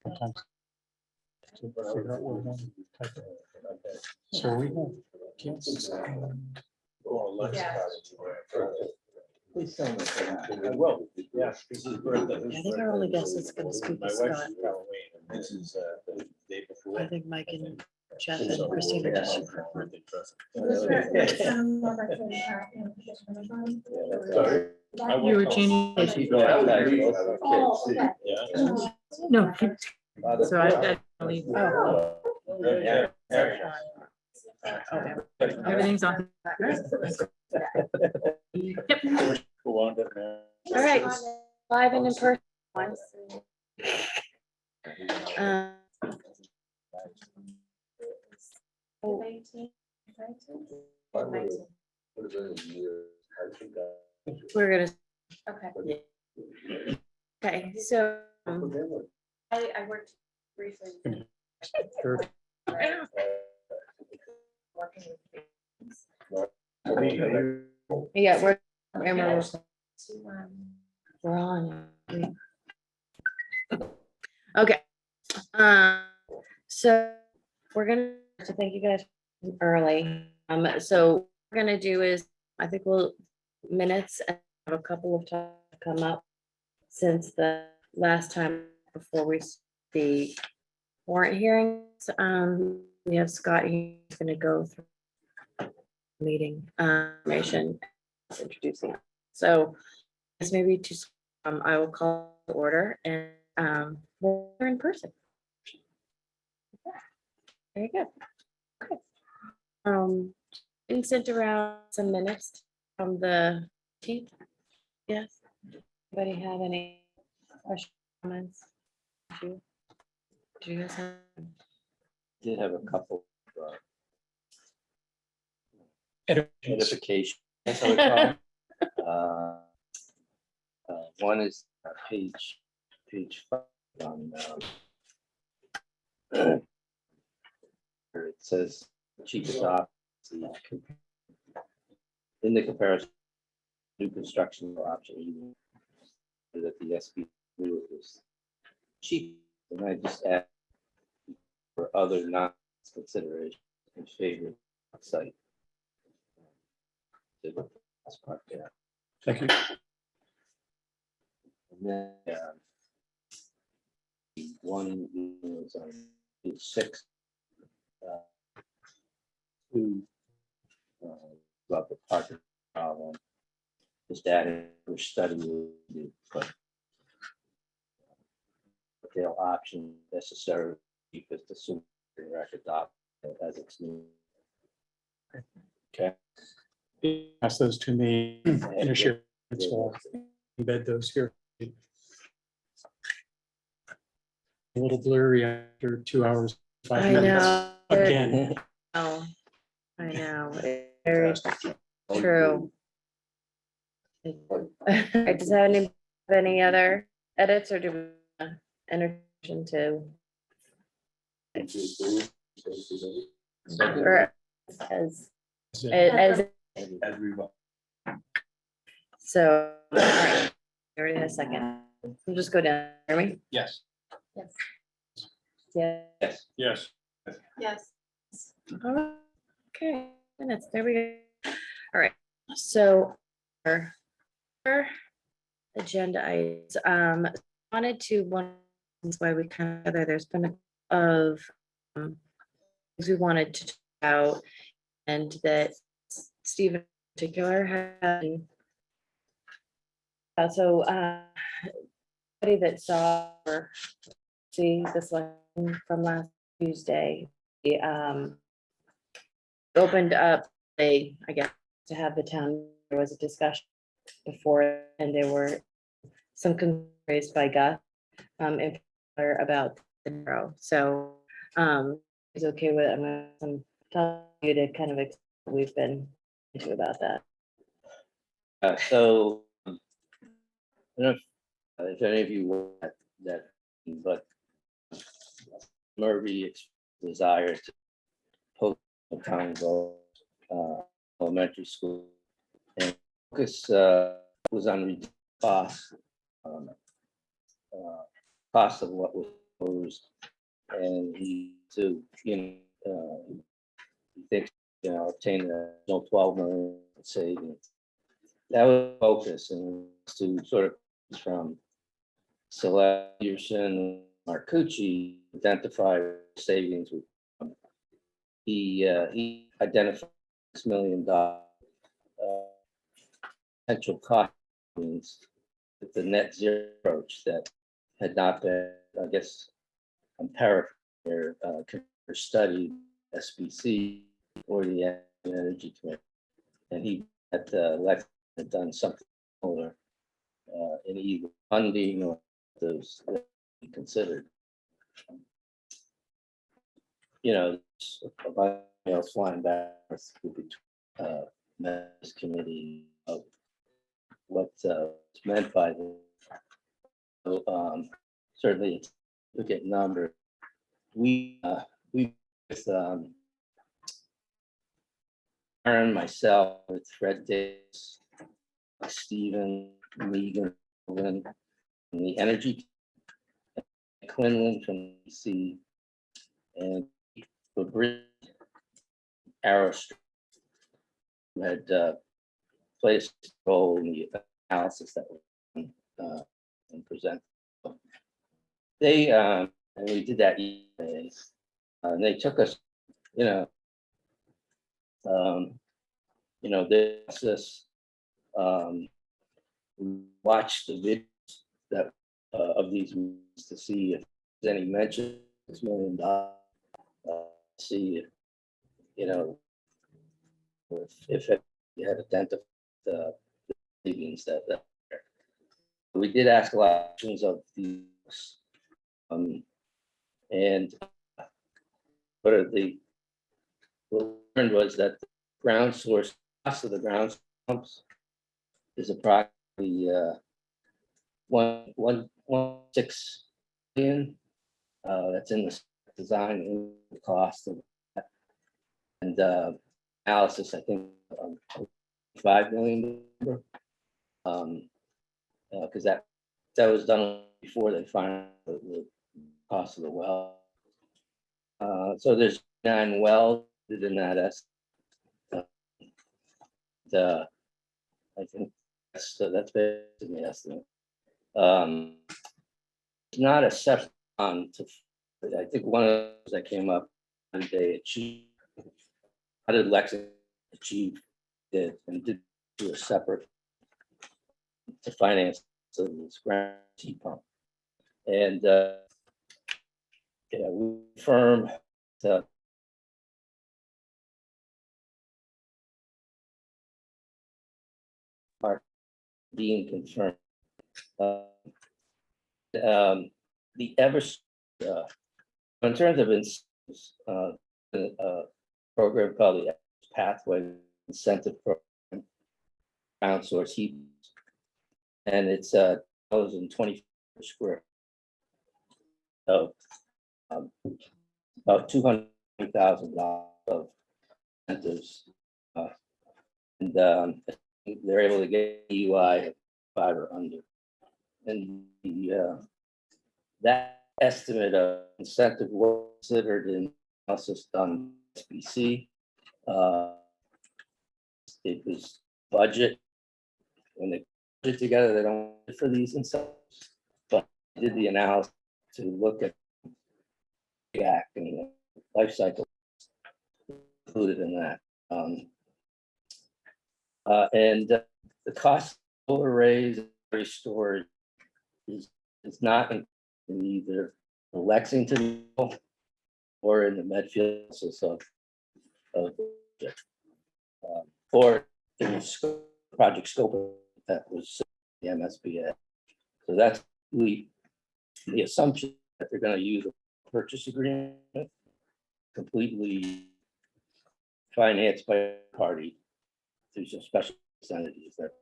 sometimes to figure out where we're going to type it. So we have guests. Please tell me. I will. Yeah. This is birthday. I think our only guess is going to speak is Scott. This is the day before. I think Mike and Jeff and Christina just shoot for fun. Sorry. You were changing. Oh, okay. Yeah. No. So I leave. Oh, Yeah. okay. Everything's on. Yep. All right, live and in person. We're gonna. Okay, Okay, so I worked briefly. Sure. Working with yeah, we're to, we're on. Okay. So we're gonna to thank you guys early. So what we're gonna do is I think we'll minutes and have a couple of times come up since the last time before we the warrant hearings. We have Scott, he's gonna go through meeting information introducing. So this maybe to I will call the order and we're in person. Very good. Okay. And sent around some minutes from the chief. Yes. Anybody have any questions, comments? Do you guys have? Did have a couple of Edifications. edification. That's how we call them. One is page 5 on where it says chief adopt in the comparison new construction option even that the SB knew it was cheap, and I just add for other non-consideration in favor of site. That's part there. Thank you. And then one is on page 6. Two about the parking problem. Just adding for study, but they'll option necessary because the super record adopt as it's new. Okay. Pass those to me in a share. So I'll embed those here. A little blurry after 2 hours, 5 I minutes. know. Again, Oh, I know. Very true. Does any other edits or do we enter into? Or as so, all right, already in a second. We'll just go down, hear me? Yes. yes, Yeah. Yes. Yes. yes. Okay, minutes, there we go. All right, so our agenda items, wanted to, one reasons why we kind of, there's been a of things we wanted to talk about, and that Steve in particular had. So anybody that saw or see this one from last Tuesday, we, opened up I guess, to have the town, there was a discussion before, and there were some concerns raised by Gus in particular about the narrow. So it's okay with, I'm gonna tell you to kind of explain what we've been into about that. So I don't know if any of you want that, but Murphy expressed desire to post a town goal, elementary school, and focus was on reduced cost, cost of what was proposed, and he to, he thinks, obtain a 12 million savings. That was focus and to sort of from Select Peterson, Marcucci identify savings with. He identified $6 million potential cost savings with the net zero approach that had not been, I guess, I'm paraphrasing, studied SBC or the Energy Committee, and he had done something similar in either funding or those that he considered. A bunch else flying back between Medfield committee of what's meant by the certainly it's a significant number. We with Aaron, myself, with Fred Davis, Stephen, Megan, and the Energy, Quinlan from DC, and Bridget Arrowstrom, who had played a role in the analysis that was presented. They and we did that yesterday, and they took us, this. We watched the videos that of these movies to see if there's any mention of $6 million. See if you had identified the savings that we did ask a lot of questions of these, and what we learned was that the ground source cost of the ground pumps is approximately 1.6 billion. That's in the design and the cost of that. And analysis, I think, 5 million. Because that was done before they found the cost of the well. So there's 9 wells in that estimate. I think that's basically the estimate. It's not a separate fund to. I think one of those that came up they achieved. How did Lexington achieve it and did do a separate to finance this ground heat pump? And we confirm that are being confirmed. The ever in terms of program called the Pathway Incentive Program, ground source heat, and it's $1.20 per square. So about $200,000 of incentives, and they're able to get EUI 5 or under, and that estimate of incentive was considered in analysis done SBC. It was budget. When they put it together, they don't for these incentives, but they did the analysis to look at GAC and the life cycle included in that. And the cost of solar arrays and storage is not in either the Lexington or in the Medfield or in the project scope that was the MSBA. So that's the assumption that they're going to use a purchase agreement completely financed by a party through some special entities that.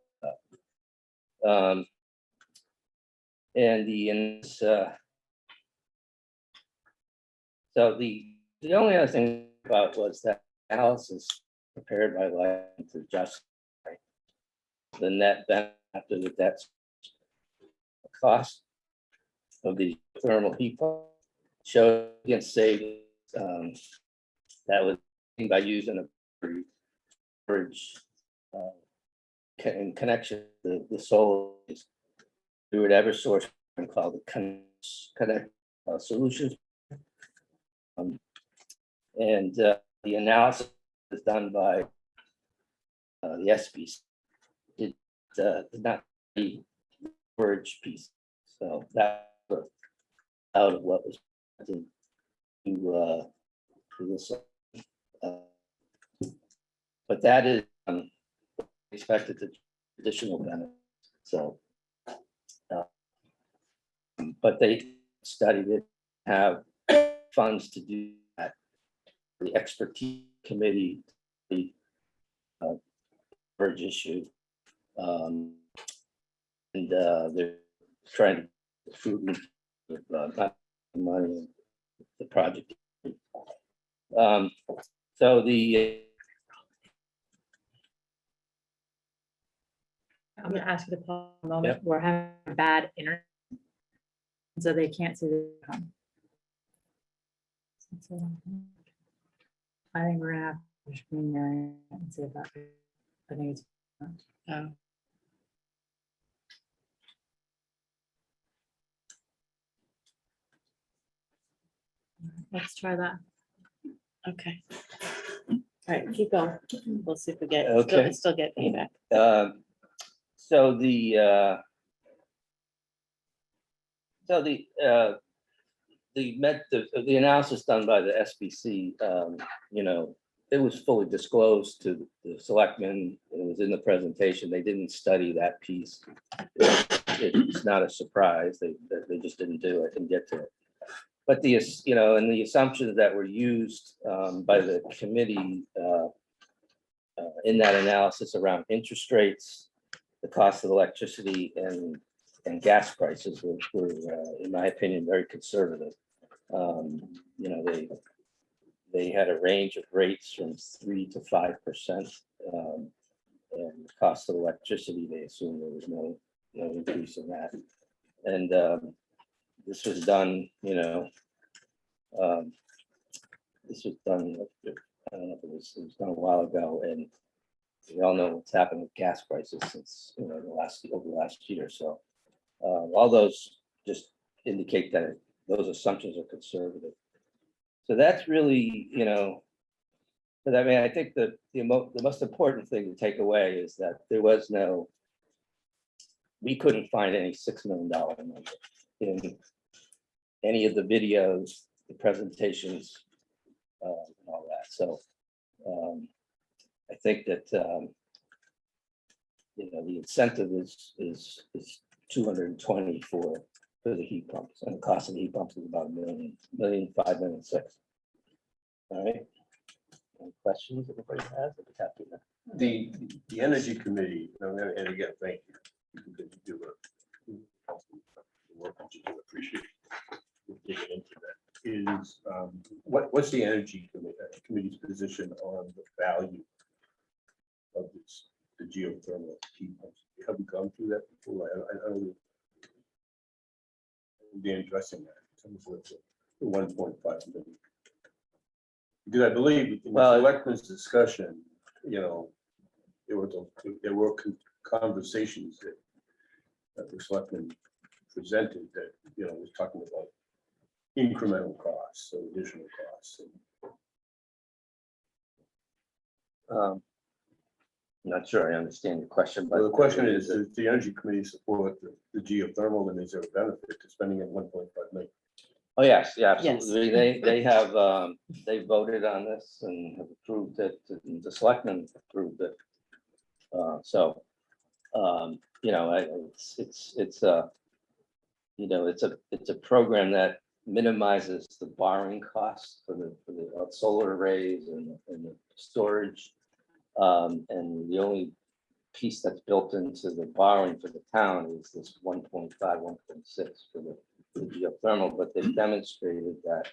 So the only other thing about was that analysis prepared by Lexington to justify the net benefit after the debt cost of the thermal heat pump showed against savings, that was by using a storage in connection to the solar through an Eversource called the Connect Solutions. And the analysis was done by the SBC. It did not the storage piece, so that was out of what was to this. But that is expected to additional benefits. So, but they studied it, have funds to do that. The expertise committee, the bridge issue, and they're trying to prove not money the project. So the I'm gonna ask you to pause a moment. We're having bad internet. So they can't see the. I think we're gonna have to screen there and see if that, I think it's. Oh. Let's try that. Okay. All right, keep going. We'll see if we get, Okay. still get feedback. so the the analysis done by the SBC, you know, it was fully disclosed to the selectmen. It was in the presentation. They didn't study that piece. It's not a surprise. They just didn't do it and get to it. But the, you know, and the assumptions that were used by the committee in that analysis around interest rates, the cost of electricity and gas prices were in my opinion, very conservative. You know, they had a range of rates from 3 to 5%. And the cost of electricity, they assumed there was no increase in that. And this was done, you know, this was done, I don't know if it was done a while ago, and we all know what's happened with gas prices since, you know, over the last year. So all those just indicate that those assumptions are conservative. So that's really, you know, but I mean, I think that the most important thing to take away is that there was no, we couldn't find any $6 million number in any of the videos, the presentations, and all that. So I think that you know, the incentive is 220 for the heat pumps, and the cost of the heat pumps is about $1.5 million, $6 million. All right. Any questions everybody has? I'd be happy to. The energy committee, and again, thank you. You can do the work that you do, appreciate digging into that. Is what's the energy committee's position on the value of this, the geothermal heat pumps? Have we gone through that before? I don't know. Be addressing that in terms of the 1.5 million. Because I believe in the selectmen's discussion, you know, there were conversations that the selectmen presented that, you know, was talking about incremental costs, so additional costs. I'm not sure I understand your question, but Well, the question is, does the energy committee support the geothermal, and is there a benefit to spending it 1.5 million? oh yes, yeah, absolutely. They have they voted on this and have approved it. The selectmen approved it. So you know, it's a you know, it's a program that minimizes the borrowing costs for the solar arrays and the storage. And the only piece that's built into the borrowing for the town is this 1.5, 1.6 for the geothermal, but they've demonstrated that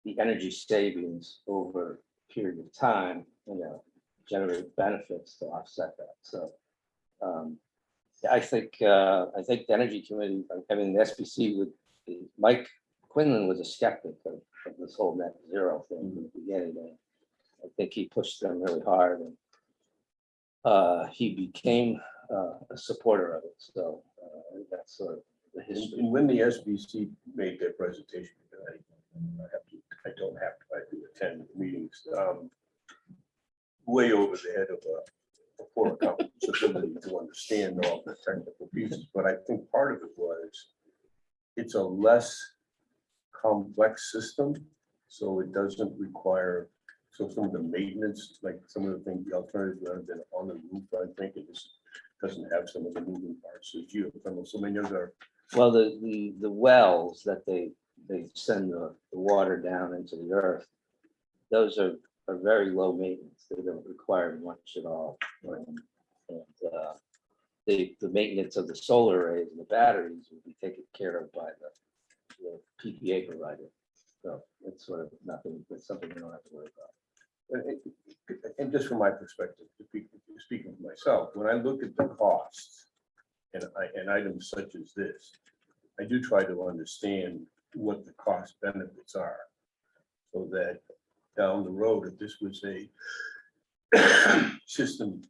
the energy savings over a period of time, you know, generate benefits to offset that. So I think the energy committee, I mean, the SBC would, Mike Quinlan was a skeptic of this whole net zero thing in the beginning. And I think he pushed them really hard, and he became a supporter of it. So that's sort of the history. And when the SBC made their presentation, I don't have to, I do attend meetings, way over the head of a poor accountant's ability to understand all the technical pieces, but I think part of it was it's a less complex system, so it doesn't require, so some of the maintenance, like some of the things, the alternatives rather than on the roof, I think it just doesn't have some of the moving parts, as geothermal, so many other. Well, the wells that they send the water down into the earth, those are very low maintenance. They don't require much at all. The maintenance of the solar arrays and the batteries will be taken care of by the PPA provider. So it's sort of nothing, it's something we don't have to worry about. And just from my perspective, speaking for myself, when I look at the costs and items such as this, I do try to understand what the cost benefits are, so that down the road, if this was a system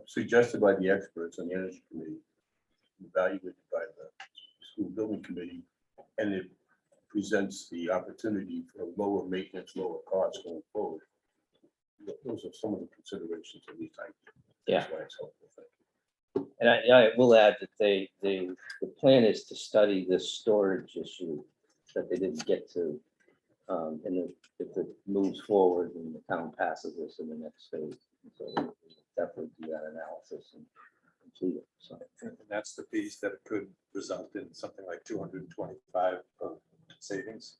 suggested by the experts on the Energy Committee, evaluated by the School Building Committee, and it presents the opportunity for lower maintenance, lower costs going forward. Those are some of the considerations at least I. Yeah. That's why it's helpful. Thank you. And I will add that the plan is to study this storage issue that they didn't get to. And if it moves forward and the town passes this in the next phase, so we'll definitely do that analysis and complete it. So And that's the piece that it could result in something like 225 of savings.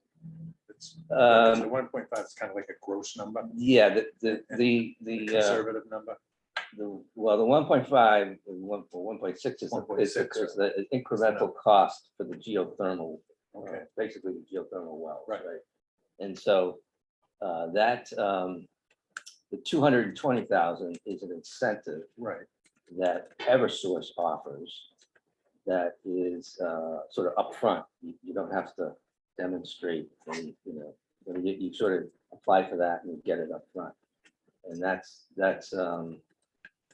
It's the 1.5 is kind of like a gross number, yeah, the conservative number. well, the 1.5, 1.6 is 1.6, the incremental cost for the geothermal, Okay. basically the geothermal wells, Right. right? And so the 220,000 is an incentive Right. that Eversource offers that is sort of upfront. You don't have to demonstrate, any, you sort of apply for that and you get it up front. And that's I'm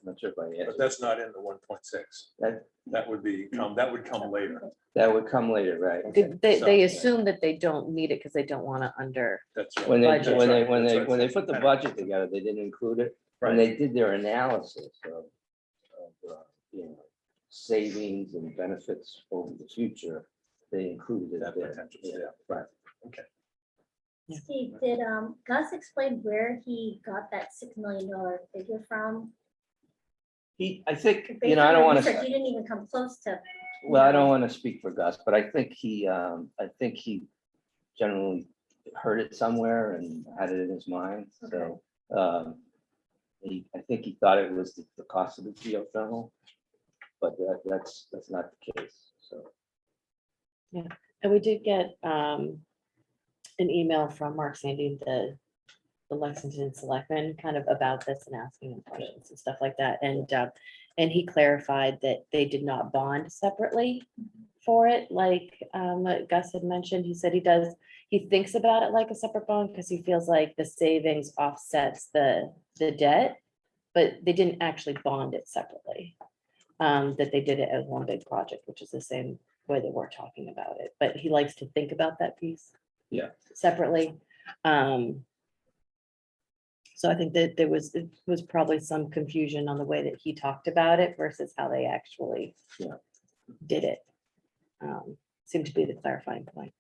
not sure if I But answered. that's not in the 1.6. That would come later. That would come later, right? They assume that they don't need it because they don't want to under. That's right. When Budget. they put the budget together, they didn't include it. When they did their analysis of savings and benefits over the future, they included it That there. potential, Yeah, yeah. right. Steve, did Gus explain where he got that $6 million figure from? I think, Based I on don't your want research, to, You didn't even come close to. well, I don't want to speak for Gus, but I think he generally heard it somewhere and had it in his mind. So I think he thought it was the cost of the geothermal, but that's not the case. So And we did get an email from Mark Sandy, the Lexington Selectman, kind of about this and asking him questions and stuff like that. And he clarified that they did not bond separately for it, like Gus had mentioned. He said he thinks about it like a separate bond because he feels like the savings offsets the debt, but they didn't actually bond it separately. That they did it as one big project, which is the same way that we're talking about it, but he likes to think about that piece. Yeah. Separately. So I think that it was probably some confusion on the way that he talked about it versus how they actually did it. Seemed to be the clarifying point.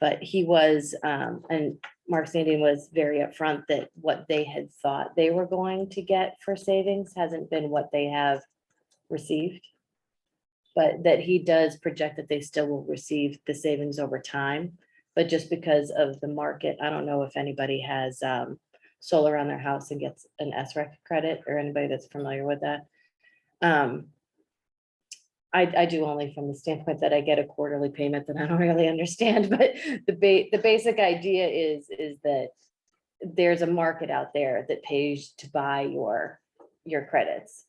But he was, and Mark Sandy was very upfront that what they had thought they were going to get for savings hasn't been what they have received. But that he does project that they still will receive the savings over time. But just because of the market, I don't know if anybody has solar on their house and gets an SREC credit, or anybody that's familiar with that. I do only from the standpoint that I get a quarterly payment that I don't really understand, but the basic idea is that there's a market out there that pays to buy your credits.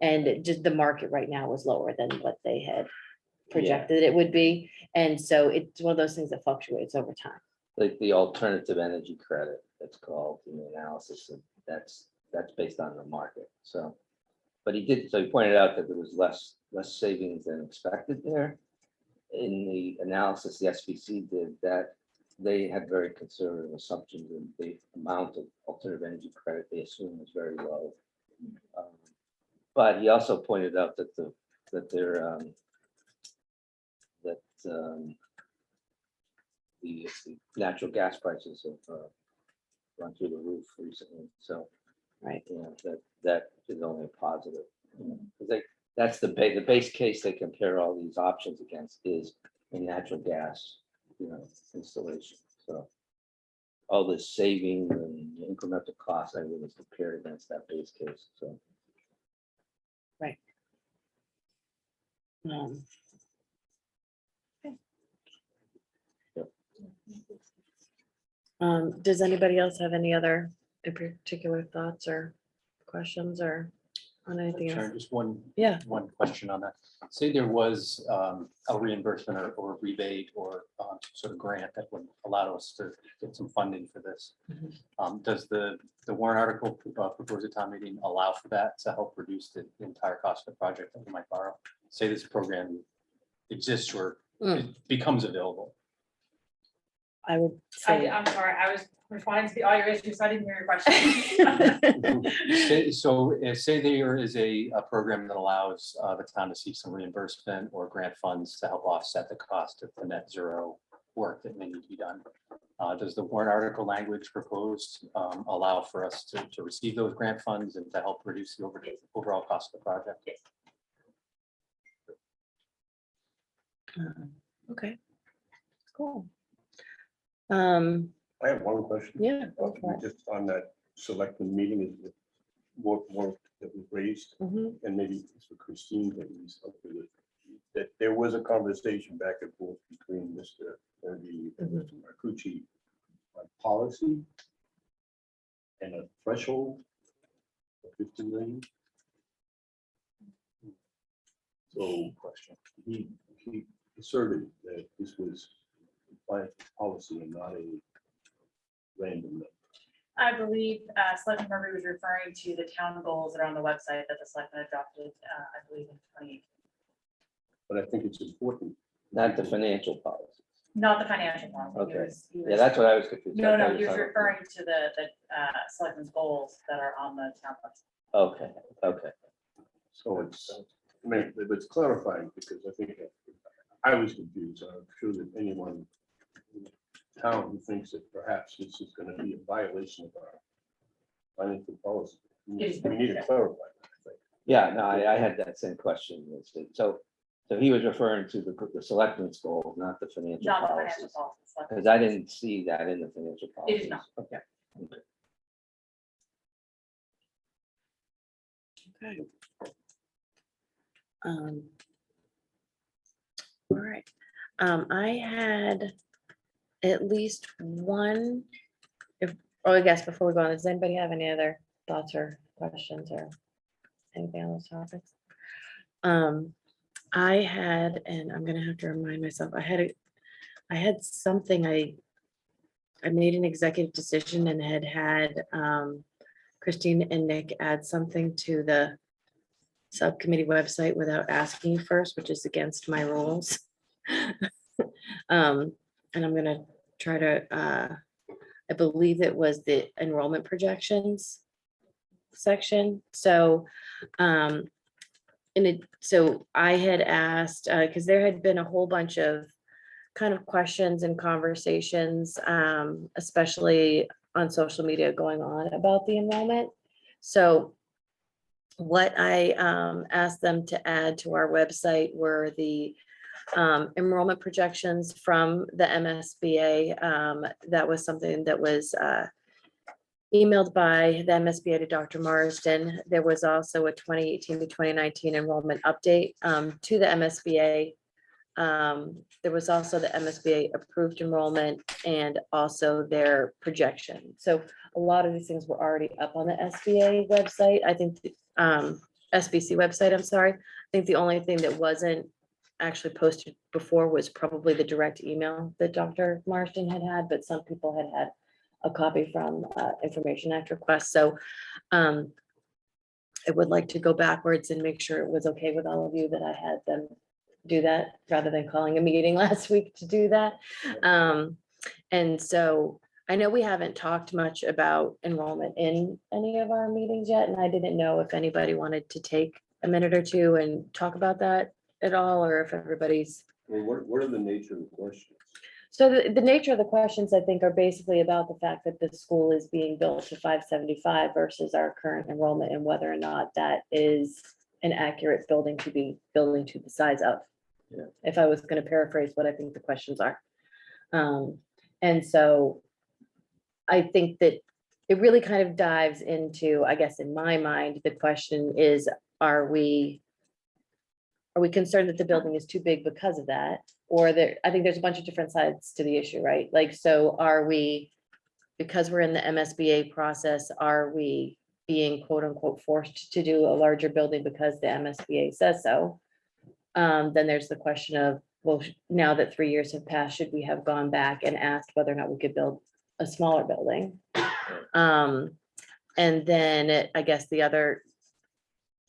And just the market right now was lower than what they had projected it would be. And so it's one of those things that fluctuates over time. Like the alternative energy credit, that's called in the analysis, and that's based on the market, so. But he pointed out that there was less savings than expected there. In the analysis the SBC did, that they had very conservative assumptions, and the amount of alternative energy credit they assumed was very low. But he also pointed out that the natural gas prices have run through the roof recently, so. Right. That is only a positive. Because that's the base case they compare all these options against is a natural gas, installation, so. All the savings and incremental costs, I was compared against that base case, so. Um, Yep. Does anybody else have any other particular thoughts or questions or on anything else? Sharon, just one Yeah, question on that. Say there was a reimbursement or rebate or sort of grant that would allow us to get some funding for this. Does the warrant article proposed at town meeting allow for that to help reduce the entire cost of the project that we might borrow? Say this program exists or it becomes available. I would say. I'm sorry, I was responding to the audio issue, so I didn't hear your question. Say there is a program that allows the town to seek some reimbursement or grant funds to help offset the cost of the net zero work that may need to be done. Does the warrant article language proposed allow for us to receive those grant funds and to help reduce the overall cost of the project? Okay, cool. I have one question. Yeah, go for it. Just on that selected meeting, is it more that was raised, Mhm. and maybe it's for Christine, that was up with it, that there was a conversation back and forth between Mr. Erby and Mr. Marcucci on policy and a threshold of 50 million. So he asserted that this was compliant with policy and not a random number. I believe Selectman Murphy was referring to the town goals that are on the website that the selectmen adopted, I believe in 2018. But I think it's important. Not the financial policy. Not the financial policy. He Okay. was- he Yeah, was- that's what I was confused. No, I no, thought he was talking- referring to the selectmen's goals that are on the town website. Okay. So it's, I mean, it's clarifying, because I think I was confused. I'm sure that anyone in town who thinks that perhaps this is going to be a violation of our financial policy, we need to clarify that, I think. Yeah, no, I had that same question. So he was referring to the selectmen's goal, not the financial Not the financial policies. policy. Because I didn't see that in the financial policy. not. Okay. Okay. All right. I had at least one, I guess before we go on, does anybody have any other thoughts or questions or anything on those topics? I had, and I'm gonna have to remind myself, I had something, I made an executive decision and had Christine and Nick add something to the subcommittee website without asking first, which is against my rules. And I'm gonna try to, I believe it was the enrollment projections section. So, so I had asked, because there had been a whole bunch of kind of questions and conversations, especially on social media going on about the enrollment. So what I asked them to add to our website were the enrollment projections from the MSBA. That was something that was emailed by the MSBA to Dr. Marsden. There was also a 2018 to 2019 enrollment update to the MSBA. There was also the MSBA approved enrollment and also their projection. So a lot of these things were already up on the SBA website. I think the SBC website, I'm sorry. I think the only thing that wasn't actually posted before was probably the direct email that Dr. Marston had, but some people had a copy from Information Act request. So I would like to go backwards and make sure it was okay with all of you that I had them do that rather than calling a meeting last week to do that. And so I know we haven't talked much about enrollment in any of our meetings yet, and I didn't know if anybody wanted to take a minute or two and talk about that at all, or if everybody's. Well, what are the nature of the questions? So the nature of the questions, I think, are basically about the fact that the school is being built to 575 versus our current enrollment, and whether or not that is an accurate building to be building to the size of. Yeah. If I was going to paraphrase what I think the questions are. And so I think that it really kind of dives into, I guess, in my mind, the question is, are we concerned that the building is too big because of that? Or I think there's a bunch of different sides to the issue, right? Like, so are we, because we're in the MSBA process, are we being quote unquote forced to do a larger building because the MSBA says so? Then there's the question of, well, now that 3 years have passed, should we have gone back and asked whether or not we could build a smaller building? And then I guess the other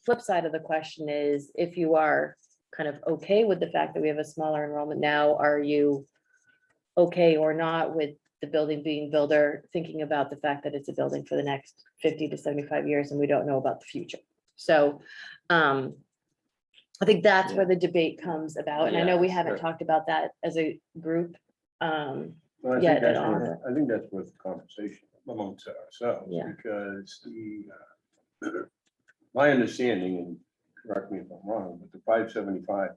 flip side of the question is, if you are kind of okay with the fact that we have a smaller enrollment now, are you okay or not with the building being builder, thinking about the fact that it's a building for the next 50 to 75 years and we don't know about the future? So I think that's where the debate comes about. And I know we Yeah, haven't sure. talked about that as a group. Well, I Yeah, think that's at all. I think that's worth the conversation amongst ourselves, Yeah. because my understanding, and correct me if I'm wrong, but the 575,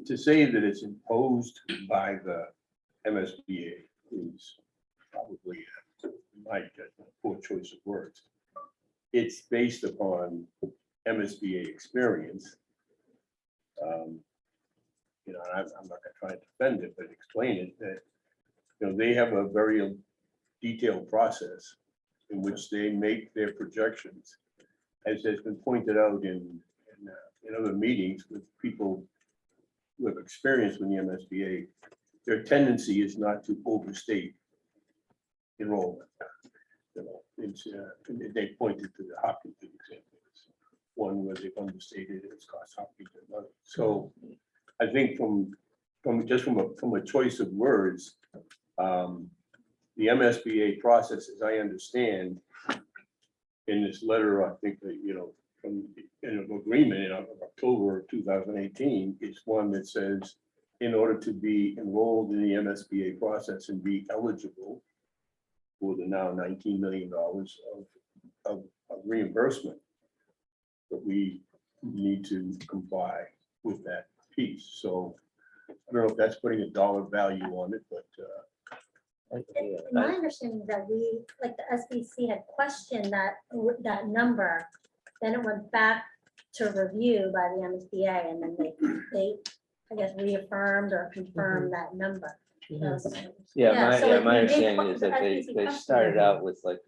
to say that it's imposed by the MSBA is probably, in my judgment, a poor choice of words. It's based upon MSBA experience. I'm not gonna try to defend it, but explain it, that they have a very detailed process in which they make their projections. As has been pointed out in other meetings with people who have experience with the MSBA, their tendency is not to overstate enrollment. They pointed to the Hopkinton example, one where they've understated its cost Hopkinton money. So I think from a choice of words, the MSBA process, as I understand, in this letter, I think that, from an agreement in October of 2018, is one that says, in order to be enrolled in the MSBA process and be eligible for the now $19 million of reimbursement, that we need to comply with that piece. So I don't know if that's putting a dollar value on it, but My understanding is that like the SBC had questioned that number, then it went back to review by the MSBA, and then they I guess reaffirmed or confirmed that number. So My it did understanding is that the they SBC started question. out with like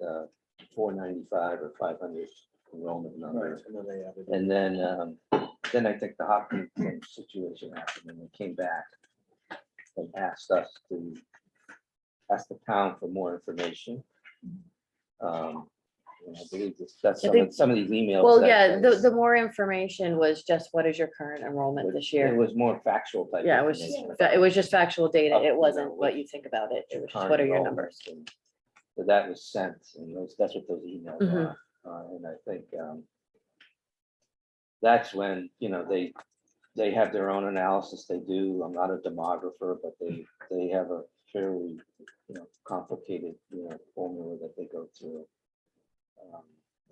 495 or 500 enrollment number. And then I think the Hopkins situation happened, and they came back and asked us to ask the town for more information. I believe that's I think- some of these emails. Well, that- yeah, that- the more information was just, what is your current enrollment this It year? was more factual type. Yeah, it was information it was just about, factual data. Up, It you wasn't know, what you think about it. It was just, current what are your enrollment, numbers? and so that was sent, and that's what those emails Mhm. are. And I think that's when, they have their own analysis they do. I'm not a demographer, but they have a fairly, complicated, formula that they go through.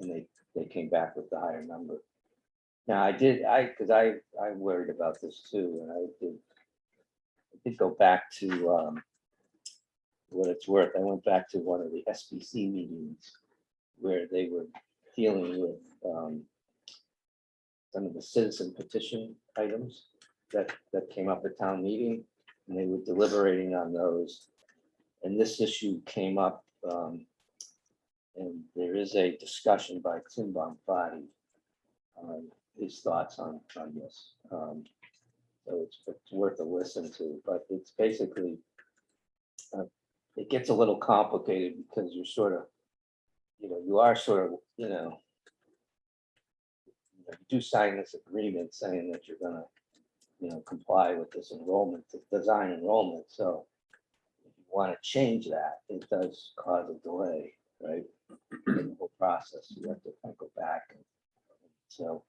And they came back with the higher number. Now because I worried about this too, and I did go back to what it's worth. I went back to one of the SBC meetings where they were dealing with some of the citizen petition items that came up at town meeting, and they were deliberating on those. And this issue came up, and there is a discussion by Tim Bonfatti on his thoughts on this. So it's worth a listen to, but it's basically, it gets a little complicated because you're sort of, you are sort of, you do sign this agreement saying that you're gonna, comply with this enrollment, design enrollment. So if you want to change that, it does cause a delay, right? In the whole process, you have to kind of go back. So,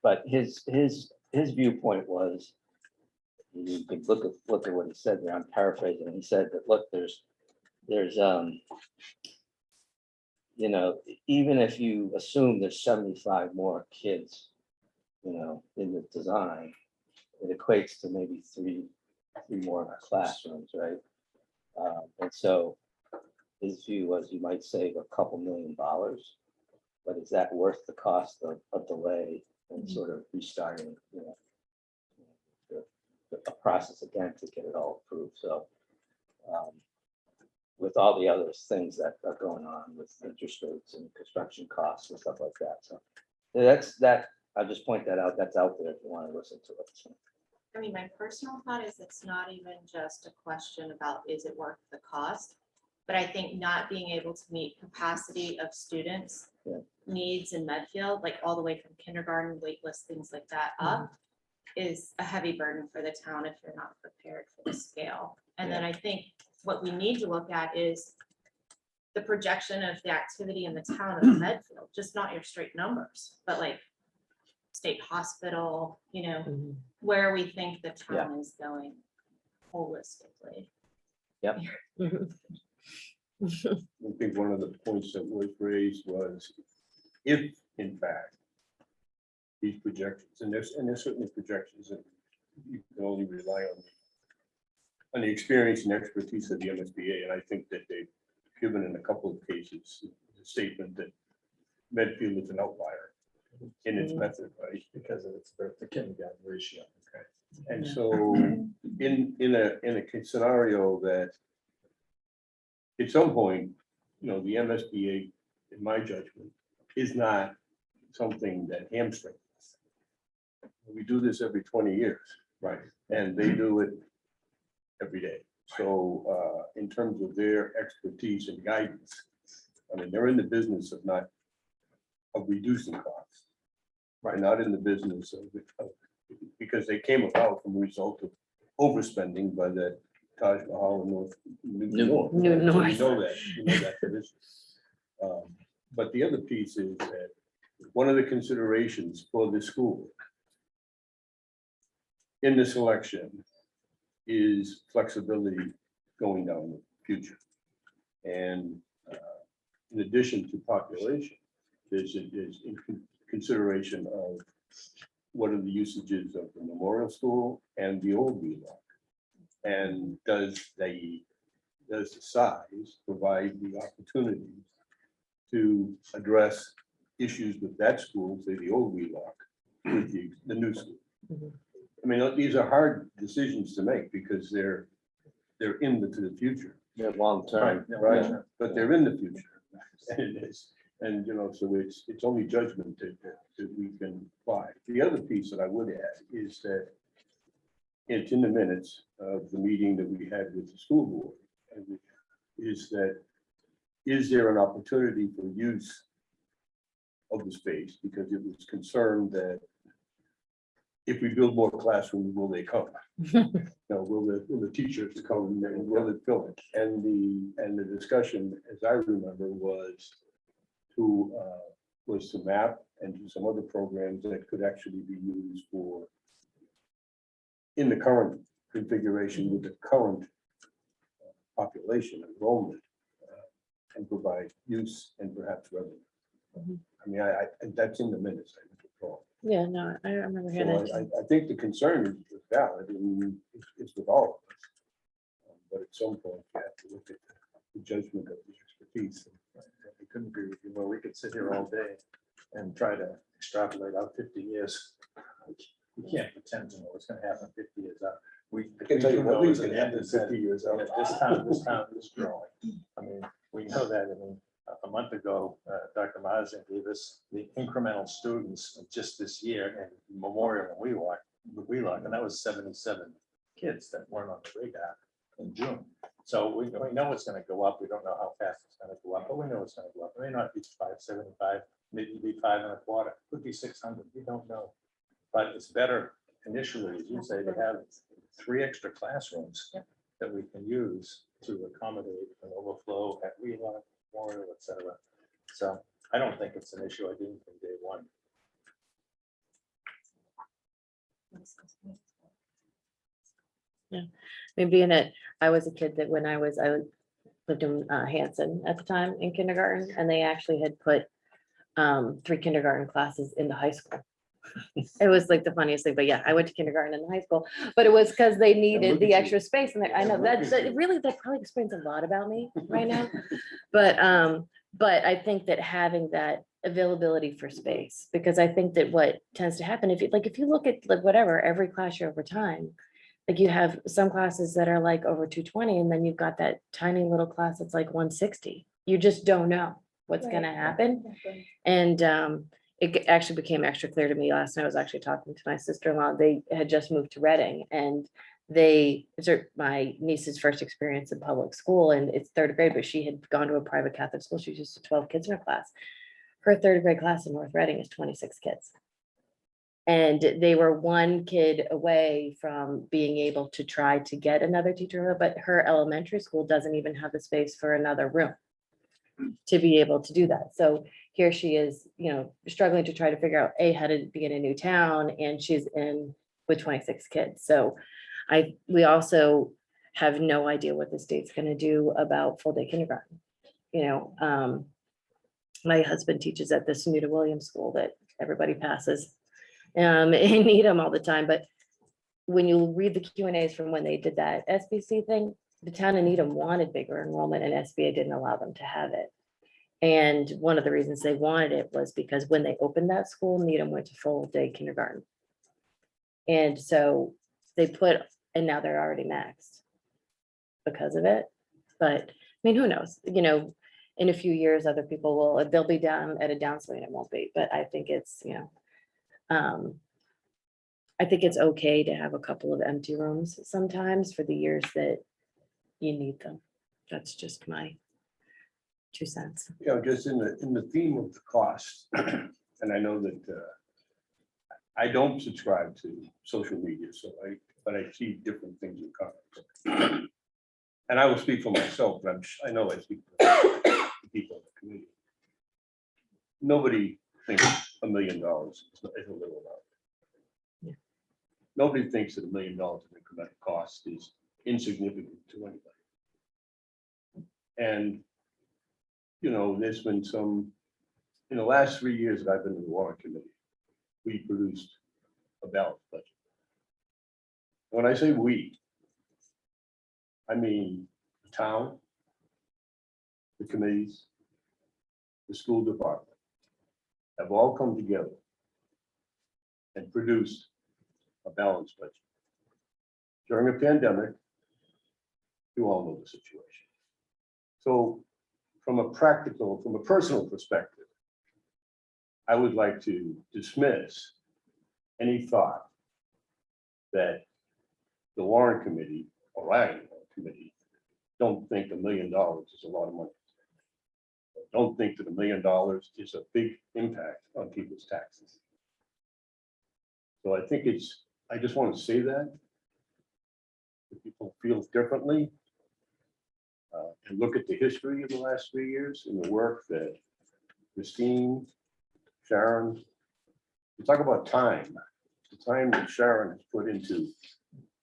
but his viewpoint was, you could look at what he said there. I'm paraphrasing. He said that, look, there's even if you assume there's 75 more kids, in the design, it equates to maybe three more classrooms, right? And so his view was you might save a couple $1 million, but is that worth the cost of delay and sort of restarting, a process again to get it all approved? So with all the other things that are going on with interest rates and construction costs and stuff like that. So I'll just point that out. That's out there if you want to listen to it. So. I mean, my personal thought is it's not even just a question about is it worth the cost, but I think not being able to meet capacity of students needs in Medfield, like all the way from kindergarten, wait list, things like that up, is a heavy burden for the town if you're not prepared for the scale. And then I think what we need to look at is the projection of the activity in the town of Medfield, just not your straight numbers, but like state hospital, where we think the town is going holistically. Yep. I think one of the points that was raised was if, in fact, these projections, and there's certainly projections that you can only rely on the experience and expertise of the MSBA, and I think that they've given in a couple of cases a statement that Medfield is an outlier in its method, right? Because of its birth to kindergarten ratio. Okay. And so in a scenario that at some point, the MSBA, in my judgment, is not something that hamstrings us. We do this every 20 years, right? And they do it every day. So in terms of their expertise and guidance, I mean, they're in the business of reducing costs. Right, not in the business of because they came about from a result of overspending by the Taj Mahal in New York. New So North. we know that there is. But the other piece is that one of the considerations for the school in the selection is flexibility going down the future. And in addition to population, there's consideration of what are the usages of the memorial school and the old Wheelock. And does the size provide the opportunity to address issues with that school, say the old Wheelock, with the new school? I mean, these are hard decisions to make because they're into the future. They're long term. Right, but they're in the future. And it is. And, so it's only judgment that we can apply. The other piece that I would add is that it's in the minutes of the meeting that we had with the school board. And is there an opportunity for use of the space? Because it was concerned that if we build more classrooms, will they come? Will the teachers come and will it fill it? And the discussion, as I remember, was to map and do some other programs that could actually be used for in the current configuration with the current population enrollment and provide use and perhaps revenue. I mean, that's in the minutes, I recall. Yeah, no, I remember hearing So that. I think the concern is valid, and it's with all of us. But at some point, you have to look at the judgment of the expertise. I couldn't agree with you. Well, we could sit here all day and try to extrapolate out 50 years. We can't pretend to know what's going to happen 50 years out. I can tell you one thing's gonna happen happen 50 years out. This town is growing. I mean, we know that. I mean, a month ago, Dr. Marsett gave us the incremental students of just this year in Memorial and Wheelock, and that was 77 kids that weren't on the radar in June. So we know it's gonna go up. We don't know how fast it's gonna go up, but we know it's gonna go up. It may not be 575, maybe be 525, could be 600, we don't know. But it's better initially, as you say, to have 3 extra classrooms that we can use to accommodate an overflow at Wheelock, Memorial, et cetera. So I don't think it's an issue. I didn't from day one. Maybe in it, I was a kid that when I lived in Hanson at the time in kindergarten, and they actually had put 3 kindergarten classes in the high school. It was like the funniest thing, but yeah, I went to kindergarten in high school, but it was because they needed look the at you. extra space, and I know that really, that probably explains a lot about me right now. But I think that having that availability for space, because I think that what tends to happen, if you look at like whatever, every class year over time, like you have some classes that are like over 220, and then you've got that tiny little class that's like 160. You just don't know what's gonna happen. And it actually became extra clear to me last night. I was actually talking to my sister-in-law. They had just moved to Reading, and it's my niece's first experience in public school, and it's 3rd grade, but she had gone to a private Catholic school. She was used to 12 kids in her class. Her 3rd grade class in North Reading is 26 kids. And they were 1 kid away from being able to try to get another teacher, but her elementary school doesn't even have the space for another room to be able to do that. So here she is, struggling to try to figure out how to be in a new town, and she's in with 26 kids. So we also have no idea what the state's going to do about full day kindergarten. My husband teaches at the Sunita Williams School that everybody passes in Needham all the time. But when you read the Q&As from when they did that SBC thing, the town of Needham wanted bigger enrollment, and SBA didn't allow them to have it. And one of the reasons they wanted it was because when they opened that school, Needham went to full day kindergarten. And so and now they're already maxed because of it. But I mean, who knows, in a few years, other people they'll be down at a downswing, and it won't be. But I think it's, I think it's okay to have a couple of empty rooms sometimes for the years that you need them. That's just my 2 cents. Just in the theme of the cost, and I know that I don't subscribe to social media, but I see different things in comments. And I will speak for myself, but I know I speak for the people in the community. Nobody thinks $1 million is a little amount. Yeah. Nobody thinks that $1 million in incremental cost is insignificant to anybody. And there's been in the last 3 years that I've been in the Warrant Committee, we produced a balanced budget. When I say we, I mean the town, the committees, the school department have all come together and produced a balanced budget. During a pandemic, you all know the situation. So from a personal perspective, I would like to dismiss any thought that the Warrant Committee or I committee don't think $1 million is a lot of money. Don't think that $1 million is a big impact on people's taxes. So I think I just want to say that. If people feel differently, and look at the history of the last 3 years and the work that Christine, Sharon, you talk about time, the time that Sharon has put into,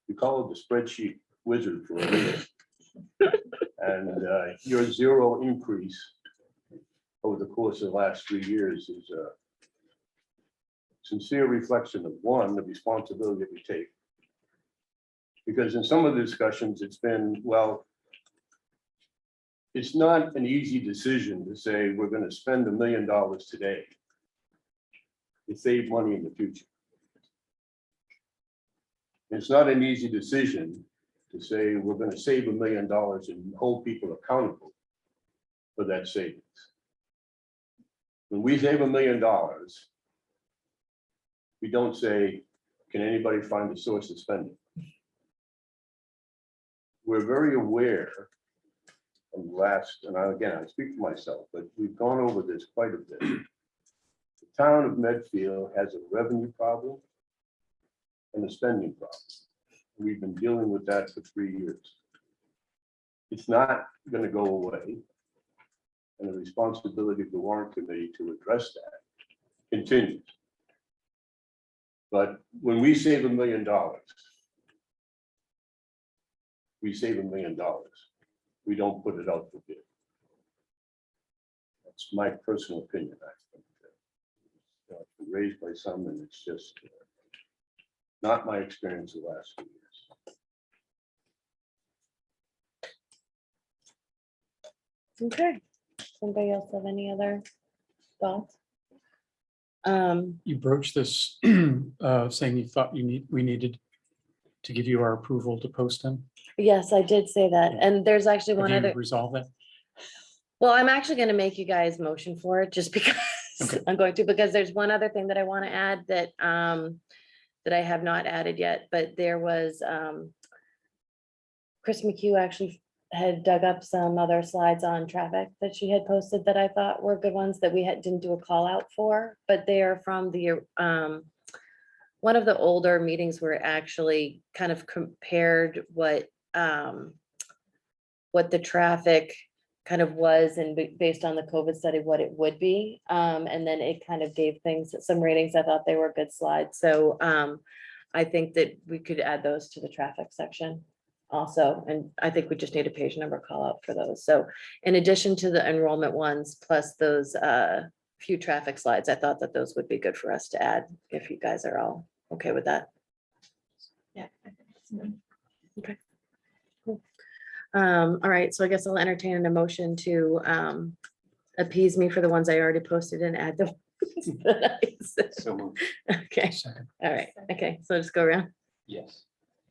we call it the spreadsheet wizard for a reason. And your 0 increase over the course of the last 3 years is a sincere reflection of, one, the responsibility that we take. Because in some of the discussions, it's been, well, it's not an easy decision to say we're going to spend $1 million today to save money in the future. It's not an easy decision to say we're going to save $1 million and hold people accountable for that savings. when we save $1 million, we don't say, can anybody find the source of spending? We're very aware of last, and I speak for myself, but we've gone over this quite a bit. The town of Medfield has a revenue problem and a spending problem. We've been dealing with that for 3 years. It's not going to go away. And the responsibility of the Warrant Committee to address that continues. But when we save $1 million, we save $1 million. We don't put it out for bid. That's my personal opinion. I think it's been raised by some, and it's just not my experience the last few years. Okay. Somebody else have any other thoughts? You broached this saying you thought we needed to give you our approval to post them. Yes, I did say that. And there's actually one Have you other, resolved that? well, I'm actually going to make you guys motion for it just because Okay. I'm going to, because there's one other thing that I want to add that that I have not added yet, but there was Chris McHugh actually had dug up some other slides on traffic that she had posted that I thought were good ones that we didn't do a call out for, but they are from the one of the older meetings where it actually kind of compared what the traffic kind of was and based on the COVID study, what it would be. And then it kind of gave things some ratings. I thought they were good slides. So I think that we could add those to the traffic section also. And I think we just need a page number call out for those. So in addition to the enrollment ones, plus those few traffic slides, I thought that those would be good for us to add if you guys are all okay with that. Yeah. Okay. Cool. All right, so I guess I'll entertain an emotion to appease me for the ones I already posted and add the ones that I said. So moved. Okay, Second. all right, okay, so just go around. Yes.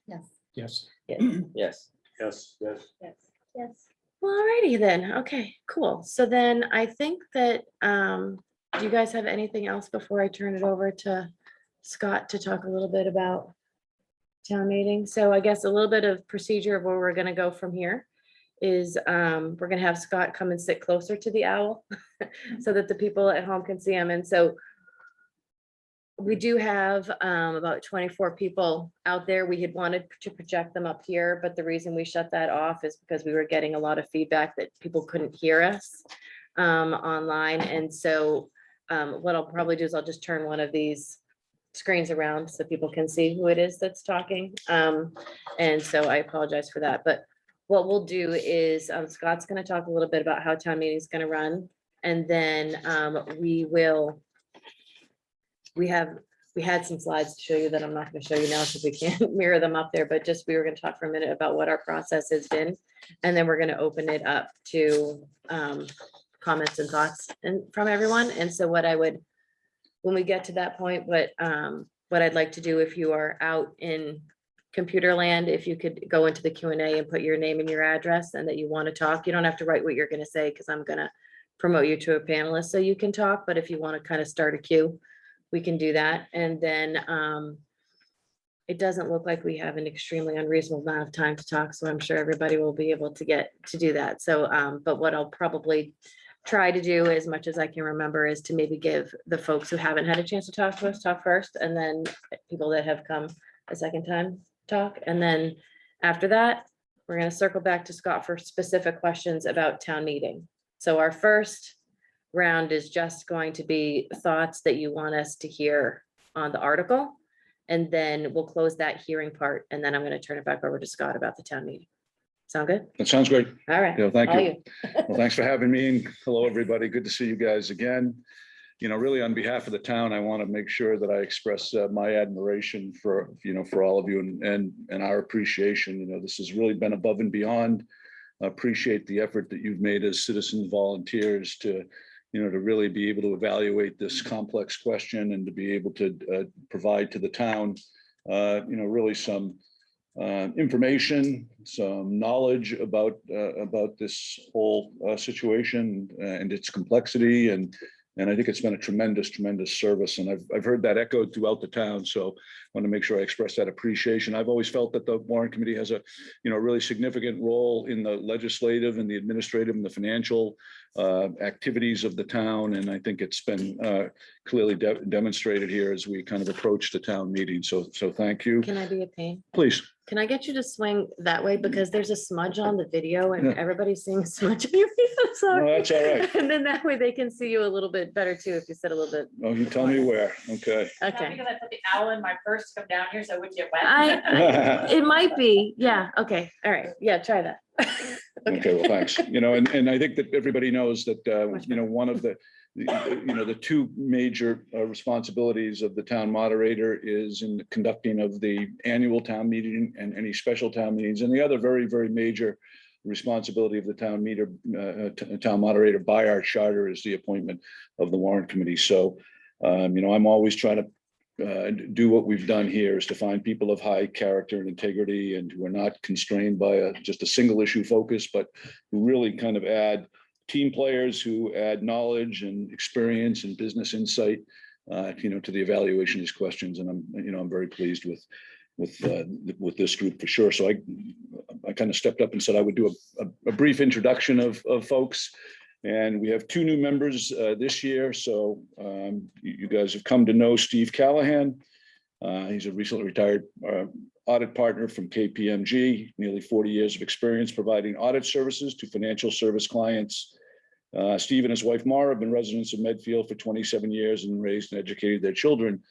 Yes, Yes. Yeah. Yes. Yes, yes. yes. Well, alrighty then, okay, cool. So then I think that, do you guys have anything else before I turn it over to Scott to talk a little bit about town meeting? So I guess a little bit of procedure of where we're gonna go from here is, we're gonna have Scott come and sit closer to the owl so that the people at home can see him. And so we do have about 24 people out there. We had wanted to project them up here, but the reason we shut that off is because we were getting a lot of feedback that people couldn't hear us online. And so what I'll probably do is I'll just turn one of these screens around so people can see who it is that's talking. And so I apologize for that. But what we'll do is Scott's going to talk a little bit about how town meeting is going to run. And then we had some slides to show you that I'm not going to show you now because we can't mirror them up there, but just we were going to talk for a minute about what our process has been. And then we're going to open it up to comments and thoughts from everyone. And so when we get to that point, what I'd like to do, if you are out in computer land, if you could go into the Q&A and put your name and your address and that you want to talk. You don't have to write what you're going to say because I'm going to promote you to a panelist so you can talk. But if you want to kind of start a queue, we can do that. And then it doesn't look like we have an extremely unreasonable amount of time to talk. So I'm sure everybody will be able to get to do that. So, but what I'll probably try to do as much as I can remember is to maybe give the folks who haven't had a chance to talk to us talk first, and then people that have come a second time talk. And then after that, we're going to circle back to Scott for specific questions about town meeting. So our first round is just going to be thoughts that you want us to hear on the article. And then we'll close that hearing part. And then I'm going to turn it back over to Scott about the town meeting. Sound good? That sounds great. All right. Yeah, thank all you. Well, thanks for having me. And hello, everybody. Good to see you guys again. You know, really on behalf of the town, I want to make sure that I express my admiration for, for all of you and our appreciation. You know, this has really been above and beyond. I appreciate the effort that you've made as citizens volunteers to really be able to evaluate this complex question and to be able to provide to the town, really some information, some knowledge about this whole situation and its complexity, and And I think it's been a tremendous, tremendous service. And I've heard that echoed throughout the town. So I want to make sure I express that appreciation. I've always felt that the Warrant Committee has a, really significant role in the legislative and the administrative and the financial activities of the town. And I think it's been clearly demonstrated here as we kind of approach the town meeting. So thank you. Can I be a pain? Please. Can I get you to swing that way? Because there's a smudge on the video and Yeah. everybody's seeing a smudge on your face. I'm No, sorry. that's all right. And then that way they can see you a little bit better too, if you sit a little bit. Oh, you tell me where. Okay. Not Okay. Because I put the owl in my purse to come down here, so it would get wet. It might be. Yeah. Okay. All right. Yeah. Try that. Okay, well, thanks. And I think that everybody knows that, Much one of the two major responsibilities of the town moderator is in the conducting of the annual town meeting and any special town meetings. And the other very, very major responsibility of the town moderator by our charter is the appointment of the Warrant Committee. So, I'm always trying to do what we've done here, is to find people of high character and integrity and who are not constrained by just a single issue focus, but who really kind of add team players, who add knowledge and experience and business insight, to the evaluation of these questions. And I'm very pleased with this group for sure. So I kind of stepped up and said I would do a brief introduction of folks. And we have two new members this year. So you guys have come to know Steve Callahan. He's a recently retired audit partner from KPMG, nearly 40 years of experience providing audit services to financial service clients. Steve and his wife Mara have been residents of Medfield for 27 years and raised and educated their children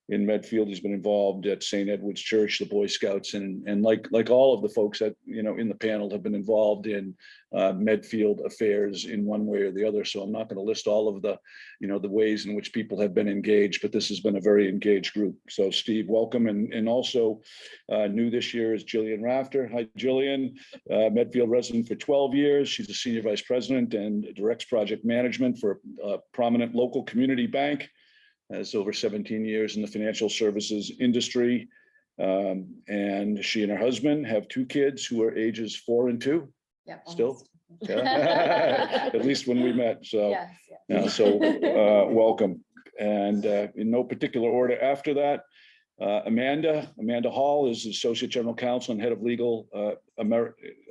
in Medfield. He's been involved at St. Edward's Church, the Boy Scouts, and like all of the folks that in the panel have been involved in Medfield affairs in one way or the other. So I'm not going to list all of the the ways in which people have been engaged, but this has been a very engaged group. So Steve, welcome, and also new this year is Jillian Rafter. Hi, Jillian, Medfield resident for 12 years. She's a senior vice president and directs project management for a prominent local community bank. Has over 17 years in the financial services industry. And she and her husband have two kids who are ages 4 and 2. Yeah. Still? Yeah. At least when we met. So, Yes. welcome. And in no particular order after that, Amanda Hall is Associate General Counsel and Head of Legal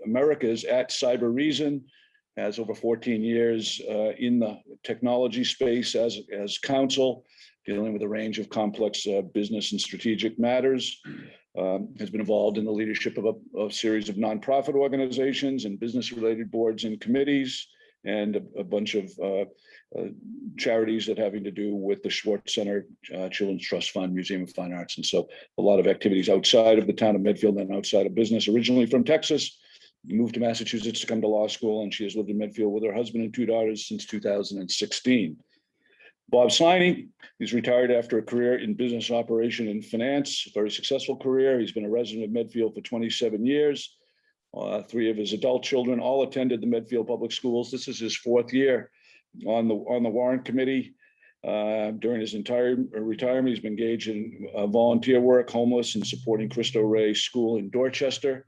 Americas at Cyber Reason. Has over 14 years in the technology space as counsel, dealing with a range of complex business and strategic matters. Has been involved in the leadership of a series of nonprofit organizations and business-related boards and committees, and a bunch of charities that having to do with the Schwartz Center, Children's Trust Fund, Museum of Fine Arts. And so a lot of activities outside of the town of Medfield and outside of business. Originally from Texas, moved to Massachusetts to come to law school, and she has lived in Medfield with her husband and 2 daughters since 2016. Bob Sliney, he's retired after a career in business operation and finance, very successful career. He's been a resident of Medfield for 27 years. 3 of his adult children all attended the Medfield Public Schools. This is his 4th year on the Warrant Committee. During his entire retirement, he's been engaged in volunteer work, homeless, and supporting Cristo Rey School in Dorchester.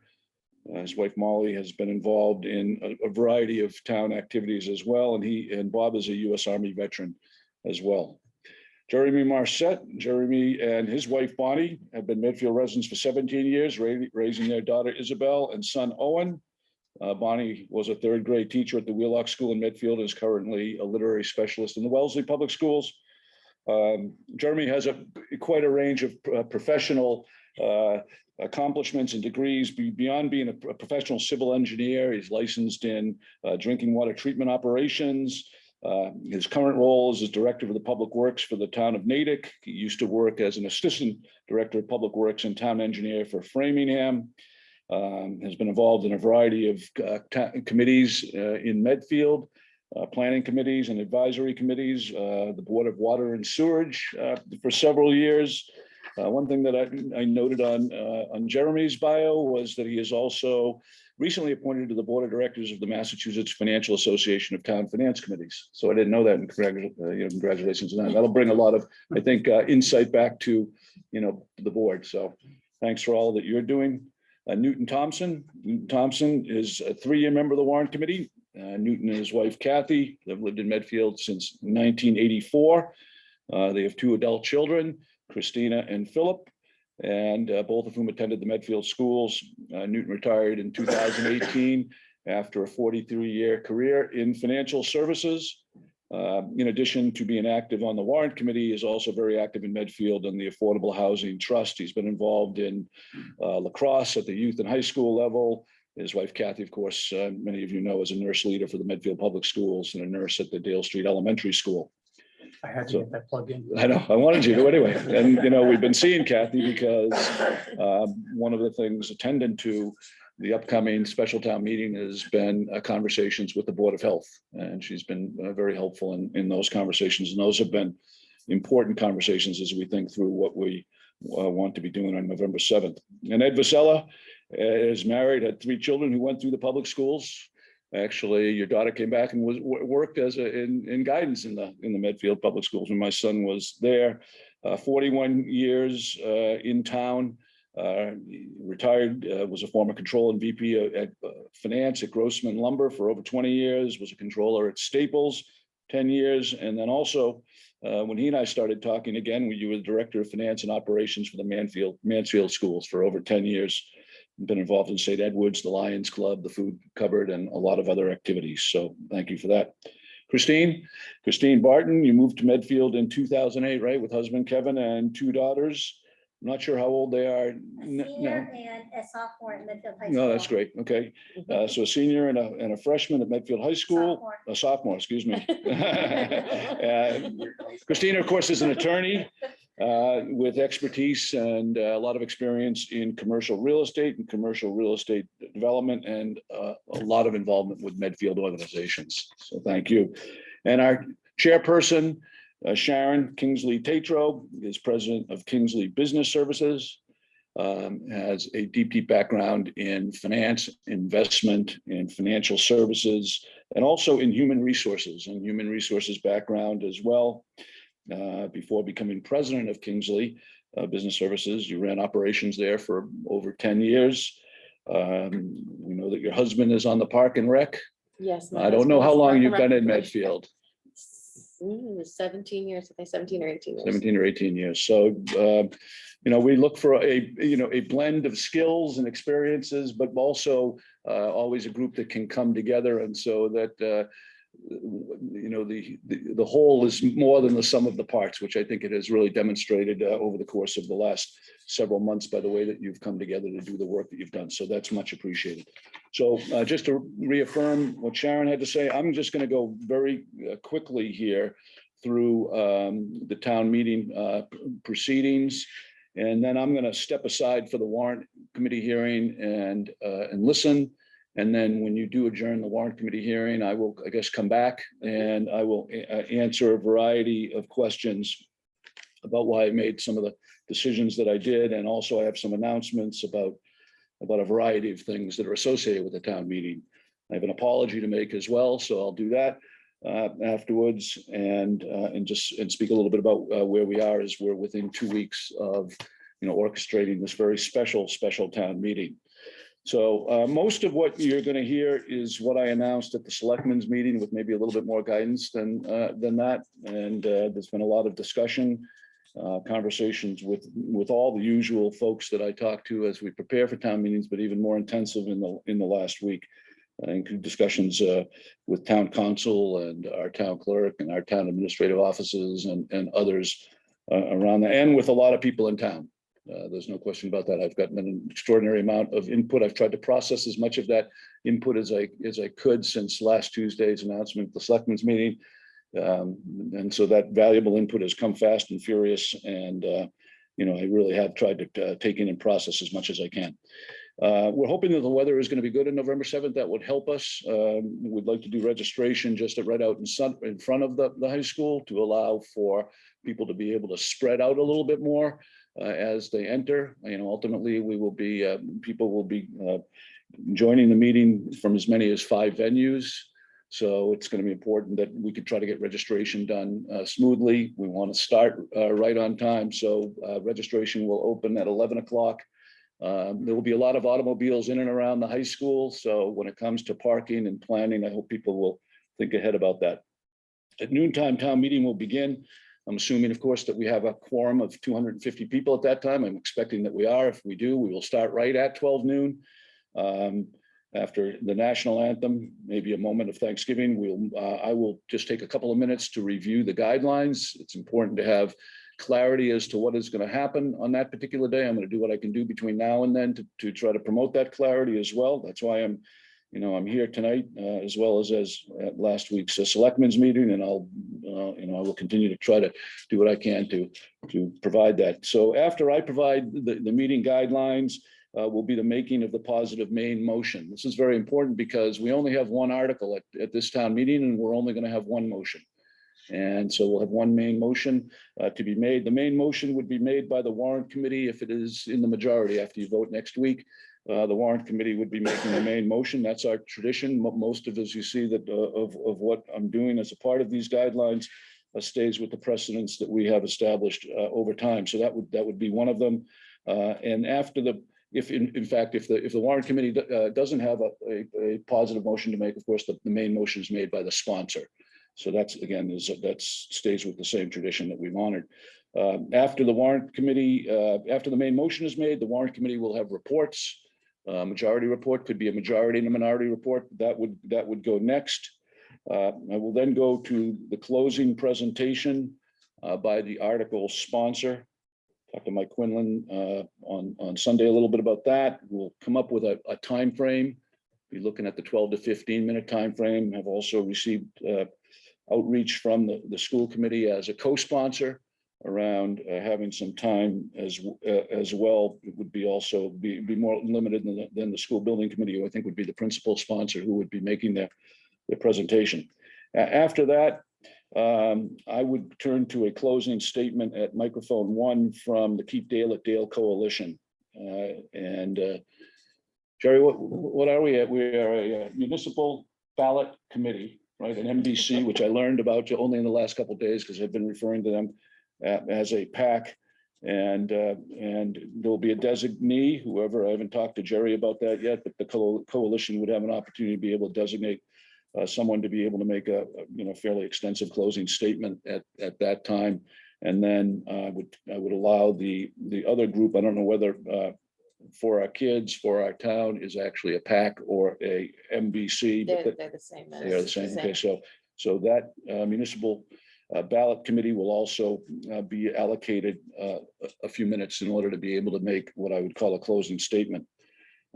His wife Molly has been involved in a variety of town activities as well, and Bob is a U.S. Army veteran as well. Jeremy Marsett, Jeremy and his wife Bonnie have been Medfield residents for 17 years, raising their daughter Isabel and son Owen. Bonnie was a 3rd grade teacher at the Wheelock School in Medfield and is currently a literary specialist in the Wellesley Public Schools. Jeremy has quite a range of professional accomplishments and degrees. Beyond being a professional civil engineer, he's licensed in drinking water treatment operations. His current role is as Director of the Public Works for the town of Natick. He used to work as an Assistant Director of Public Works and Town Engineer for Framingham. Has been involved in a variety of committees in Medfield, planning committees and advisory committees, the Board of Water and Sewerage for several years. One thing that I noted on Jeremy's bio was that he is also recently appointed to the Board of Directors of the Massachusetts Financial Association of Town Finance Committees. So I didn't know that, and congratulations on that. That'll bring a lot of, I think, insight back to the board. So thanks for all that you're doing. Newton Thompson. Newton Thompson is a 3-year member of the Warrant Committee. Newton and his wife Kathy. They've lived in Medfield since 1984. They have 2 adult children, Christina and Philip, and both of whom attended the Medfield schools. Newton retired in 2018 after a 43-year career in financial services. In addition to being active on the Warrant Committee, is also very active in Medfield and the Affordable Housing Trust. He's been involved in lacrosse at the youth and high school level. His wife Kathy, of course, many of you know, is a nurse leader for the Medfield Public Schools and a nurse at the Dale Street Elementary School. I had to So- get that plug in. I know, I wanted you to anyway. And, we've been seeing Kathy because one of the things attendant to the upcoming special town meeting has been conversations with the Board of Health. And she's been very helpful in those conversations. And those have been important conversations as we think through what we want to be doing on November 7th. And Ed Vasella is married, had 3 children who went through the public schools. Actually, your daughter came back and worked as in guidance in the Medfield Public Schools when my son was there. 41 years in town. Retired, was a former controller and VP at finance at Grossman Lumber for over 20 years, was a controller at Staples, 10 years. And then also, when he and I started talking again, you were the director of finance and operations for the Mansfield schools for over 10 years. Been involved in St. Edwards, the Lions Club, the Food Cupboard, and a lot of other activities. So thank you for that. Christine Barton, you moved to Medfield in 2008, right? With husband Kevin and 2 daughters. I'm not sure how old they are. A senior and a sophomore at Medfield High School. No, that's great. Okay. So a senior and a freshman at Medfield High School. Sophomore. A sophomore, excuse me. Christina, of course, is an attorney with expertise and a lot of experience in commercial real estate and commercial real estate development and a lot of involvement with Medfield organizations. So thank you. And our chairperson, Sharon Kingsley Tatro, is president of Kingsley Business Services, has a deep background in finance, investment, and financial services, and also in human resources background as well. Before becoming president of Kingsley Business Services, you ran operations there for over 10 years. We know that your husband is on the Park and Rec. Yes. my I don't know how husband's long Park you've and been in Rec. Medfield. 17 years, I think 17 or 18 years. 17 or 18 years. So, we look for a blend of skills and experiences, but also always a group that can come together. And so that, the whole is more than the sum of the parts, which I think it has really demonstrated over the course of the last several months by the way that you've come together to do the work that you've done. So that's much appreciated. So just to reaffirm what Sharon had to say, I'm just going to go very quickly here through the town meeting proceedings. And then I'm going to step aside for the Warrant Committee hearing and listen. And then when you do adjourn the Warrant Committee hearing, I will, I guess, come back and I will answer a variety of questions about why I made some of the decisions that I did. And also I have some announcements about a variety of things that are associated with the town meeting. I have an apology to make as well, so I'll do that afterwards and speak a little bit about where we are as we're within 2 weeks of orchestrating this very special town meeting. So most of what you're going to hear is what I announced at the selectmen's meeting with maybe a little bit more guidance than that. And there's been a lot of discussion, conversations with all the usual folks that I talk to as we prepare for town meetings, but even more intensive in the last week. Include discussions with town council and our town clerk and our town administrative offices and others around that, and with a lot of people in town. There's no question about that. I've gotten an extraordinary amount of input. I've tried to process as much of that input as I could since last Tuesday's announcement, the selectmen's meeting. And so that valuable input has come fast and furious. And, I really have tried to take in and process as much as I can. We're hoping that the weather is going to be good on November 7th. That would help us. We'd like to do registration just right out in front of the high school to allow for people to be able to spread out a little bit more as they enter. Ultimately, people will be joining the meeting from as many as 5 venues. So it's going to be important that we could try to get registration done smoothly. We want to start right on time. So registration will open at 11 o'clock There will be a lot of automobiles in and around the high school. So when it comes to parking and planning, I hope people will think ahead about that. At noontime, town meeting will begin. I'm assuming, of course, that we have a quorum of 250 people at that time. I'm expecting that we are. If we do, we will start right at 12 noon. After the national anthem, maybe a moment of Thanksgiving, I will just take a couple of minutes to review the guidelines. It's important to have clarity as to what is going to happen on that particular day. I'm going to do what I can do between now and then to try to promote that clarity as well. That's why I'm here tonight, as well as at last week's selectmen's meeting, and I will continue to try to do what I can to provide that. So after I provide the meeting guidelines, will be the making of the positive main motion. This is very important because we only have one article at this town meeting, and we're only going to have one motion. And so we'll have one main motion to be made. The main motion would be made by the Warrant Committee if it is in the majority after you vote next week. The Warrant Committee would be making the main motion. That's our tradition. Most of, as you see, that of what I'm doing as a part of these guidelines stays with the precedents that we have established over time. So that would be one of them. And after if the Warrant Committee doesn't have a positive motion to make, of course, the main motion is made by the sponsor. So that's, again, that stays with the same tradition that we've honored. After the Warrant Committee, after the main motion is made, the Warrant Committee will have reports. Majority report could be a majority and a minority report. That would go next. I will then go to the closing presentation by the article sponsor. Talk to Mike Quinlan on Sunday a little bit about that. We'll come up with a time frame. Be looking at the 12 to 15 minute time frame. Have also received outreach from the school committee as a co-sponsor around having some time as well. It would be also be more limited than the school building committee, who I think would be the principal sponsor, who would be making their presentation. After that, I would turn to a closing statement at microphone 1 from the Keep Dale at Dale Coalition. Jerry, what are we at? We are a municipal ballot committee, right? An MBC, which I learned about only in the last couple of days because I've been referring to them as a PAC. And there'll be a designee, whoever. I haven't talked to Jerry about that yet, but the coalition would have an opportunity to be able to designate someone to be able to make a fairly extensive closing statement at that time. And then I would allow the other group. I don't know whether For Our Kids, For Our Town is actually a PAC or a MBC. They're the same. They are the same. Okay, so that municipal ballot committee will also be allocated a few minutes in order to be able to make what I would call a closing statement.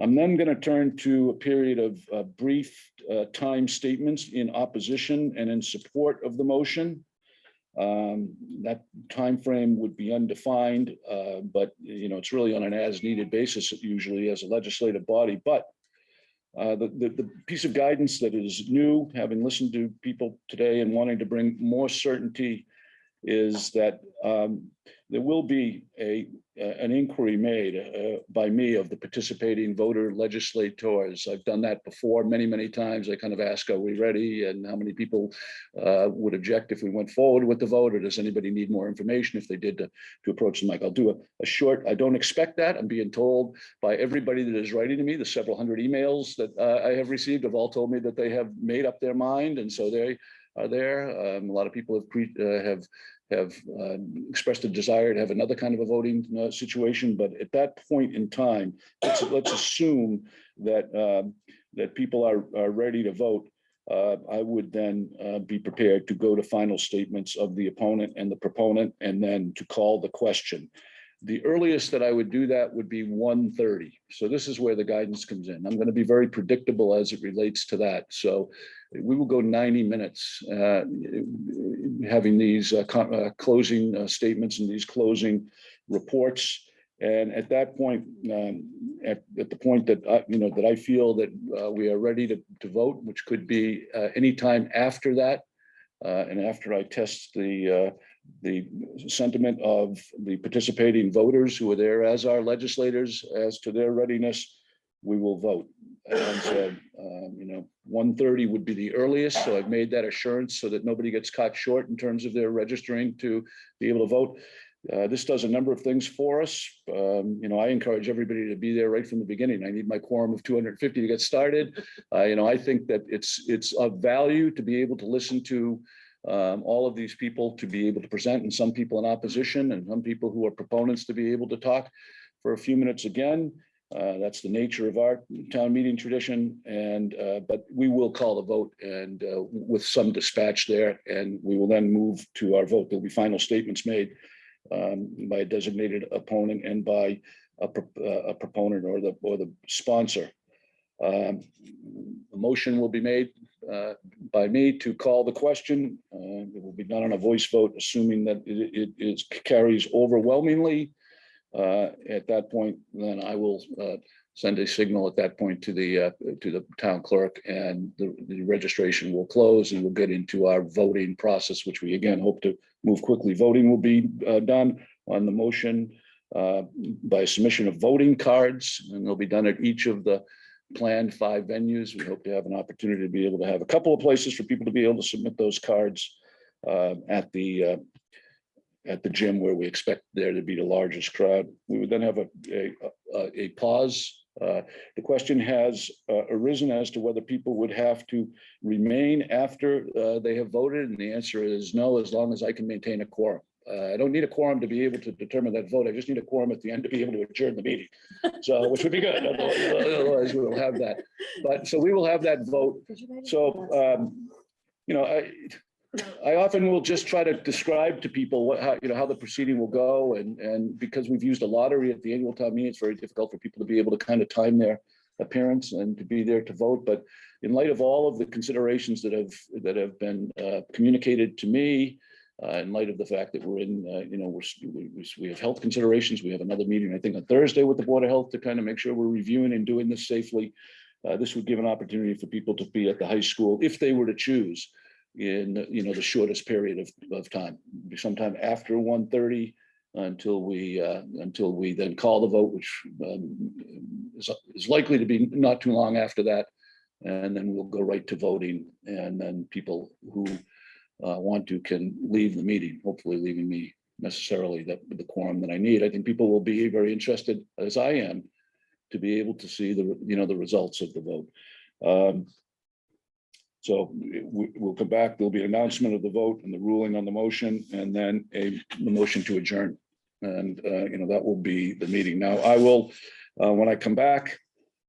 I'm then going to turn to a period of brief time statements in opposition and in support of the motion. That time frame would be undefined, but it's really on an as-needed basis usually as a legislative body. But the piece of guidance that is new, having listened to people today and wanting to bring more certainty, is that there will be an inquiry made by me of the participating voter legislators. I've done that before many times. I kind of ask, are we ready? And how many people would object if we went forward with the vote? Or does anybody need more information if they did to approach the mic? I'll do a short, I don't expect that. I'm being told by everybody that is writing to me, the several hundred emails that I have received have all told me that they have made up their mind. And so they are there. A lot of people have expressed a desire to have another kind of a voting situation, but at that point in time, let's assume that people are ready to vote. I would then be prepared to go to final statements of the opponent and the proponent, and then to call the question. The earliest that I would do that would be 1:30. So this is where the guidance comes in. I'm going to be very predictable as it relates to that. So we will go 90 minutes having these closing statements and these closing reports. And at that point, at the point that that I feel that we are ready to vote, which could be any time after that, and after I test the sentiment of the participating voters who are there as our legislators as to their readiness, we will vote. And so, 1:30 would be the earliest. So I've made that assurance so that nobody gets caught short in terms of their registering to be able to vote. This does a number of things for us. I encourage everybody to be there right from the beginning. I need my quorum of 250 to get started. I think that it's of value to be able to listen to all of these people, to be able to present, and some people in opposition and some people who are proponents to be able to talk for a few minutes again. That's the nature of our town meeting tradition, but we will call the vote and with some dispatch there, and we will then move to our vote. There'll be final statements made by a designated opponent and by a proponent or the sponsor. A motion will be made by me to call the question. It will be done on a voice vote, assuming that it carries overwhelmingly. At that point, then I will send a signal at that point to the town clerk, and the registration will close, and we'll get into our voting process, which we again hope to move quickly. Voting will be done on the motion by submission of voting cards, and they'll be done at each of the planned 5 venues. We hope to have an opportunity to be able to have a couple of places for people to be able to submit those cards at the gym where we expect there to be the largest crowd. We would then have a pause. The question has arisen as to whether people would have to remain after they have voted, and the answer is no, as long as I can maintain a quorum. I don't need a quorum to be able to determine that vote. I just need a quorum at the end to be able to adjourn the meeting. So, which would be good. Otherwise, we will have that. But so we will have that vote. So, I often will just try to describe to people how the proceeding will go, and because we've used a lottery at the annual town meeting, it's very difficult for people to be able to kind of time their appearance and to be there to vote. But in light of all of the considerations that have been communicated to me, in light of the fact that we're in, we have health considerations. We have another meeting, I think, on Thursday with the Board of Health to kind of make sure we're reviewing and doing this safely. This would give an opportunity for people to be at the high school if they were to choose in the shortest period of time, sometime after 1:30 until we then call the vote, which is likely to be not too long after that, and then we'll go right to voting, and then people who want to can leave the meeting, hopefully leaving me necessarily the quorum that I need. I think people will be very interested, as I am, to be able to see the results of the vote. So we'll come back. There'll be an announcement of the vote and the ruling on the motion, and then the motion to adjourn. And that will be the meeting. Now, I will, when I come back,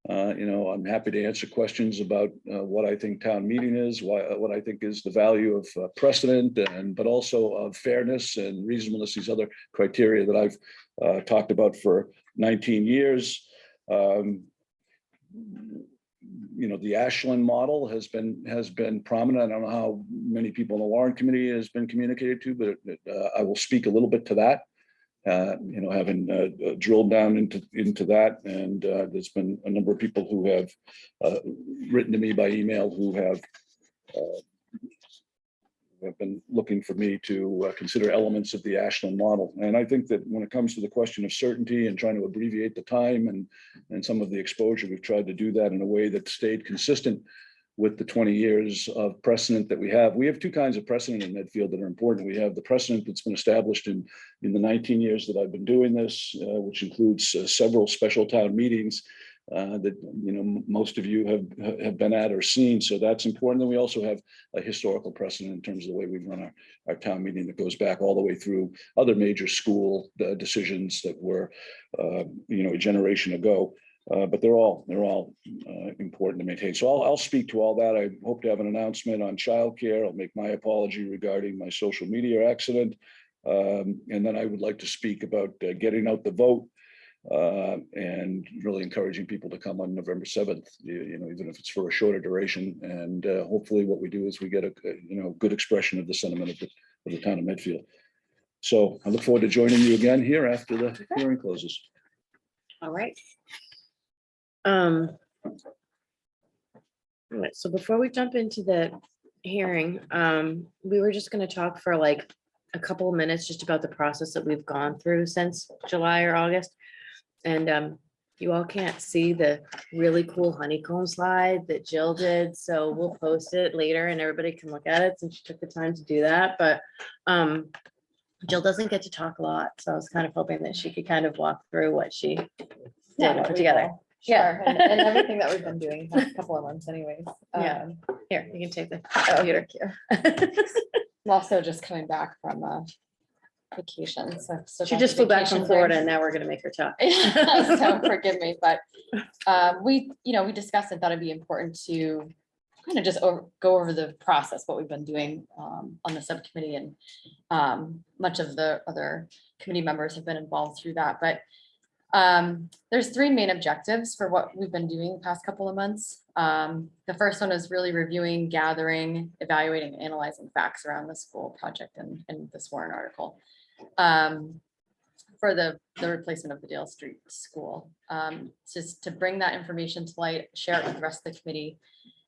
I'm happy to answer questions about what I think town meeting is, what I think is the value of precedent, but also of fairness and reasonableness, these other criteria that I've talked about for 19 years. The Ashland model has been prominent. I don't know how many people in the Warrant Committee has been communicated to, but I will speak a little bit to that. Having drilled down into that, and there's been a number of people who have written to me by email who have been looking for me to consider elements of the Ashland model. And I think that when it comes to the question of certainty and trying to abbreviate the time and some of the exposure, we've tried to do that in a way that stayed consistent with the 20 years of precedent that we have. We have 2 kinds of precedent in Medfield that are important. We have the precedent that's been established in the 19 years that I've been doing this, which includes several special town meetings that most of you have been at or seen. So that's important. Then we also have a historical precedent in terms of the way we've run our town meeting that goes back all the way through other major school decisions that were a generation ago. But they're all important to maintain. So I'll speak to all that. I hope to have an announcement on childcare. I'll make my apology regarding my social media accident. And then I would like to speak about getting out the vote and really encouraging people to come on November 7th, even if it's for a shorter duration. And hopefully what we do is we get a good expression of the sentiment of the town of Medfield. So I look forward to joining you again here after the hearing closes. All right. All right, so before we jump into the hearing, we were just going to talk for like a couple of minutes just about the process that we've gone through since July or August. And you all can't see the really cool honeycomb slide that Jill did, so we'll post it later and everybody can look at it since she took the time to do that. But Jill doesn't get to talk a lot, so I was kind of hoping that she could kind of walk through what she did and what put we together. will. Yeah. Sure, and everything that we've been doing the past couple of months anyways. Yeah. Um, Here, you can take the Oh, computer. thank you. I'm also just coming back from vacation, so. still She got just the flew back from vacation Florida brain. and now we're gonna make her talk. So forgive me, but we discussed and thought it'd be important to kind of just go over the process, what we've been doing on the subcommittee, and much of the other committee members have been involved through that, but there's three main objectives for what we've been doing the past couple of months. The first one is really reviewing, gathering, evaluating, analyzing facts around the school project and this warrant article. For the replacement of the Dale Street School, just to bring that information to light, share it with the rest of the committee,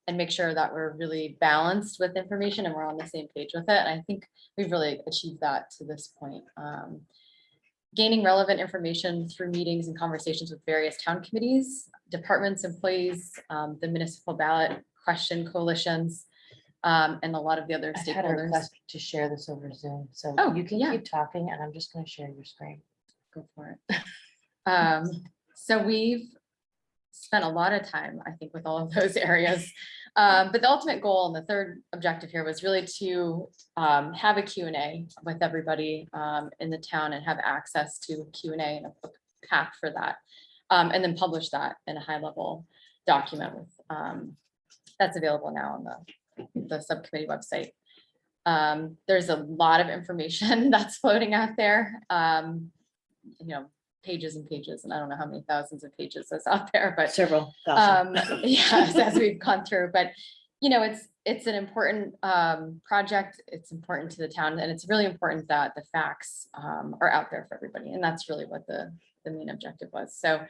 and make sure that we're really balanced with information and we're on the same page with it. And I think we've really achieved that to this point. Gaining relevant information through meetings and conversations with various town committees, departments, employees, the municipal ballot question coalitions, and a lot of the other I had a stakeholders. request to share this over Zoom, so Oh, you can yeah. keep talking and I'm just gonna share your screen. Go for it. So we've spent a lot of time, I think, with all of those areas. But the ultimate goal and the third objective here was really to have a Q&A with everybody in the town and have access to Q&A and a path for that. And then publish that in a high level document with that's available now on the subcommittee website. There's a lot of information that's floating out there. Pages and pages, and I don't know how many thousands of pages that's out there, but Several thousand. yes, as we've gone through, but it's an important project. It's important to the town, and it's really important that the facts are out there for everybody, and that's really what the main objective was. So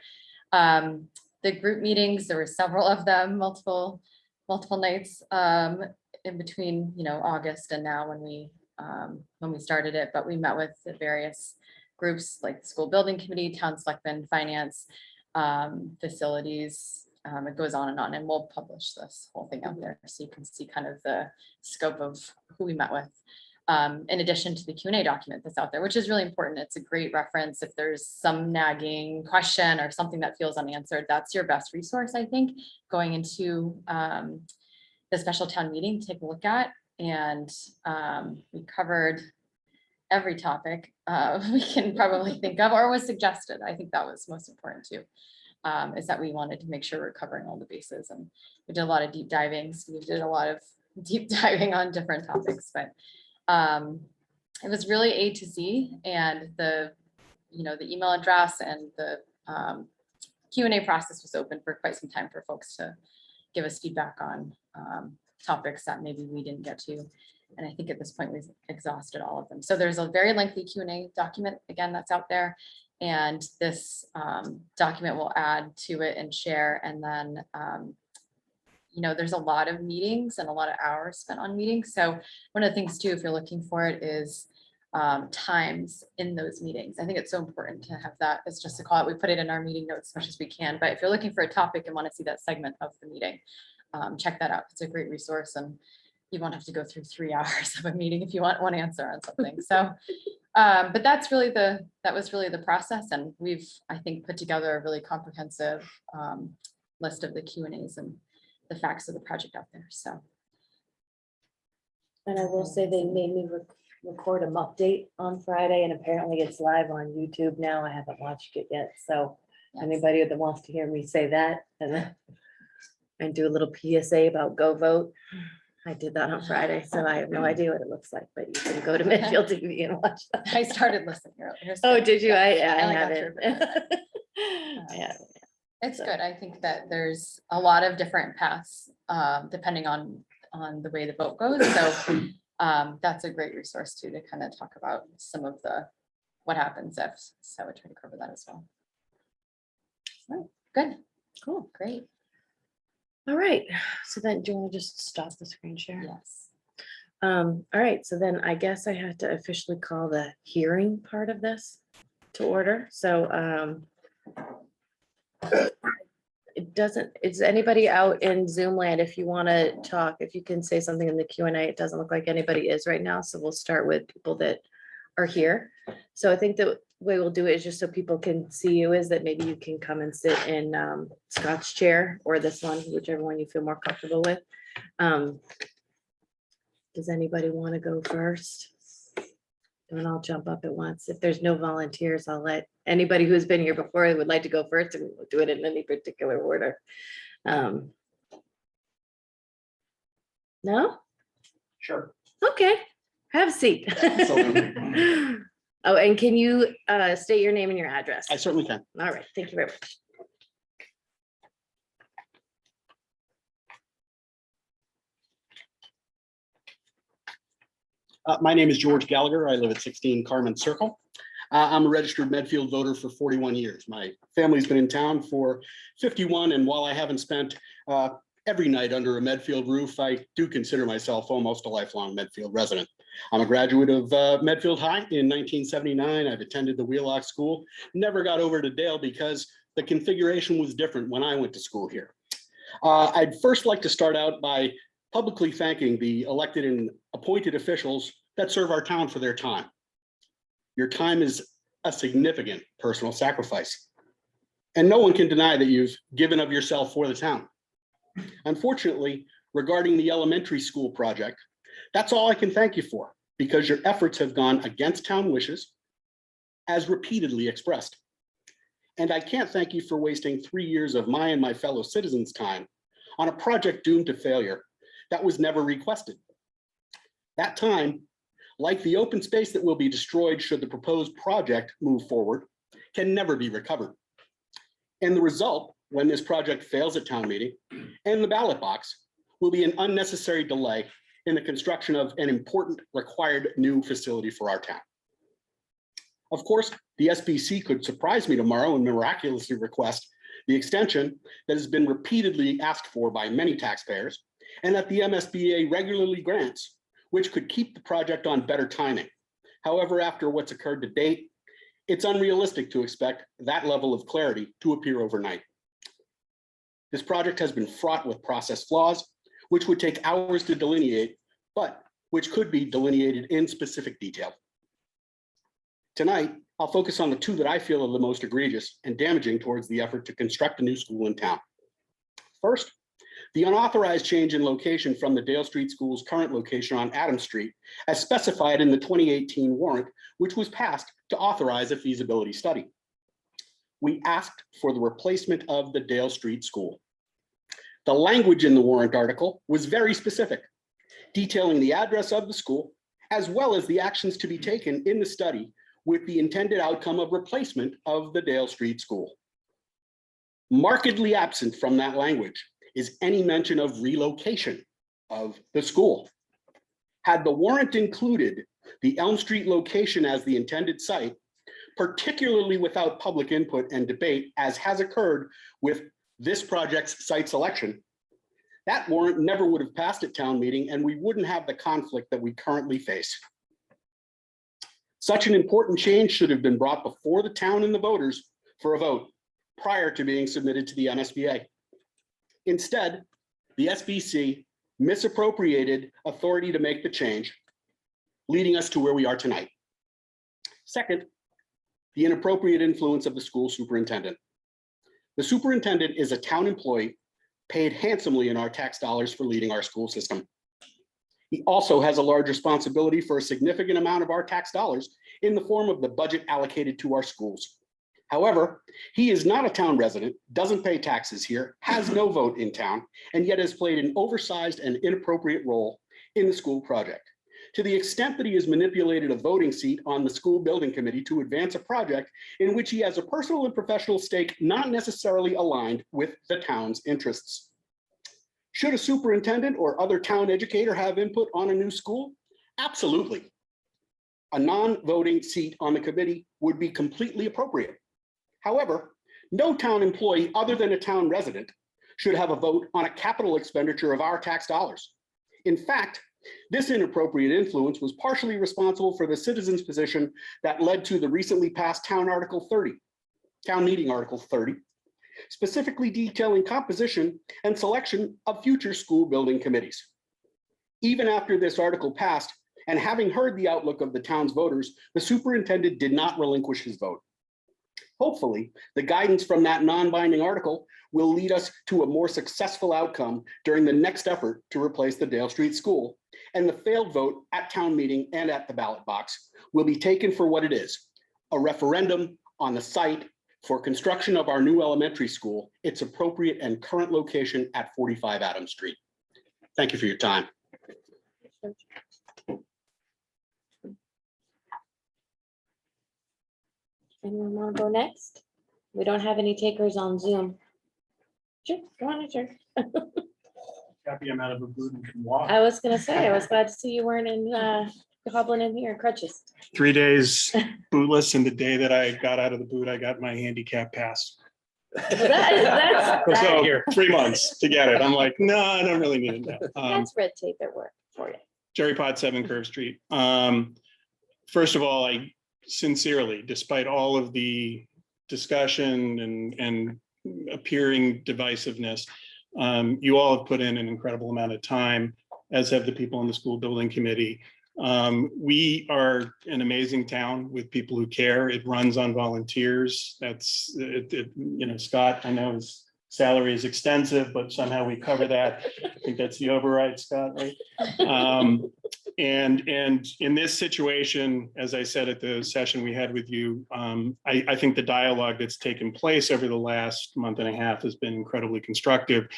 the group meetings, there were several of them, multiple nights in between August and now when we started it, but we met with the various groups like the school building committee, town selectmen, finance, facilities. It goes on, and we'll publish this whole thing out there so you can see kind of the scope of who we met with. In addition to the Q&A document that's out there, which is really important. It's a great reference. If there's some nagging question or something that feels unanswered, that's your best resource, I think, going into the special town meeting to take a look at. And we covered every topic we can probably think of or was suggested. I think that was most important too, is that we wanted to make sure we're covering all the bases, and we did a lot of deep diving. So we did a lot of deep diving on different topics, but it was really A to Z, and the email address and the Q&A process was open for quite some time for folks to give us feedback on topics that maybe we didn't get to. And I think at this point we've exhausted all of them. So there's a very lengthy Q&A document, again, that's out there. And this document will add to it and share. And then, there's a lot of meetings and a lot of hours spent on meetings. So one of the things too, if you're looking for it, is times in those meetings. I think it's so important to have that. It's just a call out. We put it in our meeting notes as much as we can. But if you're looking for a topic and want to see that segment of the meeting, check that out. It's a great resource, and you won't have to go through 3 hours of a meeting if you want one answer on something. So, but that was really the process. And we've, I think, put together a really comprehensive list of the Q&As and the facts of the project out there. So. And I will say they made me record an update on Friday, and apparently it's live on YouTube now. I haven't watched it yet. So anybody that wants to hear me say that and do a little PSA about go vote. I did that on Friday, so I have no idea what it looks like, but you can go to Medfield TV and watch that. I started listening earlier. Oh, did you? I only got haven't. through Yeah. It's good. I think that there's a lot of different paths, depending on the way the vote goes. So that's a great resource too, to kind of talk about some of what happens if. So I try to cover that as well. So, good. Cool. Great. All right. So then do you want to just stop the screen share? Yes. All right. So then I guess I have to officially call the hearing part of this to order. So is anybody out in Zoom land? If you want to talk, if you can say something in the Q&A, it doesn't look like anybody is right now. So we'll start with people that are here. So I think the way we'll do it is just so people can see you, is that maybe you can come and sit in Scott's chair or this one, whichever one you feel more comfortable with. Does anybody want to go first? And I'll jump up at once. If there's no volunteers, I'll let anybody who's been here before and would like to go first, and we'll do it in any particular order. No? Sure. Okay, have a seat. Oh, and can you state your name and your address? I certainly can. All right, thank you very much. My name is George Gallagher. I live at 16 Carmen Circle. I'm a registered Medfield voter for 41 years. My family's been in town for 51, and while I haven't spent every night under a Medfield roof, I do consider myself almost a lifelong Medfield resident. I'm a graduate of Medfield High in 1979. I've attended the Wheelock School. Never got over to Dale because the configuration was different when I went to school here. I'd first like to start out by publicly thanking the elected and appointed officials that serve our town for their time. Your time is a significant personal sacrifice, and no one can deny that you've given of yourself for the town. Unfortunately, regarding the elementary school project, that's all I can thank you for, because your efforts have gone against town wishes, as repeatedly expressed. And I can't thank you for wasting 3 years of my and my fellow citizens' time on a project doomed to failure that was never requested. That time, like the open space that will be destroyed should the proposed project move forward, can never be recovered. And the result, when this project fails at town meeting and the ballot box, will be an unnecessary delay in the construction of an important required new facility for our town. Of course, the SBC could surprise me tomorrow and miraculously request the extension that has been repeatedly asked for by many taxpayers, and that the MSBA regularly grants, which could keep the project on better timing. However, after what's occurred to date, it's unrealistic to expect that level of clarity to appear overnight. This project has been fraught with process flaws, which would take hours to delineate, but which could be delineated in specific detail. Tonight, I'll focus on the two that I feel are the most egregious and damaging towards the effort to construct a new school in town. First, the unauthorized change in location from the Dale Street School's current location on Adams Street, as specified in the 2018 warrant, which was passed to authorize a feasibility study. We asked for the replacement of the Dale Street School. The language in the warrant article was very specific, detailing the address of the school, as well as the actions to be taken in the study with the intended outcome of replacement of the Dale Street School. Markedly absent from that language is any mention of relocation of the school. Had the warrant included the Elm Street location as the intended site, particularly without public input and debate, as has occurred with this project's site selection, that warrant never would have passed at town meeting, and we wouldn't have the conflict that we currently face. Such an important change should have been brought before the town and the voters for a vote prior to being submitted to the MSBA. Instead, the SBC misappropriated authority to make the change, leading us to where we are tonight. Second, the inappropriate influence of the school superintendent. The superintendent is a town employee paid handsomely in our tax dollars for leading our school system. He also has a large responsibility for a significant amount of our tax dollars in the form of the budget allocated to our schools. However, he is not a town resident, doesn't pay taxes here, has no vote in town, and yet has played an oversized and inappropriate role in the school project. To the extent that he has manipulated a voting seat on the school building committee to advance a project in which he has a personal and professional stake not necessarily aligned with the town's interests. Should a superintendent or other town educator have input on a new school? Absolutely. A non-voting seat on the committee would be completely appropriate. However, no town employee other than a town resident should have a vote on a capital expenditure of our tax dollars. In fact, this inappropriate influence was partially responsible for the citizens' position that led to the recently passed Town Meeting Article 30, specifically detailing composition and selection of future school building committees. Even after this article passed, And having heard the outlook of the town's voters, the superintendent did not relinquish his vote. Hopefully, the guidance from that non-binding article will lead us to a more successful outcome during the next effort to replace the Dale Street School. And the failed vote at town meeting and at the ballot box will be taken for what it is, a referendum on the site for construction of our new elementary school, its appropriate and current location at 45 Adams Street. Thank you for your time. Anyone want to go next? We don't have any takers on Zoom. Sure, go on, sure. Happy I'm out of a boot and can walk. I was gonna say, I was glad to see you weren't in, hobbling in here in crutches. 3 days bootless, and the day that I got out of the boot, I got my handicap pass. That's So 3 months to get it. I'm like, no, I don't really need it now. red tape at work for you. Jerry Pot, 7 Curve Street. First of all, I sincerely, despite all of the discussion and appearing divisiveness, you all have put in an incredible amount of time, as have the people on the school building committee. We are an amazing town with people who care. It runs on volunteers. That's it, you know, Scott, I know his salary is extensive, but somehow we cover that. I think that's the override, Scott, right? And in this situation, as I said at the session we had with you, I think the dialogue that's taken place over the last month and a half has been incredibly constructive.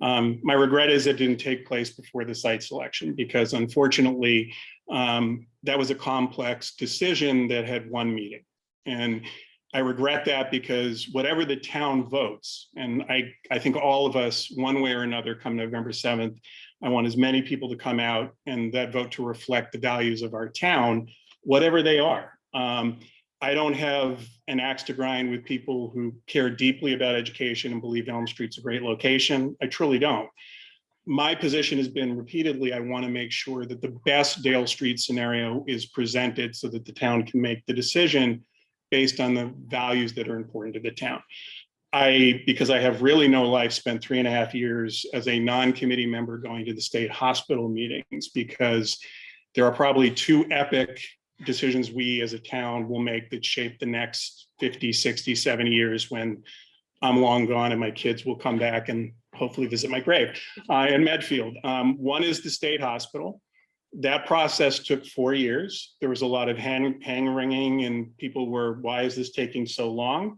My regret is it didn't take place before the site selection, because unfortunately, that was a complex decision that had one meeting. And I regret that, because whatever the town votes, and I think all of us, one way or another, come November 7th, I want as many people to come out and that vote to reflect the values of our town, whatever they are. I don't have an axe to grind with people who care deeply about education and believe Elm Street's a great location. I truly don't. My position has been repeatedly, I want to make sure that the best Dale Street scenario is presented so that the town can make the decision based on the values that are important to the town. Because I have really no life, spent 3.5 years as a non-committee member going to the state hospital meetings, because there are probably 2 epic decisions we as a town will make that shape the next 50, 60, 70 years when I'm long gone and my kids will come back and hopefully visit my grave in Medfield. One is the state hospital. That process took 4 years. There was a lot of hand-wringing and people were, why is this taking so long?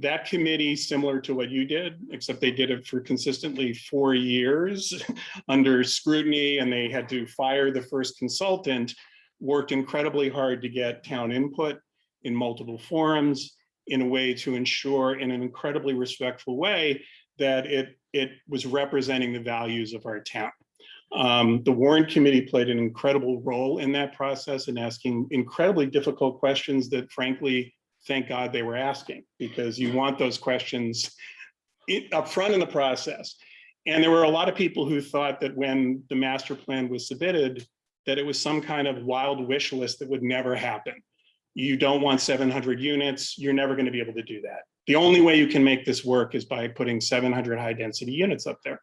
That committee, similar to what you did, except they did it for consistently 4 years under scrutiny, and they had to fire the first consultant, worked incredibly hard to get town input in multiple forums in a way to ensure, in an incredibly respectful way, that it was representing the values of our town. The Warrant Committee played an incredible role in that process and asking incredibly difficult questions that, frankly, thank God they were asking, because you want those questions up front in the process. And there were a lot of people who thought that when the master plan was submitted, that it was some kind of wild wish list that would never happen. You don't want 700 units, you're never going to be able to do that. The only way you can make this work is by putting 700 high density units up there.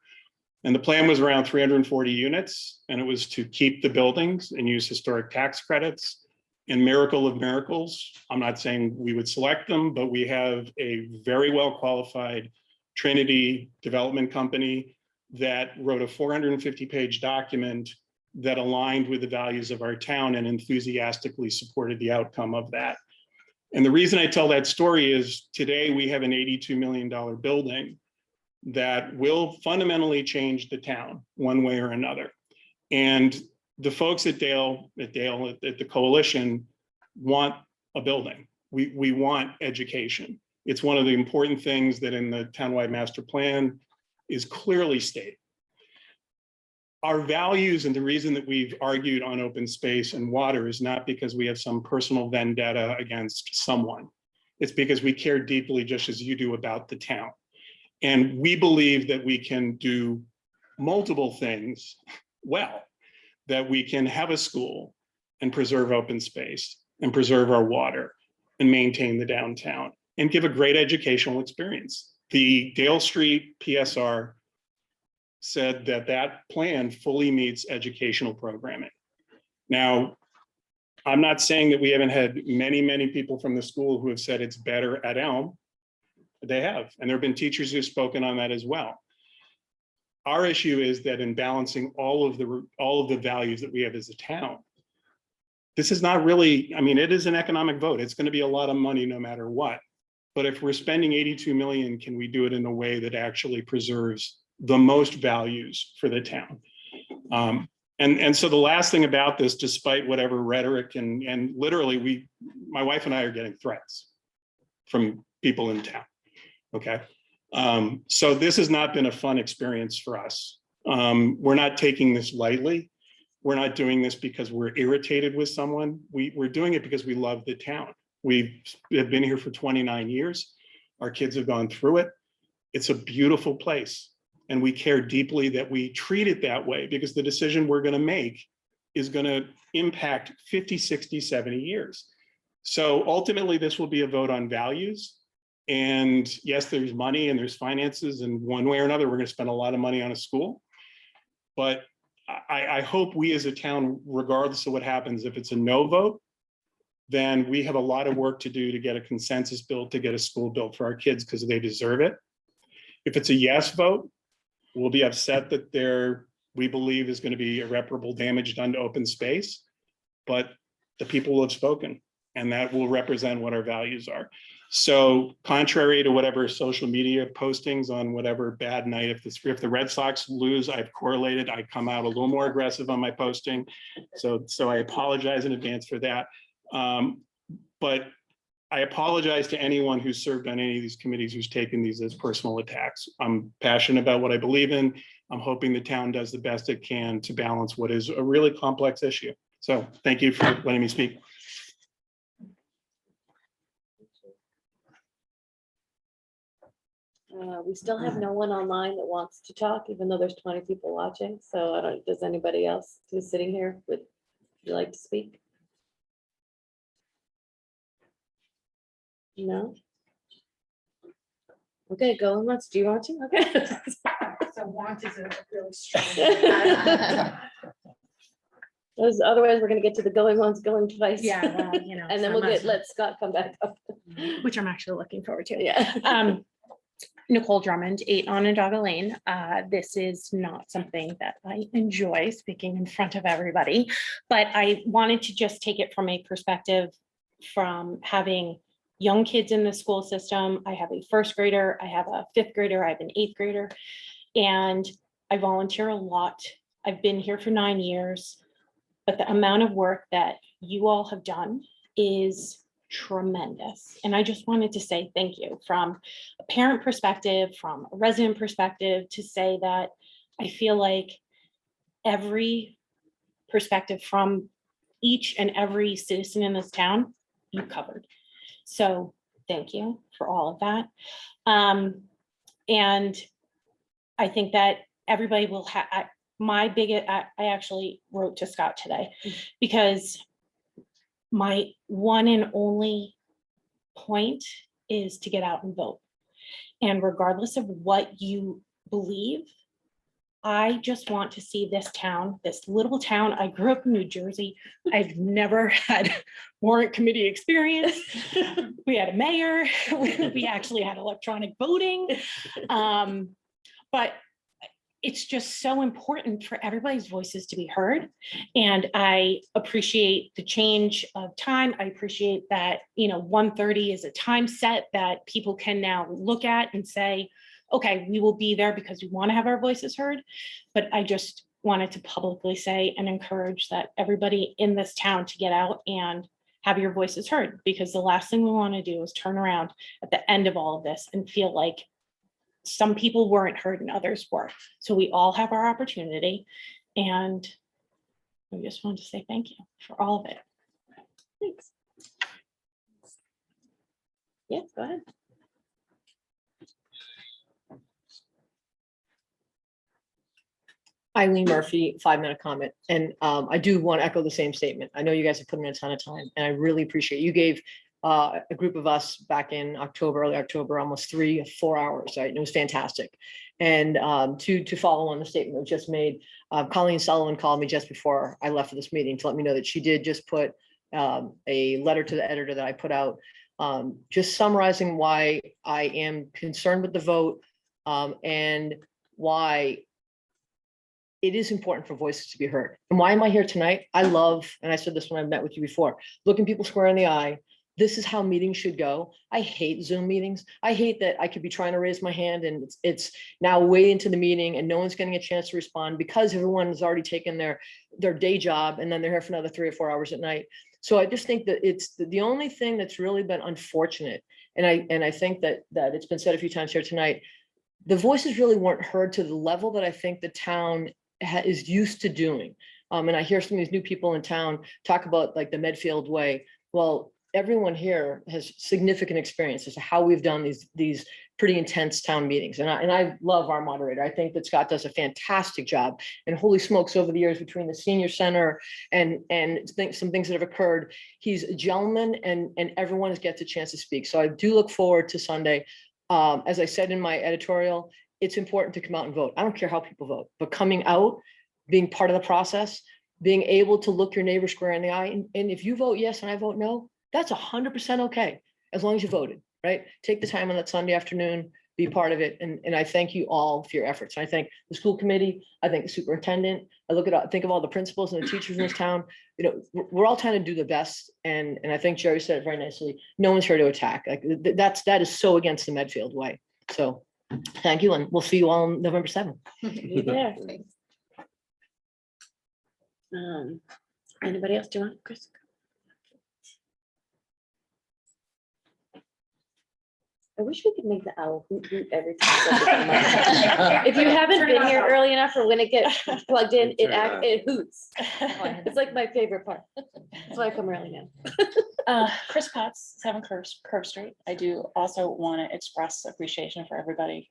And the plan was around 340 units, and it was to keep the buildings and use historic tax credits. And miracle of miracles, I'm not saying we would select them, but we have a very well qualified Trinity development company that wrote a 450-page document that aligned with the values of our town and enthusiastically supported the outcome of that. And the reason I tell that story is today we have an $82 million building that will fundamentally change the town one way or another. And the folks at Dale, at the coalition, want a building. We want education. It's one of the important things that in the townwide master plan is clearly stated. Our values, and the reason that we've argued on open space and water, is not because we have some personal vendetta against someone. It's because we care deeply, just as you do, about the town. And we believe that we can do multiple things well, that we can have a school and preserve open space and preserve our water and maintain the downtown and give a great educational experience. The Dale Street PSR said that that plan fully meets educational programming. Now, I'm not saying that we haven't had many people from the school who have said it's better at Elm. They have, and there have been teachers who've spoken on that as well. Our issue is that in balancing all of the values that we have as a town, this is not really, I mean, it is an economic vote. It's going to be a lot of money no matter what. But if we're spending 82 million, can we do it in a way that actually preserves the most values for the town? And so the last thing about this, despite whatever rhetoric and literally my wife and I are getting threats from people in town. Okay. So this has not been a fun experience for us. We're not taking this lightly. We're not doing this because we're irritated with someone. We're doing it because we love the town. We have been here for 29 years. Our kids have gone through it. It's a beautiful place. And we care deeply that we treat it that way, because the decision we're going to make is going to impact 50, 60, 70 years. So ultimately, this will be a vote on values. And yes, there's money and there's finances, and one way or another, we're going to spend a lot of money on a school. But I hope we as a town, regardless of what happens, if it's a no vote, then we have a lot of work to do to get a consensus built, to get a school built for our kids, because they deserve it. If it's a yes vote, we'll be upset that we believe is going to be irreparable damage done to open space, but the people will have spoken, and that will represent what our values are. So contrary to whatever social media postings on whatever bad night, if the Red Sox lose, I've correlated, I come out a little more aggressive on my posting. So I apologize in advance for that. But I apologize to anyone who's served on any of these committees who's taken these as personal attacks. I'm passionate about what I believe in. I'm hoping the town does the best it can to balance what is a really complex issue. So thank you for letting me speak. We still have no one online that wants to talk, even though there's 20 people watching. So does anybody else who's sitting here would you like to speak? No? Okay, go on once. Do you want to? Okay. So want is a really strong. Otherwise, we're gonna get to the going once, going twice. Yeah, well, you know. And then let Scott come back up. Which I'm actually looking forward to. Yeah. Nicole Drummond, 8 Onondaga Lane. This is not something that I enjoy speaking in front of everybody, but I wanted to just take it from a perspective from having young kids in the school system. I have a 1st grader, I have a 5th grader, I have an 8th grader, and I volunteer a lot. I've been here for 9 years, but the amount of work that you all have done is tremendous. And I just wanted to say thank you from a parent perspective, from a resident perspective, to say that I feel like every perspective from each and every citizen in this town, you covered. So thank you for all of that. And I think that everybody will have I actually wrote to Scott today, because my one and only point is to get out and vote. And regardless of what you believe, I just want to see this town, this little town. I grew up in New Jersey. I've never had warrant committee experience. We had a mayor. We actually had electronic voting. But it's just so important for everybody's voices to be heard. And I appreciate the change of time. I appreciate that, 1:30 is a time set that people can now look at and say, okay, we will be there because we want to have our voices heard. But I just wanted to publicly say and encourage that everybody in this town to get out and have your voices heard, because the last thing we want to do is turn around at the end of all of this and feel like some people weren't heard and others were. So we all have our opportunity. And I just wanted to say thank you for all of it. Thanks. Yeah, go ahead. Eileen Murphy, 5-minute comment. And I do want to echo the same statement. I know you guys have put in a ton of time, and I really appreciate you gave a group of us back in October, early October, almost 3 or 4 hours, right? And it was fantastic. And to follow on the statement that was just made, Colleen Sullivan called me just before I left for this meeting to let me know that she did just put a letter to the editor that I put out, just summarizing why I am concerned with the vote, and why it is important for voices to be heard. And why am I here tonight? I love, and I said this when I met with you before, looking people square in the eye. This is how meetings should go. I hate Zoom meetings. I hate that I could be trying to raise my hand and it's now way into the meeting and no one's getting a chance to respond because everyone has already taken their day job and then they're here for another 3 or 4 hours at night. So I just think that it's the only thing that's really been unfortunate. And I think that it's been said a few times here tonight, the voices really weren't heard to the level that I think the town is used to doing. And I hear some of these new people in town talk about like the Medfield way. Well, everyone here has significant experience as to how we've done these pretty intense town meetings. And I love our moderator. I think that Scott does a fantastic job. And holy smokes, over the years between the senior center and some things that have occurred, he's a gentleman and everyone gets a chance to speak. So I do look forward to Sunday. As I said in my editorial, it's important to come out and vote. I don't care how people vote, but coming out, being part of the process, being able to look your neighbor square in the eye. And if you vote yes and I vote no, that's 100% okay, as long as you voted, right? Take the time on that Sunday afternoon, be part of it. And I thank you all for your efforts. And I thank the school committee. I thank the superintendent. Think of all the principals and the teachers in this town. You know, we're all trying to do the best. And I think Jerry said it very nicely. No one's here to attack. Like that is so against the Medfield way. So thank you. And we'll see you all on November 7th. You there? Anybody else do you want, Chris? I wish we could make the owl hoot hoot every time. somebody come up. If you haven't Turn it been off. here early enough or when it gets plugged in, it hoots. It's like my favorite part. That's why I come early now. Chris Potts, 7 Curve Street. I do also want to express appreciation for everybody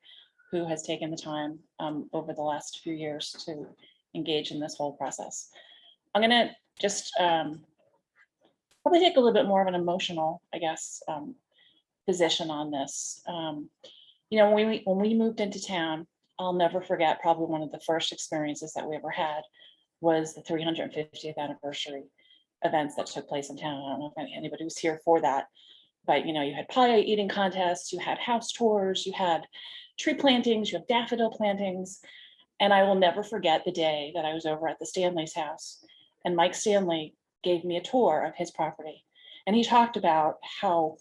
who has taken the time over the last few years to engage in this whole process. I'm gonna just probably take a little bit more of an emotional, I guess, position on this. You know, when we moved into town, I'll never forget, probably one of the first experiences that we ever had was the 350th anniversary events that took place in town. I don't know if anybody was here for that, but you know, you had pie eating contests, you had house tours, you had tree plantings, you have daffodil plantings. And I will never forget the day that I was over at the Stanley's house and Mike Stanley gave me a tour of his property. And he talked about how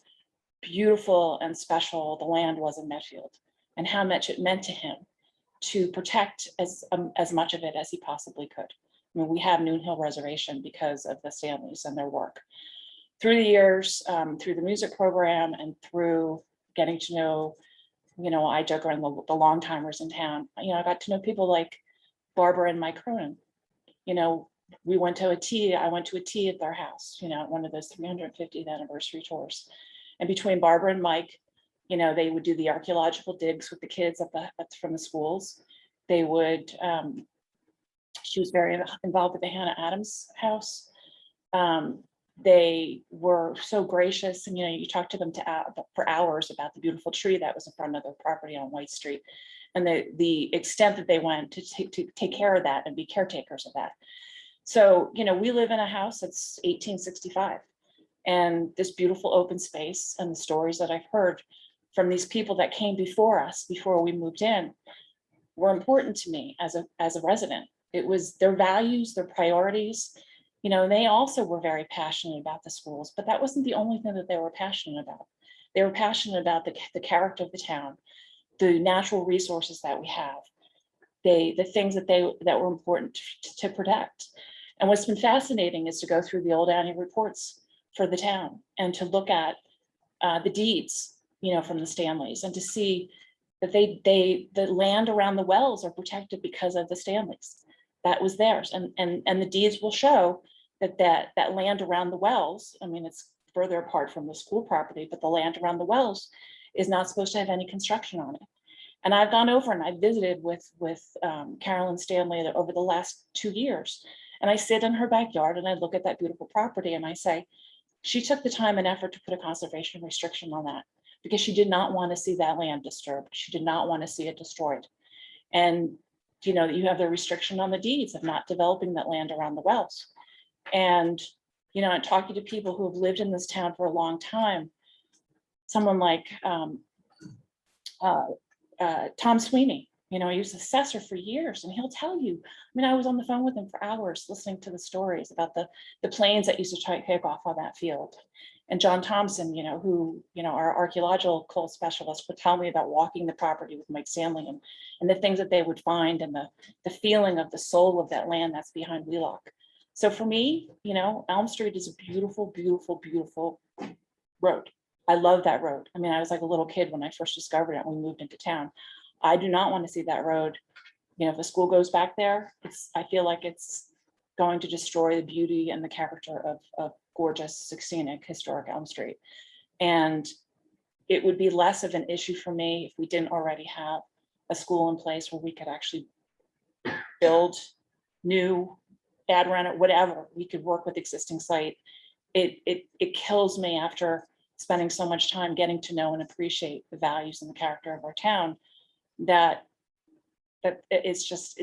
beautiful and special the land was in Medfield and how much it meant to him to protect as much of it as he possibly could. I mean, we have Noon Hill Reservation because of the Stanleys and their work. Through the years, through the music program and through getting to know, you know, I joke around the long timers in town, you know, I got to know people like Barbara and Mike Cronin. You know, we went to a tea, I went to a tea at their house, you know, at one of those 350th anniversary tours. And between Barbara and Mike, you know, they would do the archaeological digs with the kids from the schools. They would, she was very involved with the Hannah Adams house. They were so gracious, and you know, you talk to them for hours about the beautiful tree that was in front of their property on White Street, and the extent that they went to take care of that and be caretakers of that. So, you know, we live in a house that's 1865, and this beautiful open space and the stories that I've heard from these people that came before us, before we moved in, were important to me as a resident. It was their values, their priorities. You know, they also were very passionate about the schools, but that wasn't the only thing that they were passionate about. They were passionate about the character of the town, the natural resources that we have, the things that were important to protect. And what's been fascinating is to go through the old annual reports for the town and to look at the deeds, you know, from the Stanleys, and to see that the land around the wells are protected because of the Stanleys. That was theirs, and the deeds will show that land around the wells, I mean, it's further apart from the school property, but the land around the wells is not supposed to have any construction on it. And I've gone over and I visited with Carolyn Stanley over the last 2 years, and I sit in her backyard and I look at that beautiful property and I say, She took the time and effort to put a conservation restriction on that because she did not want to see that land disturbed. She did not want to see it destroyed. And, you know, you have the restriction on the deeds of not developing that land around the wells. And, you know, and talking to people who have lived in this town for a long time, someone like Tom Sweeney, you know, he was assessor for years, and he'll tell you, I mean, I was on the phone with him for hours listening to the stories about the planes that used to take off on that field. And John Thompson, you know, who, you know, our archaeological specialist would tell me about walking the property with Mike Stanley and the things that they would find and the feeling of the soul of that land that's behind Wheelock. So for me, you know, Elm Street is a beautiful, beautiful, beautiful road. I love that road. I mean, I was like a little kid when I first discovered it when we moved into town. I do not want to see that road. You know, if the school goes back there, I feel like it's going to destroy the beauty and the character of gorgeous, scenic, historic Elm Street. And it would be less of an issue for me if we didn't already have a school in place where we could actually build new, add, rent it, whatever. We could work with existing site. It kills me after spending so much time getting to know and appreciate the values and the character of our town that it's just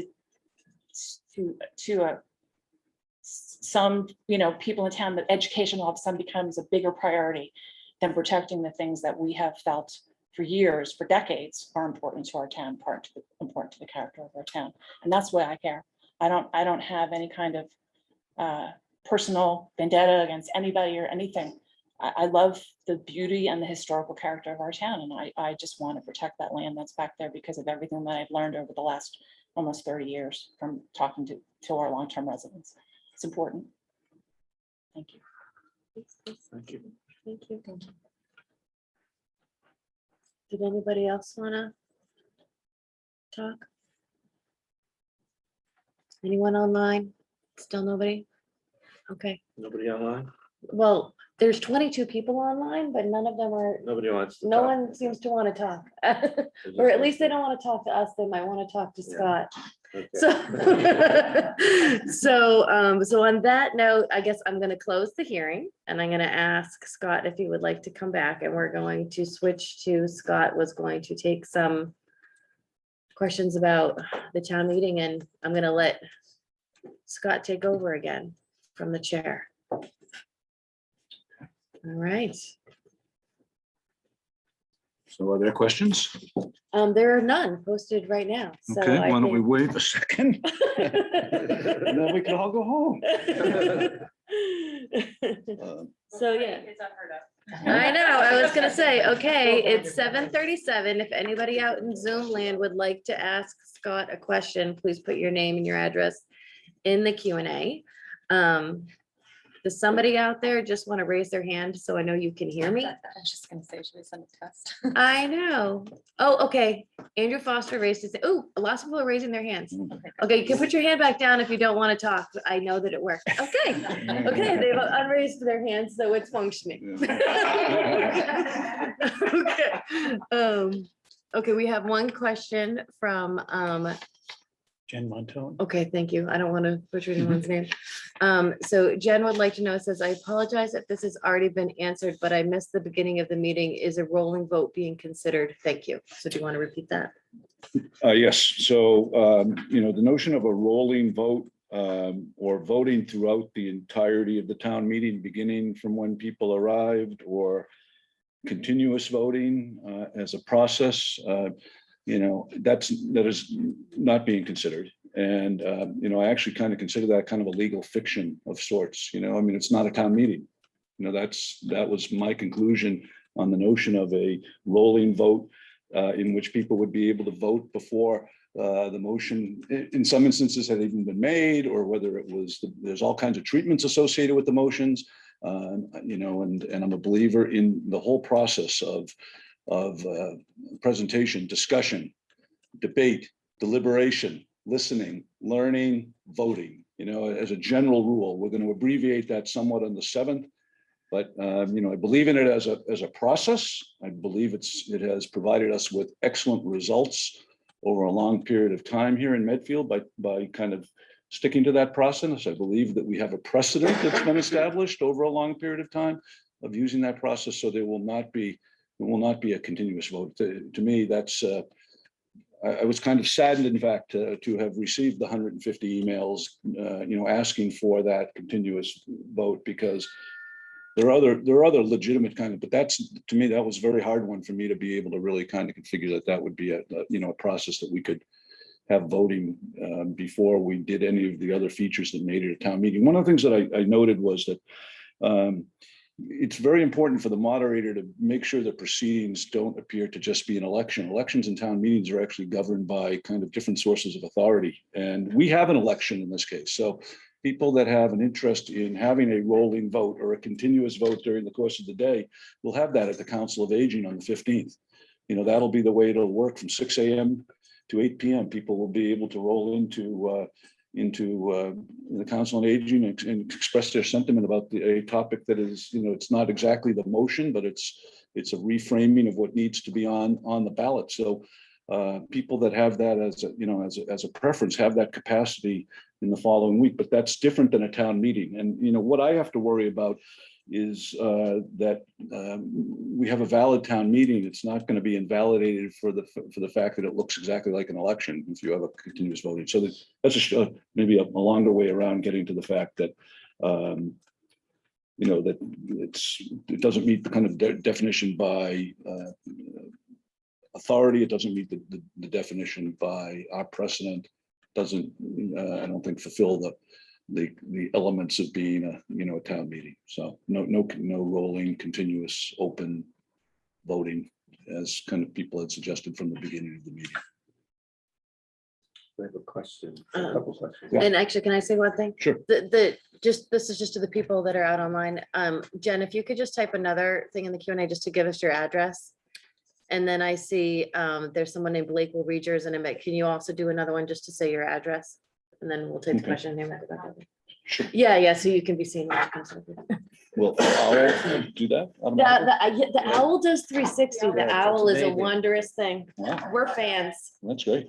some, you know, people in town, that education all of a sudden becomes a bigger priority than protecting the things that we have felt for years, for decades, are important to our town, important to the character of our town. And that's why I care. I don't have any kind of personal vendetta against anybody or anything. I love the beauty and the historical character of our town, and I just want to protect that land that's back there because of everything that I've learned over the last almost 30 years from talking to our long-term residents. It's important. Thank you. Thank you. Thank you. Did anybody else want to talk? Anyone online? Still nobody? Okay. Nobody online? Well, there's 22 people online, but none of them are, Nobody wants to no talk. one seems to want to talk. They Or just at least they want don't want to talk to us. They might want to talk to Yeah. Scott. to- okay. So on that note, I guess I'm gonna close the hearing and I'm gonna ask Scott if he would like to come back, and we're going to switch to, Scott was going to take some questions about the town meeting, and I'm gonna let Scott take over again from the chair. All right, So are there questions? there are none posted right now. So Okay, I why don't we think- wait a second? And then we can all go home. So, yeah. It's unheard of. I know, I was gonna say, okay, it's 7:37. If anybody out in Zoom land would like to ask Scott a question, please put your name and your address in the Q&A. Does somebody out there just want to raise their hand so I know you can hear me? I was just gonna say, should we send a test? I know. Oh, okay. Andrew Foster raised his, oh, lots of people are raising their hands. Okay, you can put your hand back down if you don't want to talk. I know that it worked. Okay, okay, they've unraised their hands, so it's functioning. Okay. Okay, we have one question from, Jen Montone. okay, thank you. I don't want to butcher anyone's name. So Jen would like to know, it says, I apologize if this has already been answered, but I missed the beginning of the meeting. Is a rolling vote being considered? Thank you. So do you want to repeat that? Yes, so, you know, the notion of a rolling vote or voting throughout the entirety of the town meeting, beginning from when people arrived, or continuous voting as a process, you know, that is not being considered. And, you know, I actually kind of consider that kind of a legal fiction of sorts, you know, I mean, it's not a town meeting. You know, that was my conclusion on the notion of a rolling vote in which people would be able to vote before the motion, in some instances, had even been made, or whether it was, there's all kinds of treatments associated with the motions, you know, and I'm a believer in the whole process of presentation, discussion, debate, deliberation, listening, learning, voting. You know, as a general rule, we're going to abbreviate that somewhat on the 7th, but you know, I believe in it as a process. I believe it has provided us with excellent results over a long period of time here in Medfield by kind of sticking to that process. I believe that we have a precedent that's been established over a long period of time of using that process, so there will not be a continuous vote. To me, that's, I was kind of saddened, in fact, to have received the 150 emails, asking for that continuous vote, because there are other legitimate kind of, but that's, to me, that was a very hard one for me to be able to really kind of configure that would be a process that we could have voting before we did any of the other features that made it a town meeting. One of the things that I noted was that it's very important for the moderator to make sure that proceedings don't appear to just be an election. Elections and town meetings are actually governed by kind of different sources of authority. And we have an election in this case. So people that have an interest in having a rolling vote or a continuous vote during the course of the day will have that at the Council of Aging on the 15th. That'll be the way it'll work from 6 a.m. to 8 p.m. People will be able to roll into the Council on Aging and express their sentiment about a topic that is, it's not exactly the motion, but it's a reframing of what needs to be on the ballot. So people that have that as a preference have that capacity in the following week, but that's different than a town meeting. And what I have to worry about is that we have a valid town meeting. It's not going to be invalidated for the fact that it looks exactly like an election if you have a continuous voting. So that's maybe a longer way around getting to the fact that that it doesn't meet the kind of definition by authority. It doesn't meet the definition by our precedent. Doesn't I don't think fulfill the elements of being a town meeting. So no rolling, continuous, open voting, as kind of people had suggested from the beginning of the meeting. I have a question, a couple questions. And actually, can I say one thing? Sure. This is just to the people that are out online. Jen, if you could just type another thing in the Q&A just to give us your address. And then I see there's someone named Blake will read yours in a minute. Can you also do another one just to say your address? And then we'll take the Okay. question. Sure. Yeah, so you can be seen. Well, I'll do that. The owl does 360. The owl is a amazing. wondrous thing. Wow, We're fans. that's great.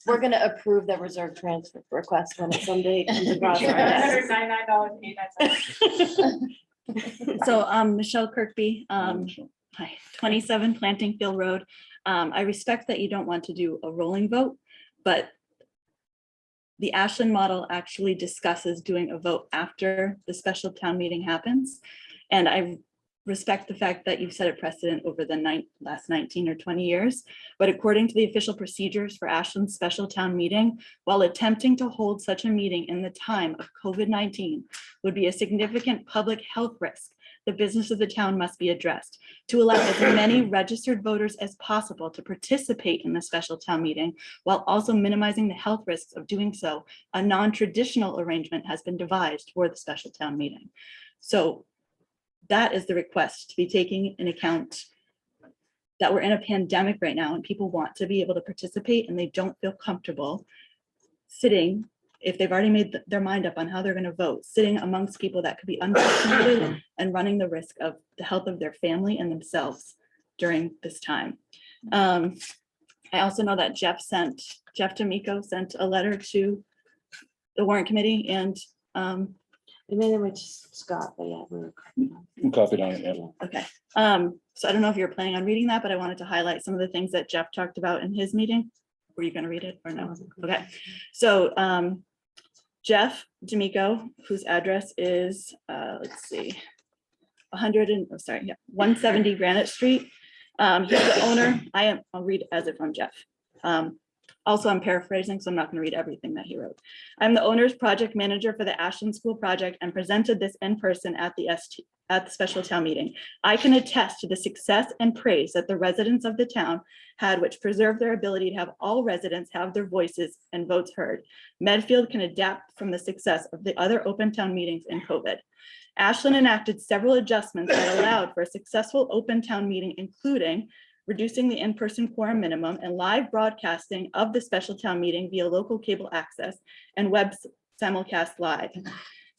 We're gonna approve the reserve transfer request when it someday comes across our desk. $199.89. So Michelle Kirkby, hi, 27 Planting Field Road. I respect that you don't want to do a rolling vote, but the Ashland model actually discusses doing a vote after the special town meeting happens. And I respect the fact that you've set a precedent over the last 19 or 20 years. But according to the official procedures for Ashland's special town meeting, while attempting to hold such a meeting in the time of COVID-19 would be a significant public health risk, the business of the town must be addressed. To allow as many registered voters as possible to participate in the special town meeting, while also minimizing the health risks of doing so, a non-traditional arrangement has been devised for the special town meeting. So that is the request, to be taking in account that we're in a pandemic right now and people want to be able to participate and they don't feel comfortable sitting, if they've already made their mind up on how they're going to vote, sitting amongst people that could be unvaccinated and running the risk of the health of their family and themselves during this time. I also know that Jeff D'Amico sent a letter to the Warrant Committee and We made them with Scott, but yeah. I'm copied on it. Yeah. okay. So I don't know if you're planning on reading that, but I wanted to highlight some of the things that Jeff talked about in his meeting. Were you going to read it or no? Okay. So Jeff D'Amico, whose address is, let's see, 170 Granite Street. He's the owner. I'll read as if I'm Jeff. Also, I'm paraphrasing, so I'm not going to read everything that he wrote. I'm the owner's project manager for the Ashland School project and presented this in person at the special town meeting. I can attest to the success and praise that the residents of the town had, which preserved their ability to have all residents have their voices and votes heard. Medfield can adapt from the success of the other open town meetings in COVID. Ashland enacted several adjustments that allowed for a successful open town meeting, including reducing the in-person quorum minimum and live broadcasting of the special town meeting via local cable access and web simulcast live.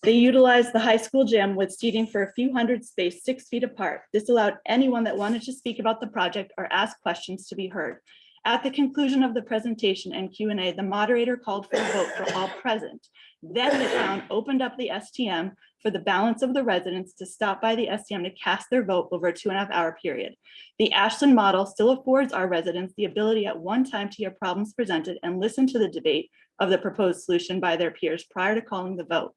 They utilized the high school gym with seating for a few hundred spaced 6 feet apart. This allowed anyone that wanted to speak about the project or ask questions to be heard. At the conclusion of the presentation and Q&A, the moderator called for a vote for all present. Then the town opened up the STM for the balance of the residents to stop by the STM to cast their vote over a 2.5-hour period. The Ashland model still affords our residents the ability at one time to hear problems presented and listen to the debate of the proposed solution by their peers prior to calling the vote.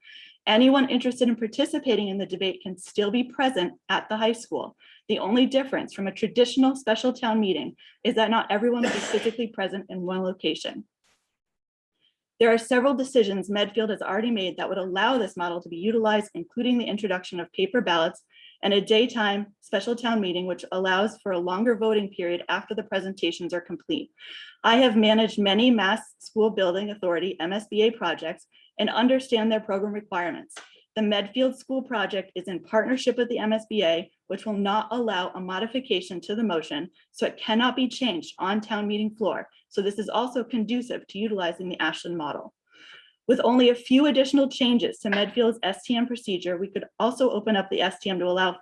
Anyone interested in participating in the debate can still be present at the high school. The only difference from a traditional special town meeting is that not everyone will be physically present in one location. There are several decisions Medfield has already made that would allow this model to be utilized, including the introduction of paper ballots and a daytime special town meeting, which allows for a longer voting period after the presentations are complete. I have managed many Mass School Building Authority MSBA projects and understand their program requirements. The Medfield School Project is in partnership with the MSBA, which will not allow a modification to the motion, so it cannot be changed on town meeting floor. So this is also conducive to utilizing the Ashland model. With only a few additional changes to Medfield's STM procedure, we could also open up the STM to allow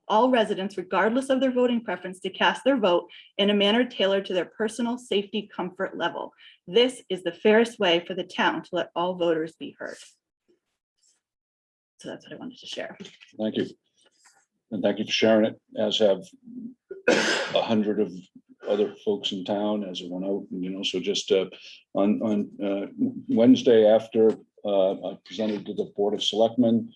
all residents, regardless of their voting preference, to cast their vote in a manner tailored to their personal safety comfort level. This is the fairest way for the town to let all voters be heard. So that's what I wanted to share. Thank you. And thank you for sharing it, as have 100 of other folks in town as it went out, so just on Wednesday after I presented to the Board of Selectmen,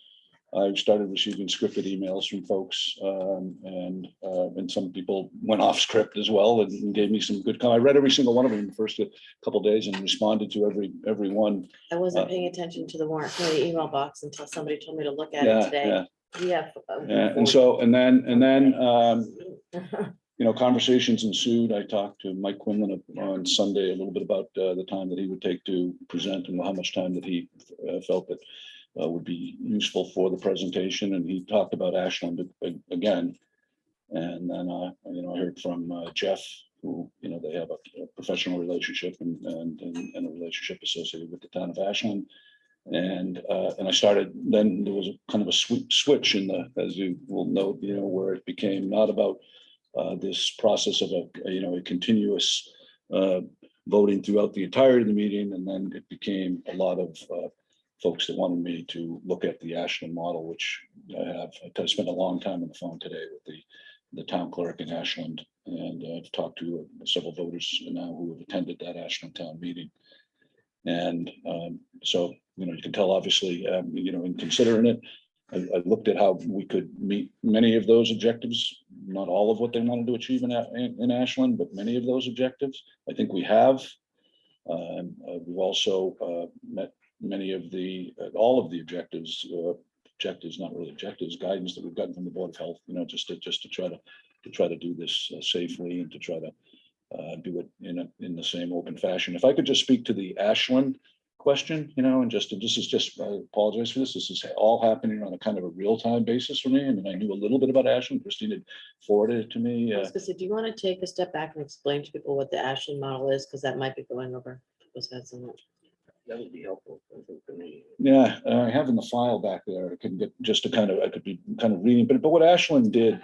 I started receiving scripted emails from folks, and some people went off script as well and gave me some good comments. I read every single one of them in the first couple of days and responded to every one. I wasn't paying attention to the Warrant Committee email box until somebody told me to look at it today. Yeah. Conversations ensued. I talked to Mike Quinlan on Sunday a little bit about the time that he would take to present and how much time that he felt that would be useful for the presentation. And he talked about Ashland again. And then, I heard from Jeff, who, they have a professional relationship and a relationship associated with the town of Ashland. And I started, then there was a kind of a switch in the, as you will note, where it became not about this process of a continuous voting throughout the entirety of the meeting. And then it became a lot of folks that wanted me to look at the Ashland model, which I spent a long time on the phone today with the town clerk in Ashland. And I've talked to several voters now who have attended that Ashland town meeting. And so, you can tell, obviously, in considering it, I looked at how we could meet many of those objectives, not all of what they wanted to achieve in Ashland, but many of those objectives. I think we have. We've also met many of all of the objectives, not really objectives, guidance that we've gotten from the Board of Health, just to try to do this safely and to try to do it in the same open fashion. If I could just speak to the Ashland question, and this is just, I apologize for this. This is all happening on a kind of a real-time basis for me. I mean, I knew a little bit about Ashland. Christine had forwarded it to me. I was gonna say, do you want to take a step back and explain to people what the Ashland model is? Because that might be going over people's heads so much. That would be helpful, I think, for me. Yeah, I have in the file back there. I could get just to I could be kind of reading, but what Ashland did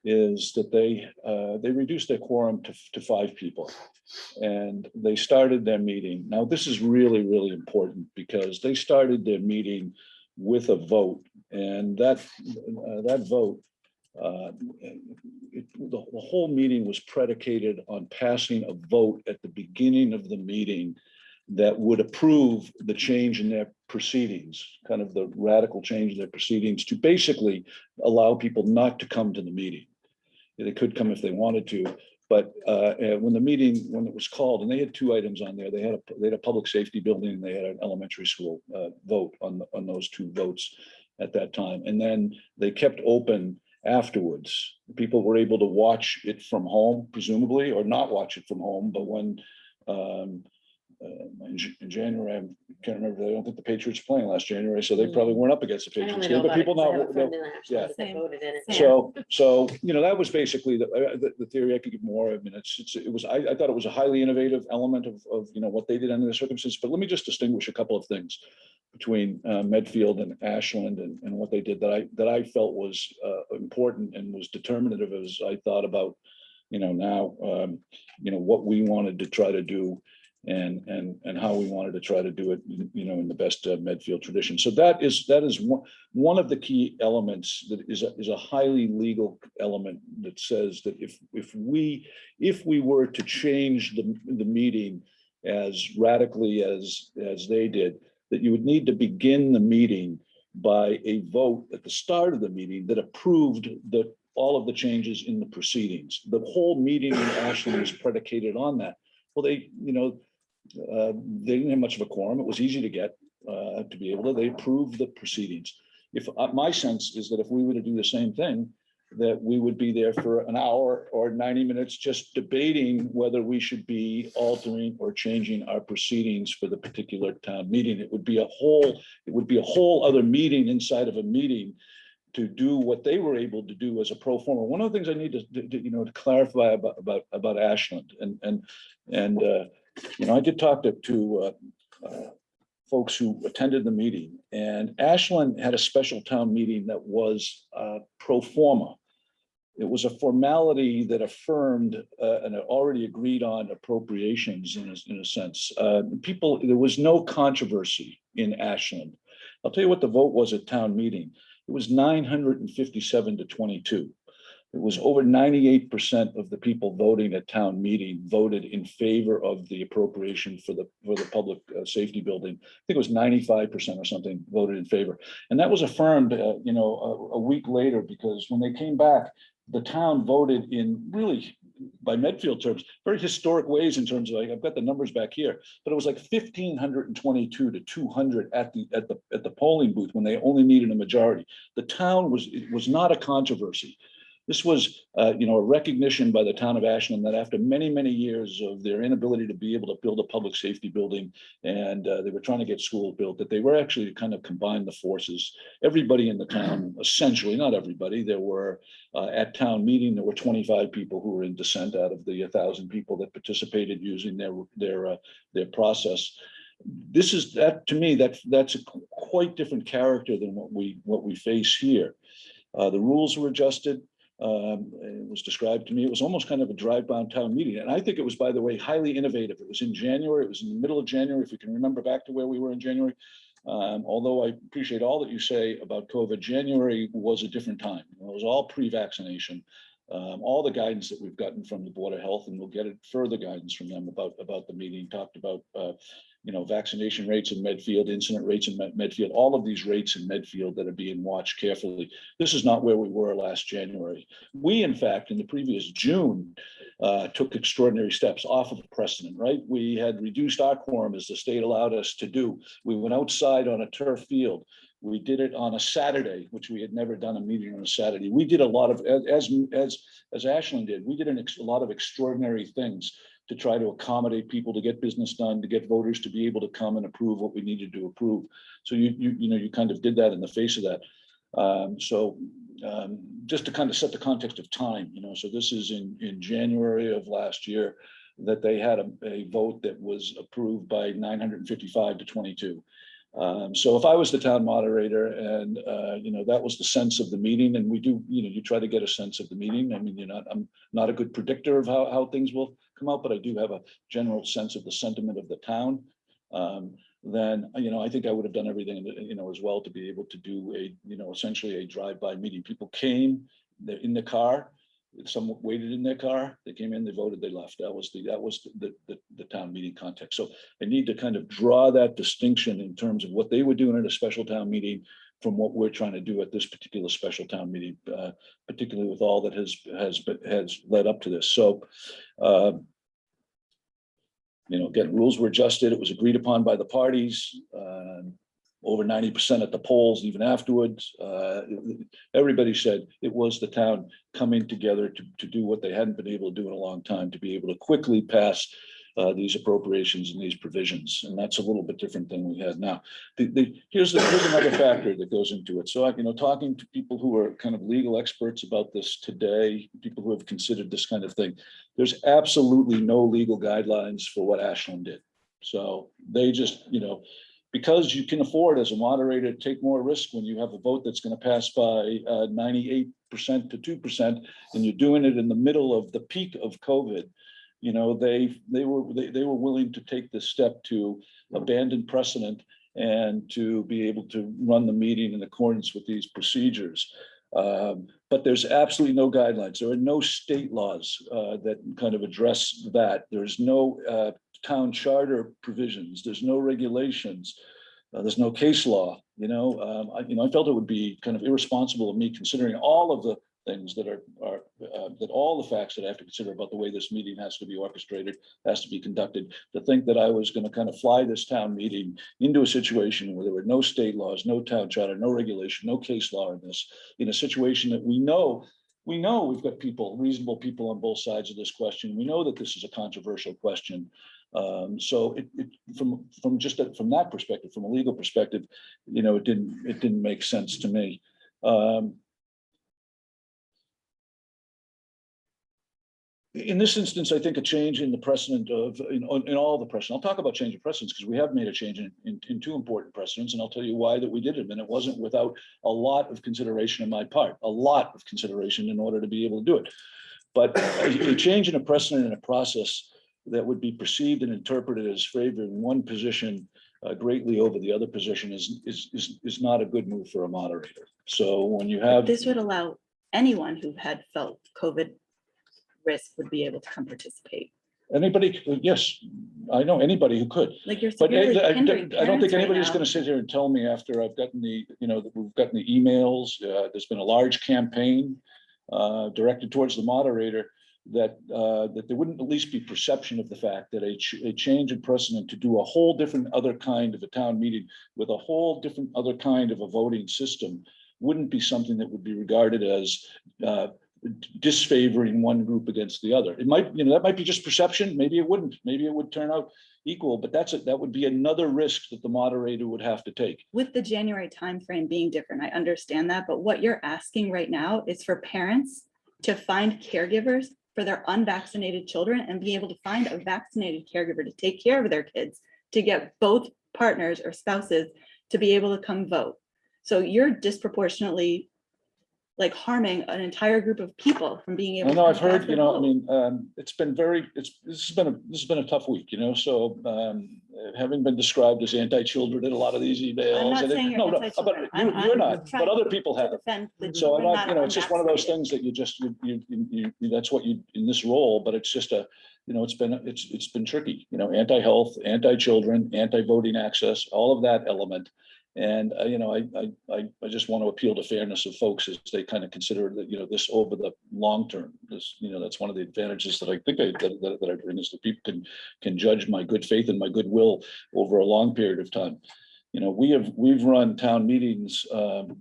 is that they reduced their quorum to 5 people, and they started their meeting. Now, this is really, really important because they started their meeting with a vote, and that vote, the whole meeting was predicated on passing a vote at the beginning of the meeting that would approve the change in their proceedings, kind of the radical change in their proceedings, to basically allow people not to come to the meeting. They could come if they wanted to, but when it was called, and they had 2 items on there, they had a public safety building and they had an elementary school vote on those 2 votes at that time. And then they kept open afterwards. People were able to watch it from home, presumably, or not watch it from home. But when in January, I can't remember, I don't think the Patriots were playing last January, so they probably weren't up against the Patriots game, but people now. Yeah. So that was basically the theory. I could give more. I mean, I thought it was a highly innovative element of what they did under the circumstances. But let me just distinguish a couple of things between Medfield and Ashland and what they did that I felt was important and was determinative as I thought about now, what we wanted to try to do and how we wanted to try to do it, in the best Medfield tradition. So that is one of the key elements that is a highly legal element that says that if we were to change the meeting as radically as they did, that you would need to begin the meeting by a vote at the start of the meeting that approved all of the changes in the proceedings. The whole meeting in Ashland was predicated on that. Well, they didn't have much of a quorum. It was easy to get to be able to. They approved the proceedings. If my sense is that if we were to do the same thing, that we would be there for an hour or 90 minutes just debating whether we should be altering or changing our proceedings for the particular town meeting. It would be a whole other meeting inside of a meeting to do what they were able to do as a pro forma. One of the things I need to clarify about Ashland, and I did talk to folks who attended the meeting, and Ashland had a special town meeting that was pro forma. It was a formality that affirmed an already agreed on appropriations in a sense. There was no controversy in Ashland. I'll tell you what the vote was at town meeting. It was 957 to 22. It was over 98% of the people voting at town meeting voted in favor of the appropriation for the public safety building. I think it was 95% or something voted in favor. And that was affirmed, a week later, because when they came back, the town voted in really, by Medfield terms, very historic ways in terms of, I've got the numbers back here, but it was like 1,522 to 200 at the polling booth when they only needed a majority. The town was not a controversy. This was, a recognition by the town of Ashland that after many, many years of their inability to be able to build a public safety building, and they were trying to get schools built, that they were actually to kind of combine the forces. Everybody in the town, essentially, not everybody, there were at town meeting, there were 25 people who were in dissent out of the 1,000 people that participated using their process. To me, that's a quite different character than what we face here. The rules were adjusted. It was described to me, it was almost kind of a drive-by town meeting. And I think it was, by the way, highly innovative. It was in January, it was in the middle of January, if you can remember back to where we were in January. Although I appreciate all that you say about COVID, January was a different time. It was all pre-vaccination. All the guidance that we've gotten from the Board of Health, and we'll get further guidance from them about the meeting, talked about vaccination rates in Medfield, incident rates in Medfield, all of these rates in Medfield that are being watched carefully. This is not where we were last January. We, in fact, in the previous June, took extraordinary steps off of precedent, right? We had reduced our quorum as the state allowed us to do. We went outside on a turf field. We did it on a Saturday, which we had never done a meeting on a Saturday. We did a lot of, as Ashland did, we did a lot of extraordinary things to try to accommodate people, to get business done, to get voters to be able to come and approve what we needed to approve. So you kind of did that in the face of that. Just to kind of set the context of time, so this is in January of last year that they had a vote that was approved by 955 to 22. So if I was the town moderator and, that was the sense of the meeting, and we do, you try to get a sense of the meeting. I mean, I'm not a good predictor of how things will come out, but I do have a general sense of the sentiment of the town. Then, I think I would have done everything, as well to be able to do essentially a drive-by meeting. People came, they're in the car. Some waited in their car, they came in, they voted, they left. That was the town meeting context. So I need to kind of draw that distinction in terms of what they were doing at a special town meeting from what we're trying to do at this particular special town meeting, particularly with all that has led up to this. So, again, rules were adjusted. It was agreed upon by the parties. Over 90% at the polls, even afterwards. Everybody said it was the town coming together to do what they hadn't been able to do in a long time, to be able to quickly pass these appropriations and these provisions. And that's a little bit different than we had now. Here's another factor that goes into it. So, talking to people who are kind of legal experts about this today, people who have considered this kind of thing, there's absolutely no legal guidelines for what Ashland did. So they just, because you can afford as a moderator to take more risk when you have a vote that's going to pass by 98% to 2%, and you're doing it in the middle of the peak of COVID. You know, they were willing to take this step to abandon precedent and to be able to run the meeting in accordance with these procedures. But there's absolutely no guidelines. There are no state laws that kind of address that. There's no town charter provisions. There's no regulations. There's no case law. I felt it would be kind of irresponsible of me, considering all of the things that that all the facts that I have to consider about the way this meeting has to be orchestrated, has to be conducted, to think that I was going to kind of fly this town meeting into a situation where there were no state laws, no town charter, no regulation, no case law in this, in a situation that we know we've got reasonable people on both sides of this question. We know that this is a controversial question. So from that perspective, from a legal perspective, it didn't make sense to me. In this instance, I think a change in the precedent of, in all the precedent, I'll talk about change of precedents because we have made a change in two important precedents, and I'll tell you why that we did it. And it wasn't without a lot of consideration on my part, a lot of consideration in order to be able to do it. But a change in a precedent and a process that would be perceived and interpreted as favoring one position greatly over the other position is not a good move for a moderator. So when you have. This would allow anyone who had felt COVID risk would be able to come participate. Anybody, yes, I know anybody who could. Like you're But severely I hindering don't think parents anybody's right going to sit here and tell me after I've gotten that we've gotten the emails, there's been a large campaign directed towards the moderator that there wouldn't at least be perception of the fact that a change in precedent to do a whole different other kind of a town meeting with a whole different other kind of a voting system wouldn't be something that would be regarded as disfavoring one group against the other. It might, that might be just perception. Maybe it wouldn't. Maybe it would turn out equal, but that would be another risk that the moderator would have to take. With the January timeframe being different, I understand that, but what you're asking right now is for parents to find caregivers for their unvaccinated children and be able to find a vaccinated caregiver to take care of their kids, to get both partners or spouses to be able to come vote. So you're disproportionately harming an entire group of people from being able. I know, I've heard, it's been this has been a tough week, so having been described as anti-children in a lot of these emails. I'm not saying you're anti-children. You're not, but other people have. So I'm not, not it's just one of those things that you that's what you, in this role, but it's just it's been tricky, anti-health, anti-children, anti-voting access, all of that element. And, I just want to appeal to fairness of folks as they kind of consider that, this over the long term. This, that's one of the advantages that I think that I bring is that people can judge my good faith and my goodwill over a long period of time. We've run town meetings.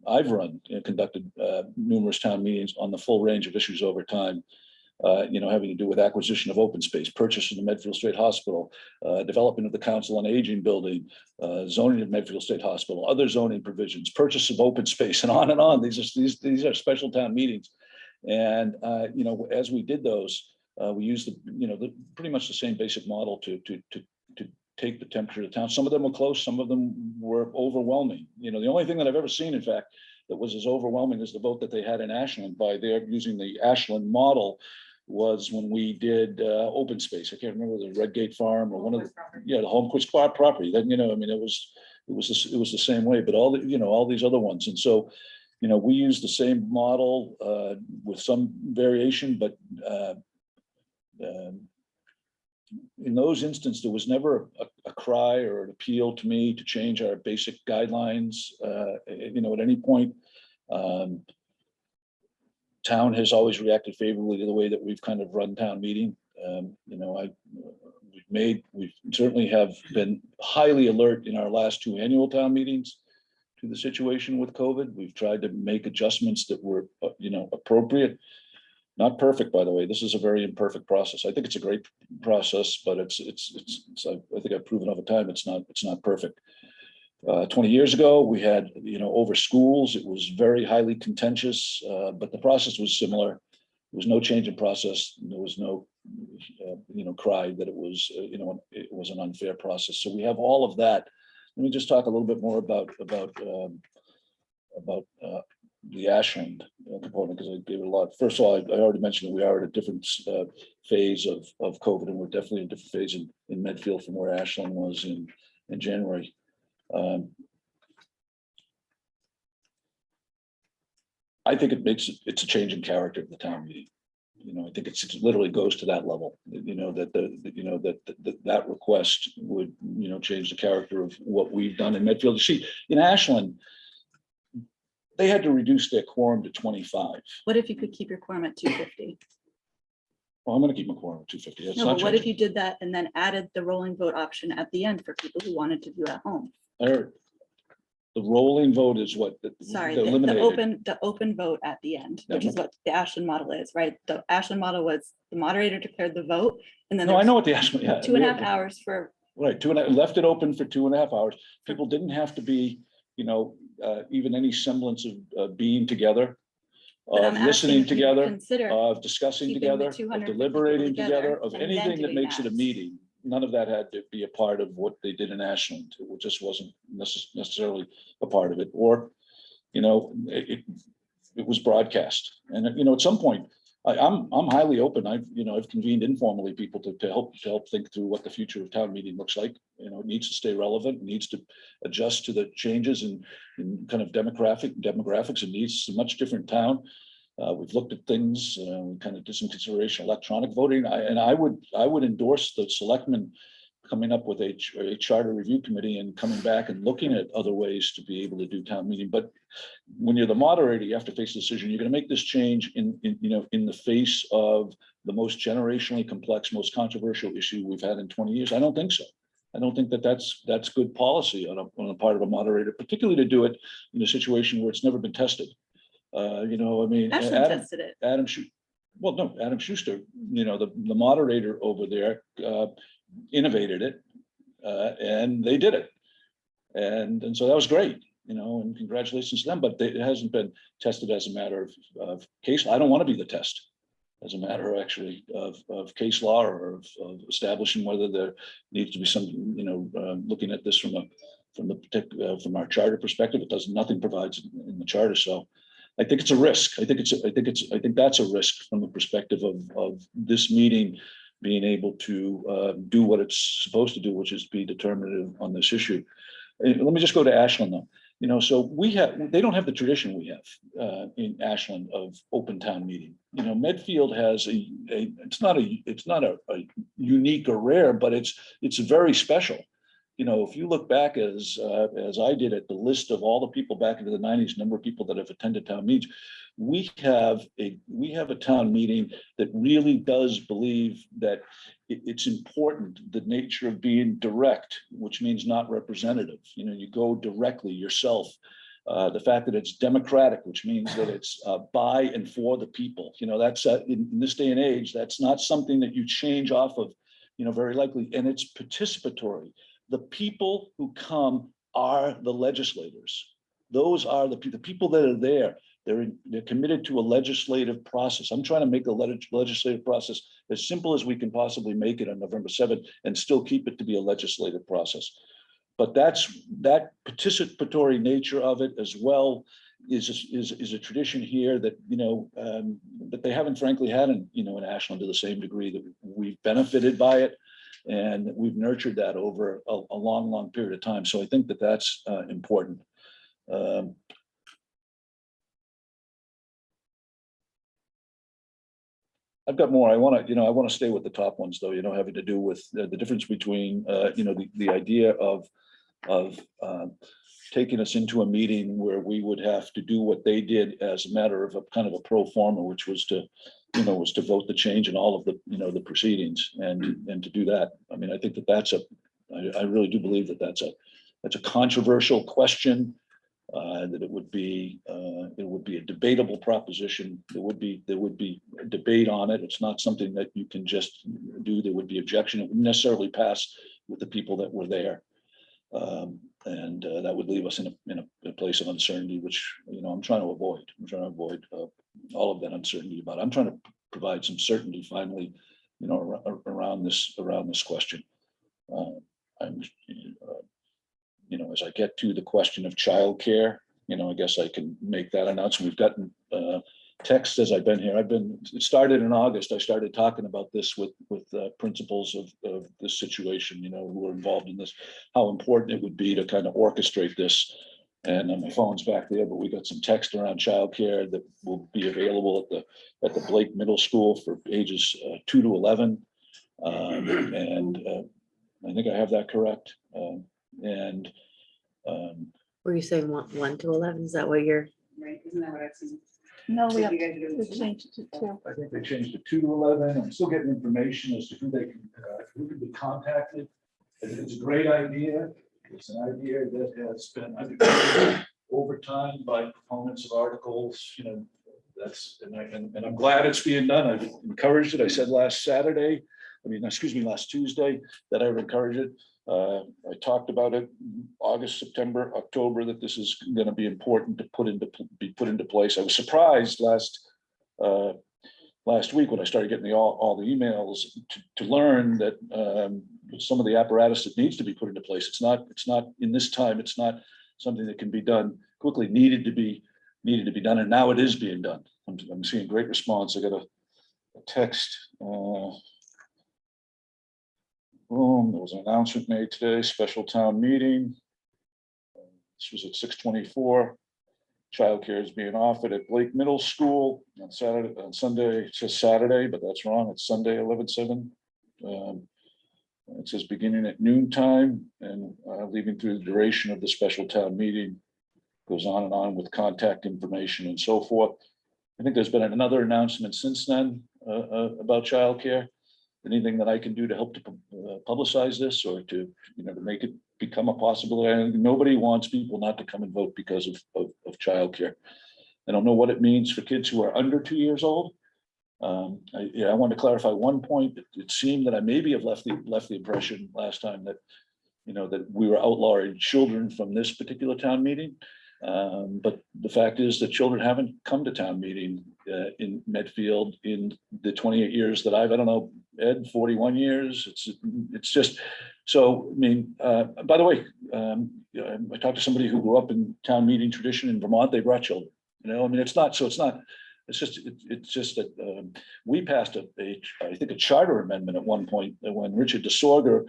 I've conducted numerous town meetings on the full range of issues over time. Having to do with acquisition of open space, purchase of the Medfield State Hospital, development of the Council on Aging building, zoning of Medfield State Hospital, other zoning provisions, purchase of open space, and on and on. These are special town meetings. And, as we did those, we used pretty much the same basic model to take the temperature of the town. Some of them were close, some of them were overwhelming. The only thing that I've ever seen, in fact, that was as overwhelming as the vote that they had in Ashland by their using the Ashland model was when we did open space. I can't remember the Redgate Farm or one of the Holmquist property. Then it was the same way. But all these other ones, and so we use the same model with some variation, but in those instances, there was never a cry or an appeal to me to change our basic guidelines. At any point. Town has always reacted favorably to the way that we've kind of run town meeting. We certainly have been highly alert in our last two annual town meetings to the situation with COVID. We've tried to make adjustments that were, appropriate. Not perfect, by the way. This is a very imperfect process. I think it's a great process, but I think I've proven over time it's not perfect. 20 years ago, we had, over schools, it was very highly contentious, but the process was similar. There was no change in process. There was no, cry that it was, it was an unfair process. So we have all of that Let me just talk a little bit more about the Ashland component, because I gave it a lot. First of all, I already mentioned that we are at a different phase of COVID, and we're definitely in a different phase in Medfield from where Ashland was in January. I think it's a change in character of the town meeting. I think it literally goes to that level, that request would, change the character of what we've done in Medfield. You see, in Ashland, they had to reduce their quorum to 25. What if you could keep your quorum at 250? Well, I'm gonna keep my quorum at 250. That's No, not but what if changing. you did that and then added the rolling vote option at the end for people who wanted to do at home? The rolling vote is what? Sorry, they the eliminated. open vote at the end, Yeah, which is what the Ashland model is, right? The Ashland model was the moderator declared the vote and then No, I there's know what the Ashland, yeah. 2.5 hours for, Right, left it open for 2.5 hours. People didn't have to be, even any semblance of being together, but I'm of asking listening if you together, consider of discussing keeping the together, of 250 deliberating together together, of and then anything that doing makes it a that. meeting. None of that had to be a part of what they did in Ashland. It just wasn't necessarily a part of it, or, it was broadcast. And, at some point, I'm highly open. I've convened informally people to help think through what the future of town meeting looks like. It needs to stay relevant, it needs to adjust to the changes in kind of demographics. It needs a much different town. We've looked at things, we kind of did some consideration, electronic voting. I would endorse the selectmen coming up with a charter review committee and coming back and looking at other ways to be able to do town meeting. But when you're the moderator, you have to face the decision. You're going to make this change in the face of the most generationally complex, most controversial issue we've had in 20 years. I don't think so. I don't think that's good policy on the part of a moderator, particularly to do it in a situation where it's never been tested. Ashland tested it. Adam Schuster, the moderator over there, innovated it, and they did it. And so that was great, and congratulations to them, but it hasn't been tested as a matter of case. I don't want to be the test as a matter actually of case law or of establishing whether there needs to be some, looking at this from our charter perspective. Nothing provides in the charter. So I think it's a risk. I think that's a risk from the perspective of this meeting being able to do what it's supposed to do, which is be determinative on this issue. Let me just go to Ashland though. So they don't have the tradition we have in Ashland of open town meeting. Medfield has it's not a unique or rare, but it's very special. If you look back as I did at the list of all the people back into the 90s, number of people that have attended town meetings, we have a town meeting that really does believe that it's important, the nature of being direct, which means not representative. You go directly yourself. The fact that it's democratic, which means that it's by and for the people. That's in this day and age, that's not something that you change off of, very likely. And it's participatory. The people who come are the legislators. Those are the people that are there. They're committed to a legislative process. I'm trying to make the legislative process as simple as we can possibly make it on November 7th and still keep it to be a legislative process. But that participatory nature of it as well is a tradition here that that they haven't frankly had in Ashland to the same degree that we've benefited by it. And we've nurtured that over a long period of time. So I think that that's important. I've got more. I want to stay with the top ones though, having to do with the difference between, the idea of taking us into a meeting where we would have to do what they did as a matter of a kind of a pro forma, which was to vote the change in all of the, the proceedings and to do that. I mean, I think that I really do believe that that's a controversial question, that it would be a debatable proposition. There would be a debate on it. It's not something that you can just do. There would be objection. It wouldn't necessarily pass with the people that were there. And that would leave us in a place of uncertainty, which, I'm trying to avoid. I'm trying to avoid all of that uncertainty about it. I'm trying to provide some certainty finally, around this question. as I get to the question of childcare, I guess I can make that announcement. We've gotten texts as I've been here. It started in August. I started talking about this with principals of this situation, who are involved in this, how important it would be to kind of orchestrate this. And my phone's back there, but we got some text around childcare that will be available at the Blake Middle School for ages 2 to 11. And I think I have that correct. Were you saying 1 to 11? Is that what you're? Right, isn't that what I've seen? No, we have to change it to 2. I think they changed it 2 to 11. I'm still getting information as to who can be contacted. I think it's a great idea. It's an idea that has been undertaken over time by proponents of articles, and I'm glad it's being done. I've encouraged it. I said last Tuesday that I would encourage it. I talked about it August, September, October, that this is going to be important to be put into place. I was surprised last week when I started getting all the emails to learn that some of the apparatus that needs to be put into place. It's not in this time. It's not something that can be done quickly. Needed to be done, and now it is being done. I'm seeing great response. I got a text. There was an announcement made today, special town meeting. This was at 6:24. Childcare is being offered at Blake Middle School on Sunday. It says Saturday, but that's wrong. It's Sunday, 11/7. It says beginning at noon time and leaving through the duration of the special town meeting. Goes on and on with contact information and so forth. I think there's been another announcement since then about childcare. Anything that I can do to help to publicize this or to make it become a possibility. Nobody wants people not to come and vote because of childcare. I don't know what it means for kids who are under 2 years old. I want to clarify one point. It seemed that I maybe have left the impression last time that that we were outlawing children from this particular town meeting. But the fact is that children haven't come to town meeting in Medfield in the 28 years that I don't know, Ed, 41 years. It's just, so, I mean, by the way, I talked to somebody who grew up in town meeting tradition in Vermont. They brought children, it's just that we passed I think a charter amendment at one point when Richard DeSorger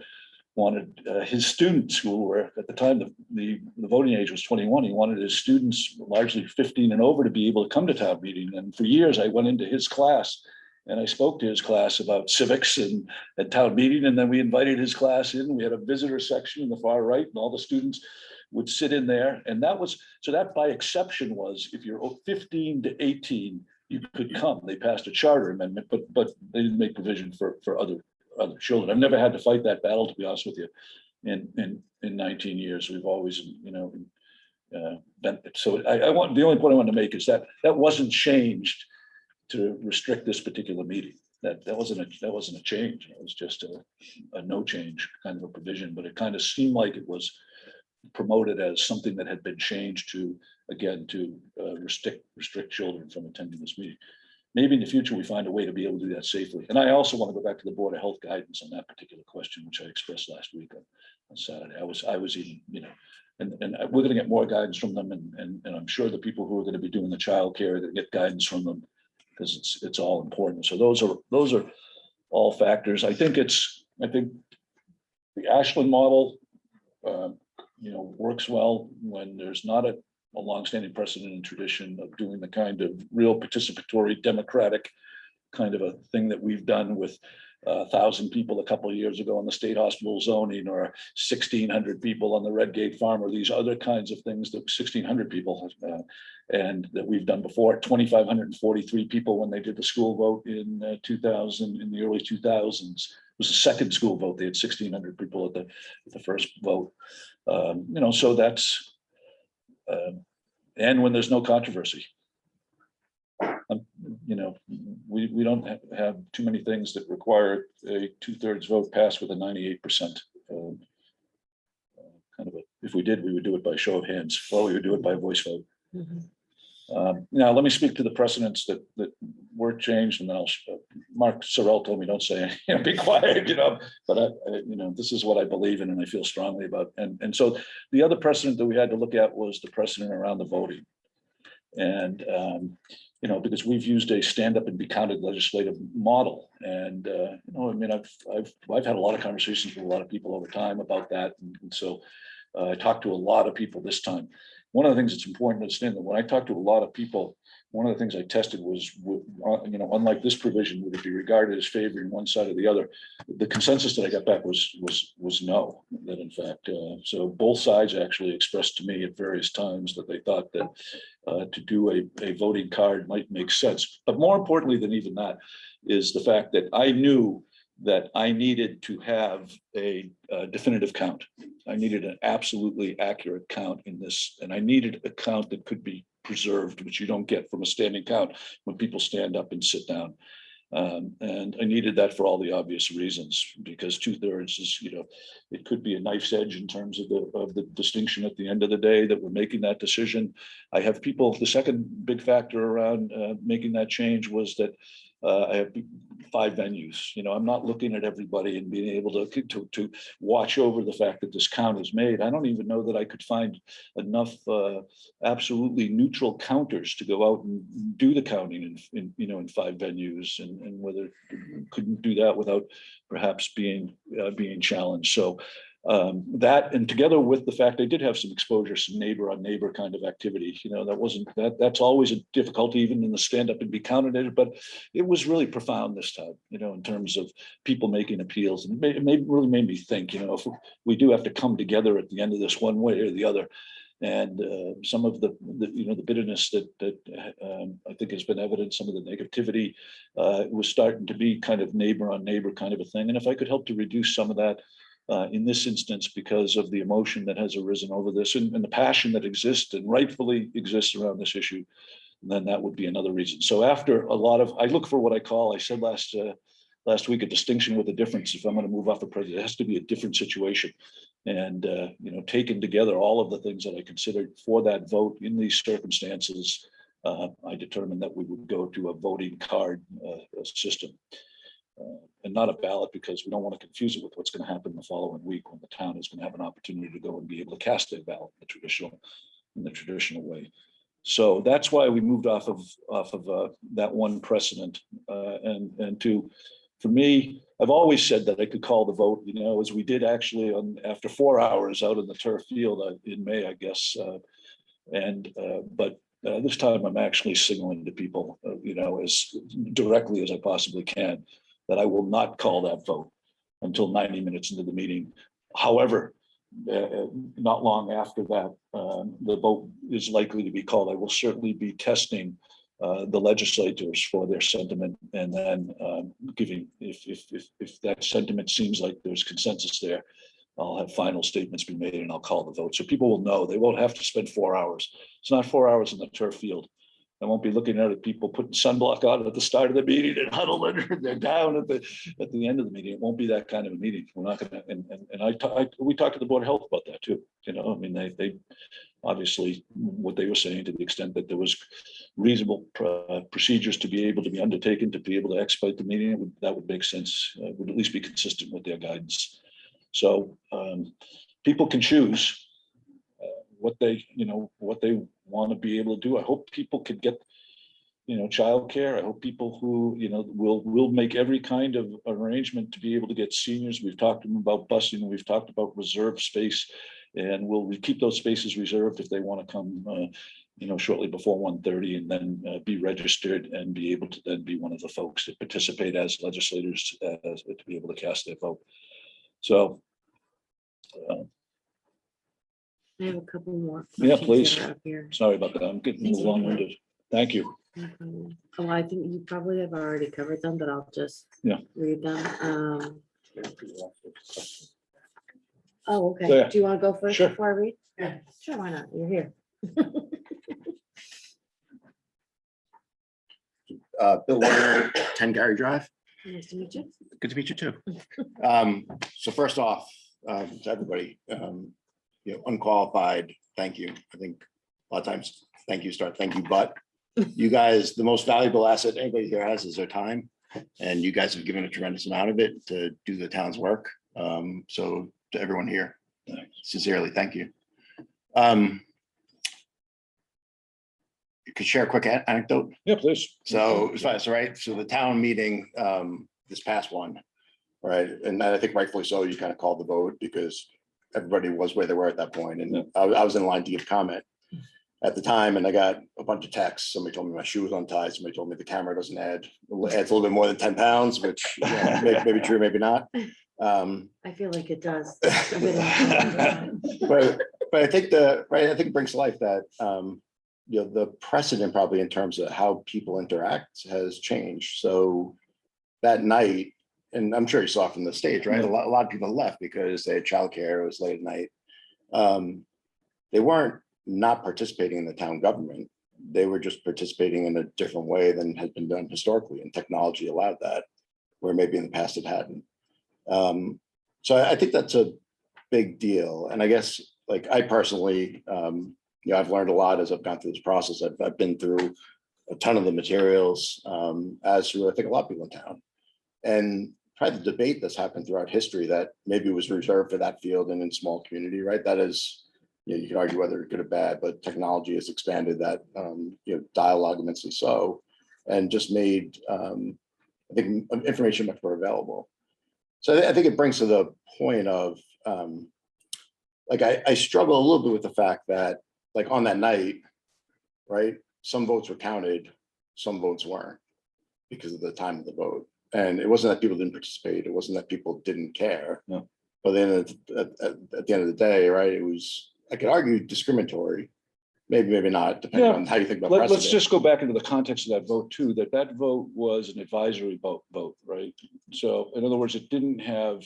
wanted his students who were at the time the voting age was 21. He wanted his students, largely 15 and over, to be able to come to town meeting. And for years, I went into his class and I spoke to his class about civics and at town meeting. And then we invited his class in. We had a visitor section in the far right, and all the students would sit in there. And that by exception was if you're 15 to 18, you could come. They passed a charter amendment, but they didn't make provision for other children. I've never had to fight that battle, to be honest with you. In 19 years, we've always, been. So the only point I want to make is that wasn't changed to restrict this particular meeting. That wasn't a change. It was just a no change kind of a provision. But it kind of seemed like it was promoted as something that had been changed to restrict children from attending this meeting. Maybe in the future, we find a way to be able to do that safely. And I also want to go back to the Board of Health guidance on that particular question, which I expressed last week on Saturday. I was even, and we're going to get more guidance from them. And I'm sure the people who are going to be doing the childcare are going to get guidance from them because it's all important. So those are all factors. I think the Ashland model, works well when there's not a longstanding precedent and tradition of doing the kind of real participatory democratic kind of a thing that we've done with 1,000 people a couple of years ago on the state hospital zoning, or 1,600 people on the Redgate Farm, or these other kinds of things that 1,600 people and that we've done before. 2,543 people when they did the school vote in 2000, in the early 2000s. It was the second school vote. They had 1,600 people at the first vote. So that's and when there's no controversy. We don't have too many things that require a 2/3 vote passed with a 98% kind of if we did, we would do it by show of hands. Well, we would do it by voice vote. Mhm. Now, let me speak to the precedents that were changed, and then Mark Sorrell told me, don't say, be quiet, but this is what I believe in and I feel strongly about. And so the other precedent that we had to look at was the precedent around the voting. And, because we've used a stand up and be counted legislative model. And, I've had a lot of conversations with a lot of people over time about that. And so I talked to a lot of people this time. One of the things that's important to understand that when I talk to a lot of people, one of the things I tested was, unlike this provision, would it be regarded as favoring one side or the other? The consensus that I got back was no, that in fact, so both sides actually expressed to me at various times that they thought that to do a voting card might make sense. But more importantly than even that is the fact that I knew that I needed to have a definitive count. I needed an absolutely accurate count in this, and I needed a count that could be preserved, which you don't get from a standing count when people stand up and sit down. And I needed that for all the obvious reasons, because 2/3 is, it could be a knife's edge in terms of the distinction at the end of the day that we're making that decision. I have people, the second big factor around making that change was that I have 5 venues. I'm not looking at everybody and being able to watch over the fact that this count is made. I don't even know that I could find enough absolutely neutral counters to go out and do the counting in 5 venues, and whether couldn't do that without perhaps being challenged. So that, and together with the fact I did have some exposure, some neighbor on neighbor kind of activity, that's always a difficulty even in the stand up and be counted, but it was really profound this time, in terms of people making appeals. And it really made me think, if we do have to come together at the end of this one way or the other. And some of the bitterness that I think has been evident, some of the negativity was starting to be kind of neighbor on neighbor kind of a thing. And if I could help to reduce some of that in this instance, because of the emotion that has arisen over this and the passion that exists and rightfully exists around this issue, then that would be another reason. So after I look for what I said last week, a distinction with a difference. If I'm going to move off the president, it has to be a different situation. And, taken together all of the things that I considered for that vote in these circumstances, I determined that we would go to a voting card system. And not a ballot, because we don't want to confuse it with what's going to happen the following week when the town is going to have an opportunity to go and be able to cast their ballot in the traditional way. So that's why we moved off of that one precedent. And for me, I've always said that I could call the vote, as we did actually after 4 hours out in the turf field in May, I guess. But this time I'm actually signaling to people, as directly as I possibly can, that I will not call that vote until 90 minutes into the meeting. However, not long after that, the vote is likely to be called. I will certainly be testing the legislators for their sentiment, and then giving, if that sentiment seems like there's consensus there, I'll have final statements be made and I'll call the vote. So people will know they won't have to spend 4 hours. It's not 4 hours in the turf field. I won't be looking at people putting sunblock on at the start of the meeting and huddled and they're down at the end of the meeting. It won't be that kind of a meeting. We're not going to, and we talked to the Board of Health about that too. They obviously, what they were saying, to the extent that there was reasonable procedures to be able to be undertaken to be able to expedite the meeting, that would make sense, would at least be consistent with their guidance. So people can choose what they want to be able to do. I hope people could get, childcare. I hope people who, will make every kind of arrangement to be able to get seniors. We've talked to them about busing, and we've talked about reserve space, and we'll keep those spaces reserved if they want to come, shortly before 1:30, and then be registered and be able to then be one of the folks that participate as legislators to be able to cast their vote. So. I have a couple more. Yeah, questions please. that are up here. Sorry about that. I'm getting long-winded. Thank you. No problem. Oh, I think you probably have already covered them, but I'll just read them. Oh, okay. Yeah. Do you want to go first Sure. before I read? Yeah. Sure, why not? You're here. Bill Warner, 10 Gary Drive. Nice to meet you. Good to meet you too. So first off, to everybody, unqualified, thank you. I think a lot of times, thank you, but you guys, the most valuable asset anybody here has is their time. And you guys have given a tremendous amount of it to do the town's work. So to everyone here, sincerely, thank you. You could share a quick anecdote. Yeah, please. So it's fine, so right, so the town meeting, this past one, right, and I think rightfully so, you kind of called the vote because everybody was where they were at that point, and I was in line to give comment at the time, and I got a bunch of texts. Somebody told me my shoe was untied. Somebody told me the camera doesn't adds a little bit more than 10 pounds, which you know, maybe true, maybe not. I feel like it does. But I think I think it brings to life that you know, the precedent probably in terms of how people interact has changed. So that night, and I'm sure you saw from the stage, right? A lot of people left because they had childcare, it was late at night. They weren't not participating in the town government. They were just participating in a different way than has been done historically, and technology allowed that, where maybe in the past it hadn't. So I think that's a big deal. And I guess, like, I personally, you know, I've learned a lot as I've gone through this process. I've been through a ton of the materials, as through, I think, a lot of people in town. And probably the debate that's happened throughout history that maybe was reserved for that field and in small community, right? That is, you know, you can argue whether it's good or bad, but technology has expanded that, you know, dialogue immensely so, and just made, I think, information much more available. So I think it brings to the point of, like, I struggle a little bit with the fact that, like, on that night, right, some votes were counted, some votes weren't because of the time of the vote. And it wasn't that people didn't participate. It wasn't that people didn't care. No. But then at the end of the day, right, it was, I could argue, discriminatory. Maybe not, depending on how you think about Let's precedent. just go back into the context of that vote too, that vote was an advisory vote, right? So in other words, it didn't have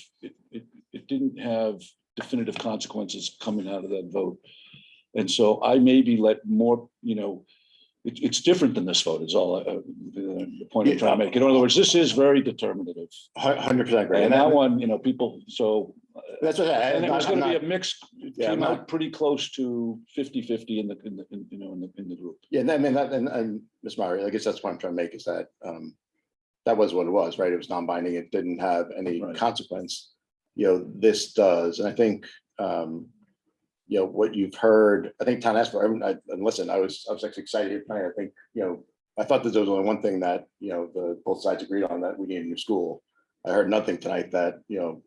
definitive consequences coming out of that vote. And so I maybe let more, you know, it's different than this vote is all the point I'm trying to make. In other words, this is very determinative. 100% agree. And that one, you know, people, so. That's what And it was going to be a mix, it Yeah, came I'm out pretty close to 50-50 in the group. Yeah, and I mean, that, and Ms. Meyer, I guess that's what I'm trying to make is that that was what it was, right? It was non-binding. It didn't have any consequence. You know, this does. And I think, you know, what you've heard, I think town asked for, and listen, I was actually excited tonight. I think, you know, I thought that there was only one thing that, you know, both sides agreed on, that we need a new school. I heard nothing tonight that, you know,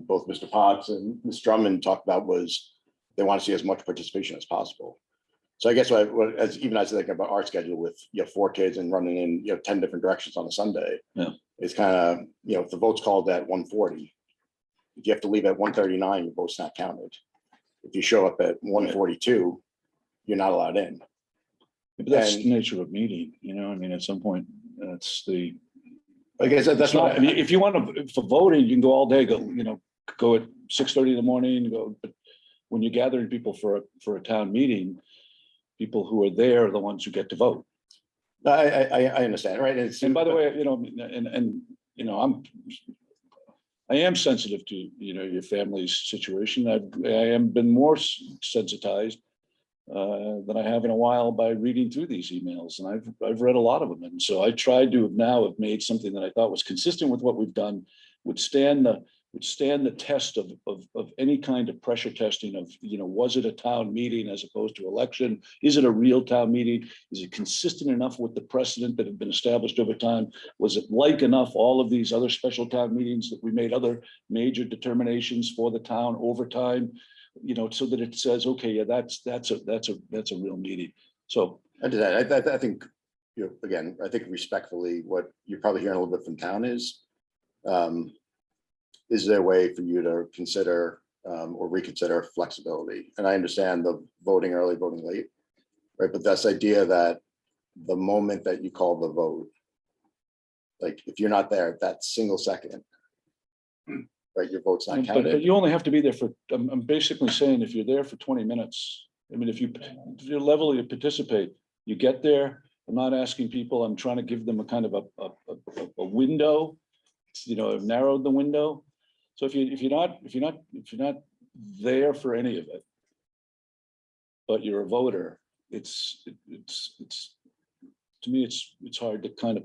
both Mr. Potts and Ms. Drummond talked about was they want to see as much participation as possible. So I guess even as I think about our schedule with, you know, 4 kids and running in, you know, 10 different directions on a Sunday, it's kind of, you know, if the vote's called at 1:40, if you have to leave at 1:39, your vote's not counted. If you show up at 1:42, you're not allowed in. But that's the nature of meeting, you know, I mean, at some point, that's the. I guess that's not, I mean, if you want to, for voting, you can go all day, go at 6:30 in the morning, but when you're gathering people for a town meeting, people who are there are the ones who get to vote. I understand, right? And by the way, you know, and you know, I am sensitive to, you know, your family's situation. I am been more sensitized than I have in a while by reading through these emails, and I've read a lot of them, and so I tried to have made something that I thought was consistent with what we've done, would stand the test of any kind of pressure testing of, you know, was it a town meeting as opposed to election? Is it a real town meeting? Is it consistent enough with the precedent that had been established over time? Was it like enough all of these other special town meetings that we made other major determinations for the town over time? You know, so that it says, okay, yeah, that's a real meeting. So I think, you know, again, I think respectfully, what you're probably hearing a little bit from town is there a way for you to consider or reconsider flexibility? And I understand the voting early, voting late, right? But that's the idea that the moment that you call the vote, like if you're not there at that single second, right, your vote's not counted. But you only have to be there for, I'm basically saying if you're there for 20 minutes, I mean, if your level you participate, you get there. I'm not asking people, I'm trying to give them a kind of a window, you know, I've narrowed the window. So if you're not there for any of it, but you're a voter, to me, it's hard to kind of,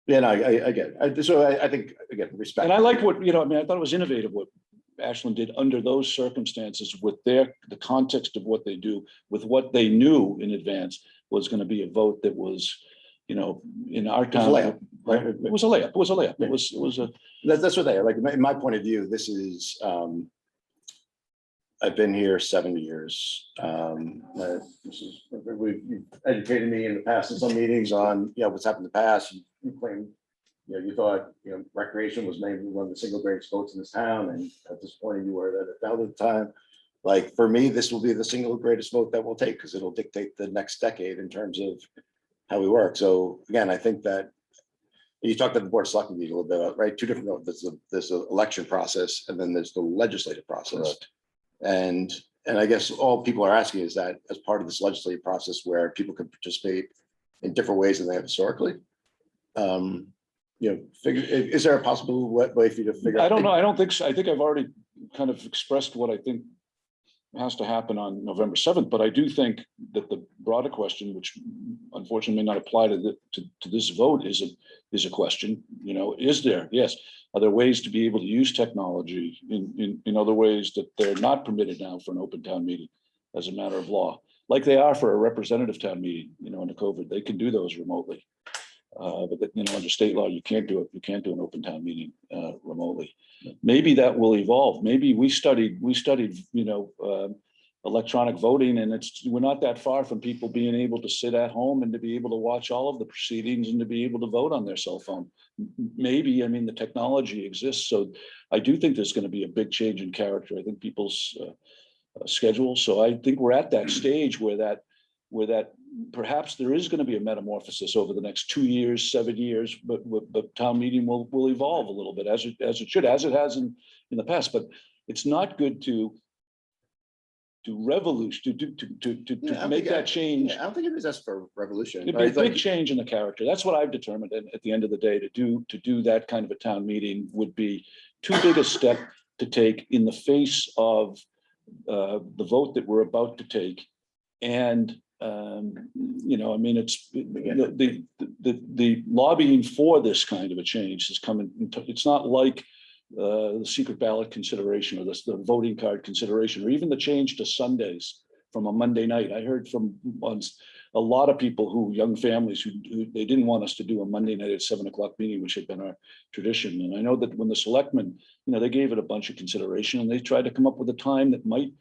Yeah, no, I get it. So I think, again, respect. and I like what, I mean, I thought it was innovative what Ashland did under those circumstances with the context of what they do, with what they knew in advance was going to be a vote that was, in our It was a town. layup, right? It was a layup. It was a layup. It was a. That's what they are. Like, in my point of view, this is, I've been here 7 years. You've educated me in the past in some meetings on, what's happened in the past. You claim, you thought, recreation was maybe one of the single greatest votes in this town, and at this point, you were at the time. Like, for me, this will be the single greatest vote that we'll take, because it'll dictate the next decade in terms of how we work. So again, I think that you talked about the Board of Selectmen meeting a little bit, right? Two different, there's the election process, and then there's the legislative process. Correct. And I guess all people are asking is that as part of this legislative process where people can participate in different ways than they have historically. Is there a possible way for you to figure out? I don't know. I don't think so. I think I've already kind of expressed what I think has to happen on November 7th, but I do think that the broader question, which unfortunately may not apply to this vote, is a question. Is there? Yes. Are there ways to be able to use technology in other ways that they're not permitted now for an open town meeting as a matter of law, like they are for a representative town meeting, under COVID? They can do those remotely. But under state law, you can't do it. You can't do an open town meeting remotely. Maybe that will evolve. Maybe we studied, electronic voting, and we're not that far from people being able to sit at home and to be able to watch all of the proceedings and to be able to vote on their cell phone. Maybe, the technology exists. So I do think there's going to be a big change in character. I think people's schedules. So I think we're at that stage where that perhaps there is going to be a metamorphosis over the next 2 years, 7 years, but town meeting will evolve a little bit as it should, as it has in the past. But it's not good to revolution, to make that change. I don't think it is as for revolution. It'd be a big change in the character. That's what I've determined. And at the end of the day, to do that kind of a town meeting would be too big a step to take in the face of the vote that we're about to take. And it's the lobbying for this kind of a change is coming. It's not like the secret ballot consideration or the voting card consideration, or even the change to Sundays from a Monday night. I heard from a lot of people young families who they didn't want us to do a Monday night at 7 o'clock meeting, which had been our tradition. And I know that when the selectmen, they gave it a bunch of consideration, and they tried to come up with a time that might,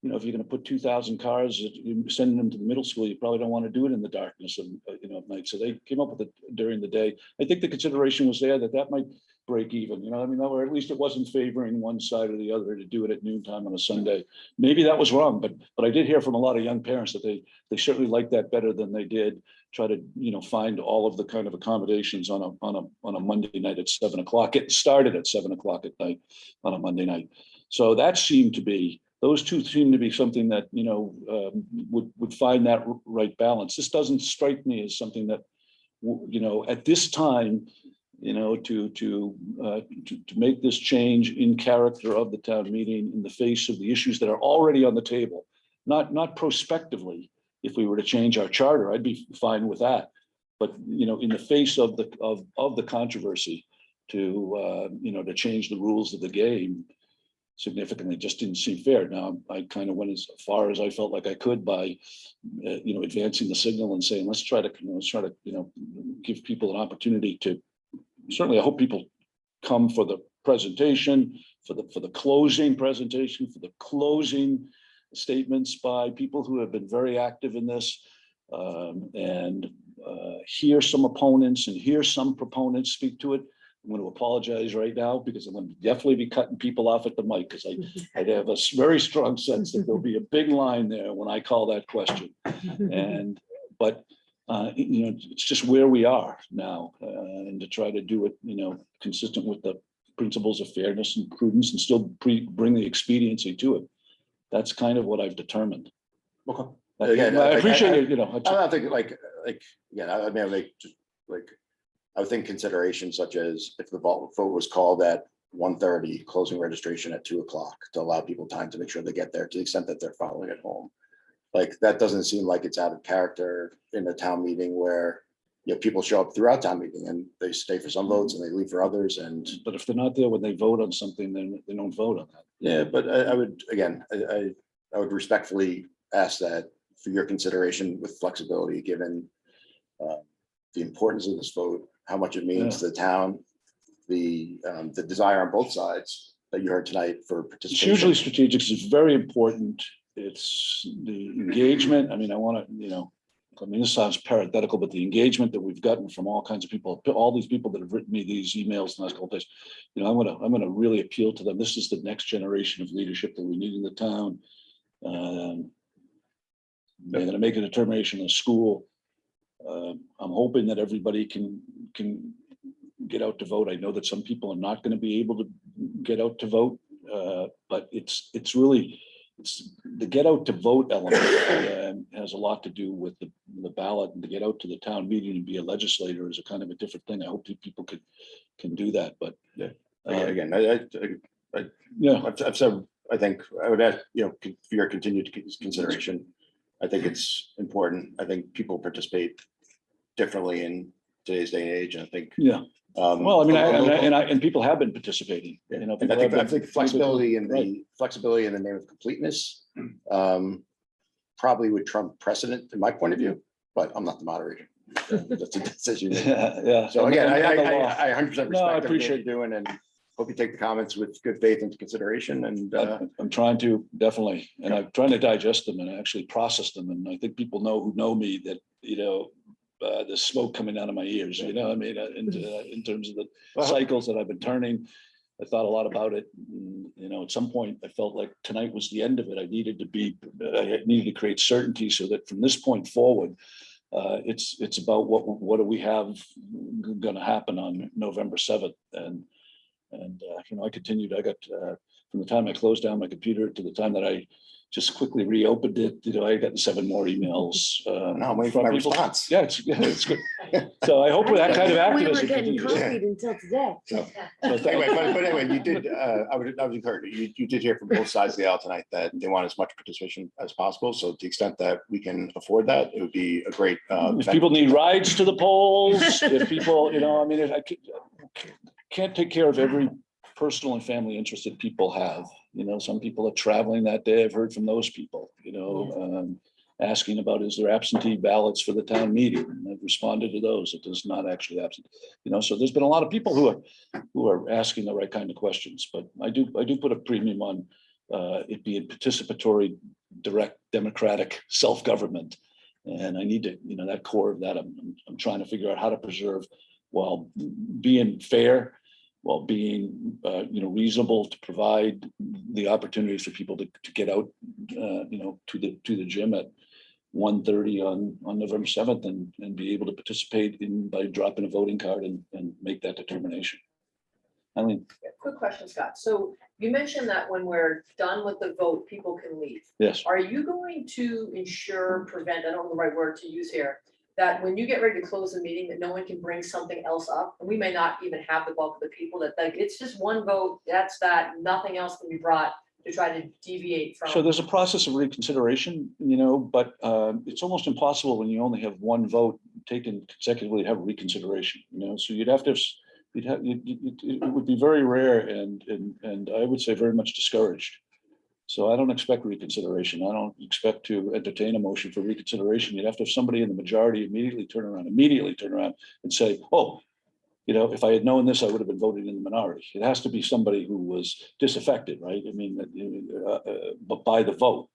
if you're going to put 2,000 cars, sending them to the middle school, you probably don't want to do it in the darkness of at night. So they came up with it during the day. I think the consideration was there that might break even, or at least it wasn't favoring one side or the other to do it at noontime on a Sunday. Maybe that was wrong, but I did hear from a lot of young parents that they certainly liked that better than they did try to, find all of the kind of accommodations on a Monday night at 7 o'clock. It started at 7 o'clock at night on a Monday night. So those two seem to be something that, would find that right balance. This doesn't strike me as something that, at this time, to make this change in character of the town meeting in the face of the issues that are already on the table, not prospectively. If we were to change our charter, I'd be fine with that. But, in the face of the controversy to change the rules of the game significantly just didn't seem fair. Now, I kind of went as far as I felt like I could by, advancing the signal and saying, let's try to give people an opportunity to. Certainly, I hope people come for the presentation, for the closing presentation, for the closing statements by people who have been very active in this, and hear some opponents and hear some proponents speak to it. I'm going to apologize right now because I'm going to definitely be cutting people off at the mic because I have a very strong sense that there'll be a big line there when I call that question. But it's just where we are now, and to try to do it, consistent with the principles of fairness and prudence and still bring the expediency to it. That's kind of what I've determined. Okay. I appreciate it. I don't think I would think considerations such as if the vote was called at 1:30, closing registration at 2 o'clock to allow people time to make sure they get there to the extent that they're following at home. Like, that doesn't seem like it's out of character in a town meeting where, you know, people show up throughout town meeting and they stay for some votes and they leave for others, and. But if they're not there when they vote on something, then they don't vote on that. Yeah, but I would, again, I would respectfully ask that for your consideration with flexibility, given the importance of this vote, how much it means to the town, the desire on both sides that you heard tonight for It's participation. hugely strategic. It's very important. It's the engagement. I mean, I want to, you know, I mean, this sounds parenthetical, but the engagement that we've gotten from all kinds of people, all these people that have written me these emails in the last couple of days, you know, I'm gonna really appeal to them. This is the next generation of leadership that we need in the town. They're gonna make a determination in the school. I'm hoping that everybody can get out to vote. I know that some people are not going to be able to get out to vote, but it's really the get out to vote element has a lot to do with the ballot, and to get out to the town meeting and be a legislator is a kind of a different thing. I hope that people can do that, but Yeah. uh, Again, yeah, I've said, I think I would ask, you know, for your continued consideration. I think it's important. I think people participate differently in today's day and age, and I think. yeah. Well, I mean, and people have been participating, you know. And I people think, have been flexibility in right. the flexibility in the name of completeness probably would trump precedent in my point of view, but I'm not the moderator. That's a decision. Yeah. So again, And the law. I 100% respect No, I everything appreciate you're doing, and hope you take the comments with good faith into consideration. And I'm trying to, definitely, and I'm trying to digest them and actually process them. And I think people who know me that, you know, the smoke coming out of my ears, you know, I mean, in terms of the cycles that I've been turning. I thought a lot about it. You know, at some point I felt like tonight was the end of it. I needed to create certainty so that from this point forward, it's about what do we have going to happen on November 7th. And you know, I got from the time I closed down my computer to the time that I just quickly reopened it, you know, I got 7 more emails. I'm waiting for my response. Yeah, it's good. So I hope with that kind of We were activism getting continues. copied until today. So anyway, but anyway, you did. I was encouraged. You did hear from both sides of the aisle tonight that they want as much participation as possible. So to the extent that we can afford that, it would be a great. If people need rides to the polls, if people, you know, I mean, I can't take care of every personal and family interest that people have. You know, some people are traveling that day. I've heard from those people, you know, asking about, is there absentee ballots for the town meeting? And I've responded to those. It is not actually absent, you know, so there's been a lot of people who are asking the right kind of questions, but I do put a premium on it being participatory, direct, democratic self-government. And I need to, you know, that core of that, I'm trying to figure out how to preserve while being fair, while being, you know, reasonable, to provide the opportunities for people to get out, you know, to the gym at 1:30 on November 7th and be able to participate by dropping a voting card and make that determination. I mean, Quick question, Scott. So you mentioned that when we're done with the vote, people can leave. yes. Are you going to prevent, I don't know the right word to use here, that when you get ready to close the meeting, that no one can bring something else up? And we may not even have the bulk of the people, that like, it's just one vote, that's that, nothing else can be brought to try to deviate from. So there's a process of reconsideration, you know, but it's almost impossible when you only have one vote taken consecutively to have reconsideration, you know, so you'd have to, it would be very rare and I would say very much discouraged. So I don't expect reconsideration. I don't expect to entertain a motion for reconsideration. You'd have to have somebody in the majority immediately turn around and say, oh, you know, if I had known this, I would have been voting in the minority. It has to be somebody who was disaffected, right? I mean, but by the vote.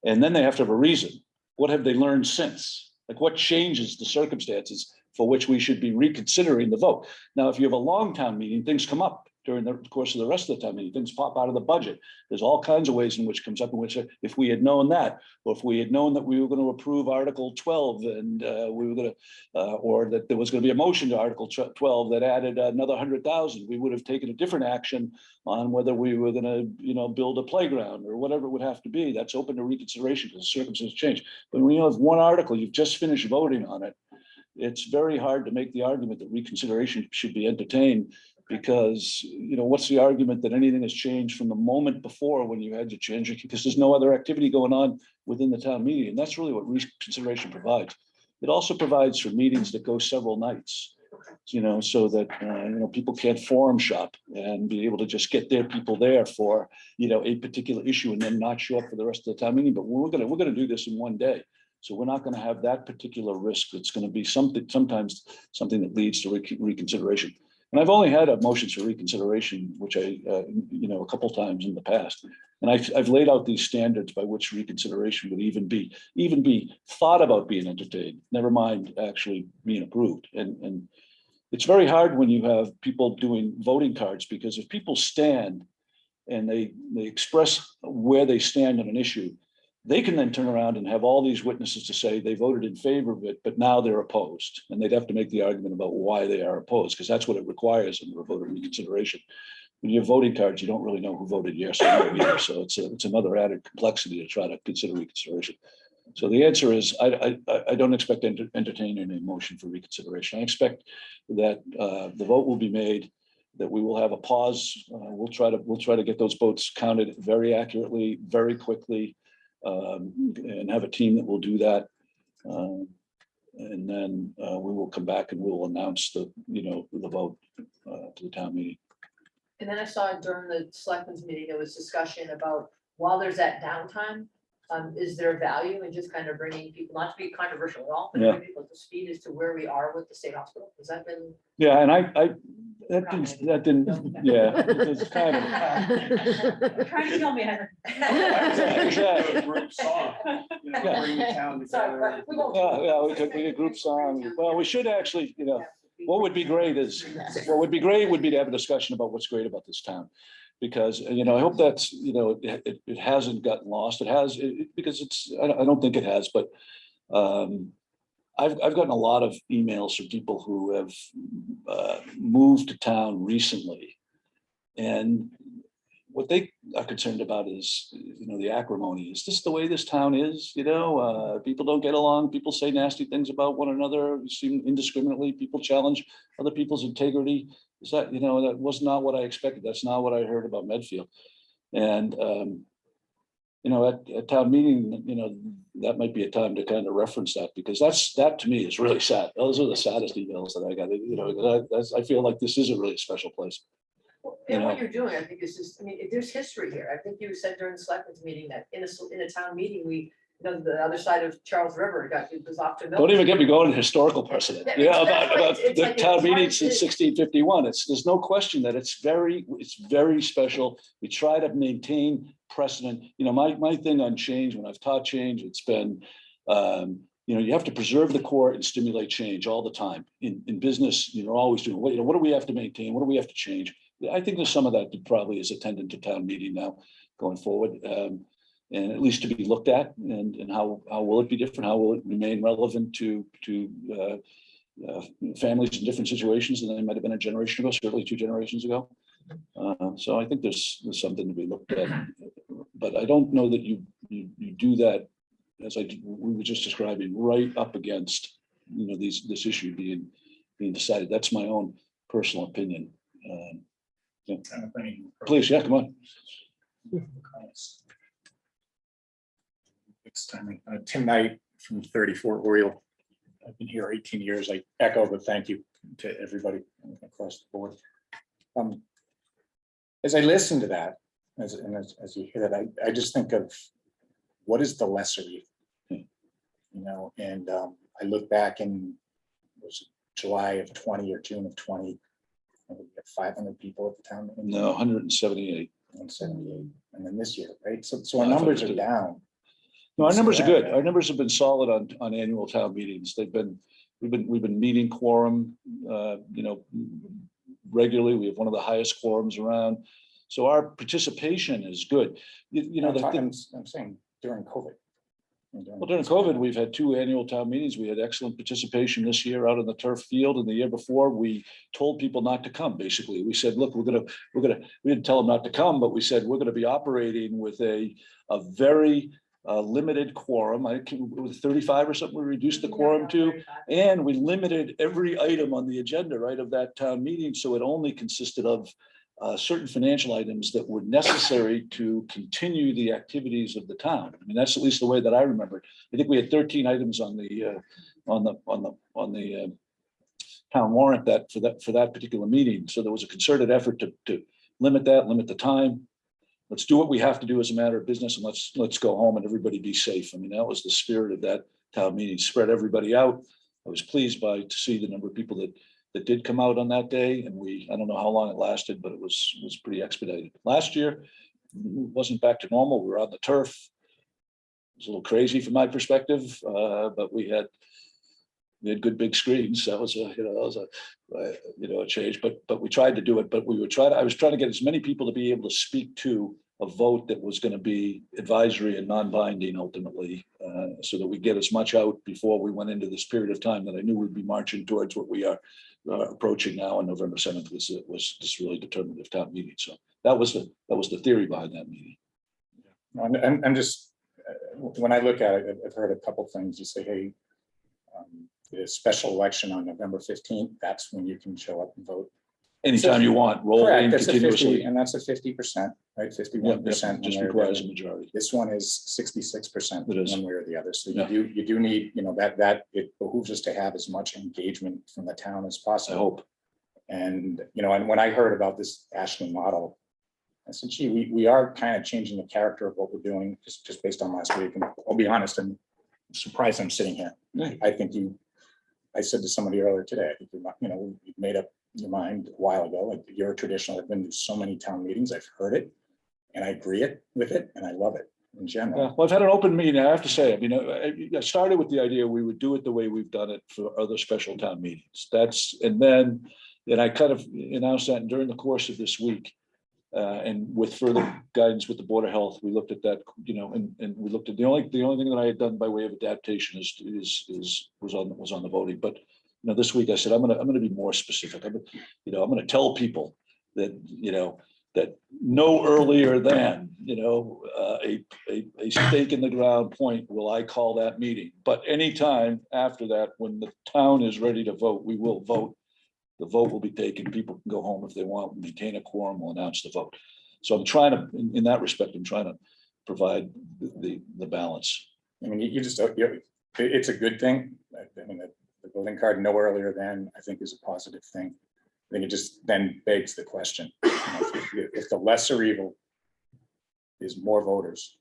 And then they have to have a reason. What have they learned since? Like, what changes the circumstances for which we should be reconsidering the vote? Now, if you have a long town meeting, things come up during the course of the rest of the time meeting, things pop out of the budget. There's all kinds of ways in which comes up in which, if we had known that, or if we had known that we were going to approve Article 12 and we were going to, or that there was going to be a motion to Article 12 that added another 100,000, we would have taken a different action on whether we were going to, you know, build a playground or whatever it would have to be. That's open to reconsideration because the circumstances change. But when you have one article, you've just finished voting on it, it's very hard to make the argument that reconsideration should be entertained. Because, you know, what's the argument that anything has changed from the moment before when you had to change it? Because there's no other activity going on within the town meeting. And that's really what reconsideration provides. It also provides for meetings that go several nights, so that, people can't forum shop and be able to just get their people there for, a particular issue and then not show up for the rest of the town meeting. But we're gonna do this in one day. So we're not gonna have that particular risk. It's gonna be sometimes something that leads to reconsideration. And I've only had motions for reconsideration, which I, a couple times in the past. And I've laid out these standards by which reconsideration would even be thought about being entertained, never mind actually being approved. And it's very hard when you have people doing voting cards, because if people stand and they express where they stand on an issue, they can then turn around and have all these witnesses to say they voted in favor of it, but now they're opposed. And they'd have to make the argument about why they are opposed, because that's what it requires in a voter reconsideration. When you have voting cards, you don't really know who voted yes or no either. So it's another added complexity to try to consider reconsideration. So the answer is, I don't expect to entertain any motion for reconsideration. I expect that the vote will be made, that we will have a pause. We'll try to get those votes counted very accurately, very quickly, and have a team that will do that. And then we will come back and we'll announce the vote to the town meeting. And then I saw during the selectmen's meeting, there was discussion about, while there's that downtime, is there value in just kind of bringing people, not to be controversial at all, but Yeah. bring people up to speed as to where we are with the state hospital? Has that been? Yeah, and that didn't, yeah, it's kind of. Trying to kill me, Heather. Exactly. Group song, bring the town together. Yeah, we could group song. Well, we should actually, what would be great would be to have a discussion about what's great about this town. Because, I hope that's, it hasn't gotten lost. It has, because I don't think it has, but I've gotten a lot of emails from people who have moved to town recently. And what they are concerned about is, the acrimony. Is this the way this town is? People don't get along. People say nasty things about one another, seem indiscriminately. People challenge other people's integrity. Is that, that was not what I expected. That's not what I heard about Medfield. And, at town meeting, that might be a time to kind of reference that, because that to me is really sad. Those are the saddest emails that I got. I feel like this is a really special place. And what you're doing, I think, is just, there's history here. I think you said during the selectmen's meeting that in a town meeting, the other side of Charles River was off to. Don't even get me going to historical precedent. Yeah, About it's the like town it's meeting hard since to- 1651. There's no question that it's very special. We try to maintain precedent. My thing on change, when I've taught change, it's been, you have to preserve the core and stimulate change all the time. In business, you're always doing, what do we have to maintain? What do we have to change? I think there's some of that probably is attendant to town meeting now going forward. And at least to be looked at, and how will it be different? How will it remain relevant to families in different situations than they might have been a generation ago, certainly 2 generations ago? So I think there's something to be looked at, but I don't know that you do that, as we were just describing, right up against this issue being decided. That's my own personal opinion. Please, yeah, come on. It's time. Tim Knight from 34 Oriole. I've been here 18 years. I echo the thank you to everybody across the board. As I listen to that, as you hear that, I just think of what is the lesser evil, and I look back in July of 20 or June of 20, we had 500 people at the town. No, 178. 178, and then this year, right? So our numbers are down. No, our numbers are good. Our numbers have been solid on annual town meetings. We've been meeting quorum, regularly. We have one of the highest quorums around. So our participation is good. I'm saying during COVID. Well, during COVID, we've had 2 annual town meetings. We had excellent participation this year out on the turf field, and the year before we told people not to come. Basically, we said, look, we didn't tell them not to come, but we said we're going to be operating with a very limited quorum. It was 35 or something. We reduced the quorum to, and we limited every item on the agenda, right, of that town meeting, so it only consisted of certain financial items that were necessary to continue the activities of the town. I mean, that's at least the way that I remember it. I think we had 13 items on the town warrant for that particular meeting. So there was a concerted effort to limit the time. Let's do what we have to do as a matter of business, and let's go home and everybody be safe. I mean, that was the spirit of that town meeting. Spread everybody out. I was pleased to see the number of people that did come out on that day, and I don't know how long it lasted, but it was pretty expedited. Last year, it wasn't back to normal. We were on the turf. It was a little crazy from my perspective, but we had good big screens. That was a change, but we tried to do it. But I was trying to get as many people to be able to speak to a vote that was going to be advisory and non-binding ultimately, so that we get as much out before we went into this period of time that I knew we'd be marching towards what we are approaching now. On November 7th was this really determinative town meeting. So that was the theory behind that meeting. I'm just, when I look at it, I've heard a couple things. You say, hey, the special election on November 15th, that's when you can show up and vote. Anytime you want, roll in continuously. And that's a 50%, right? 51%. Just requires a majority. This one is 66% It is. one way or the other. So you do need, that it behooves us to have as much engagement from the town as possible. I hope. And, and when I heard about this Ashland model, I said, gee, we are kind of changing the character of what we're doing just based on last week. And I'll be honest, I'm surprised I'm sitting here. I think I said to somebody earlier today, I think you've made up your mind a while ago. Like, you're a traditional. I've been to so many town meetings. I've heard it, and I agree with it, and I love it in general. Yeah, well, I've had an open meeting. I have to say, I mean, I started with the idea we would do it the way we've done it for other special town meetings. And then I kind of announced that, and during the course of this week, and with further guidance with the Board of Health, we looked at that, and we looked at the only thing that I had done by way of adaptation was on the voting. But this week I said I'm gonna be more specific. I'm gonna tell people that that no earlier than a stake in the ground point will I call that meeting. But anytime after that, when the town is ready to vote, we will vote. The vote will be taken. People can go home if they want. We'll maintain a quorum. We'll announce the vote. So I'm trying to, in that respect, I'm trying to provide the balance. I mean, it's a good thing. I mean, the voting card no earlier than, I think, is a positive thing. I think it just then begs the question, if the lesser evil is more voters,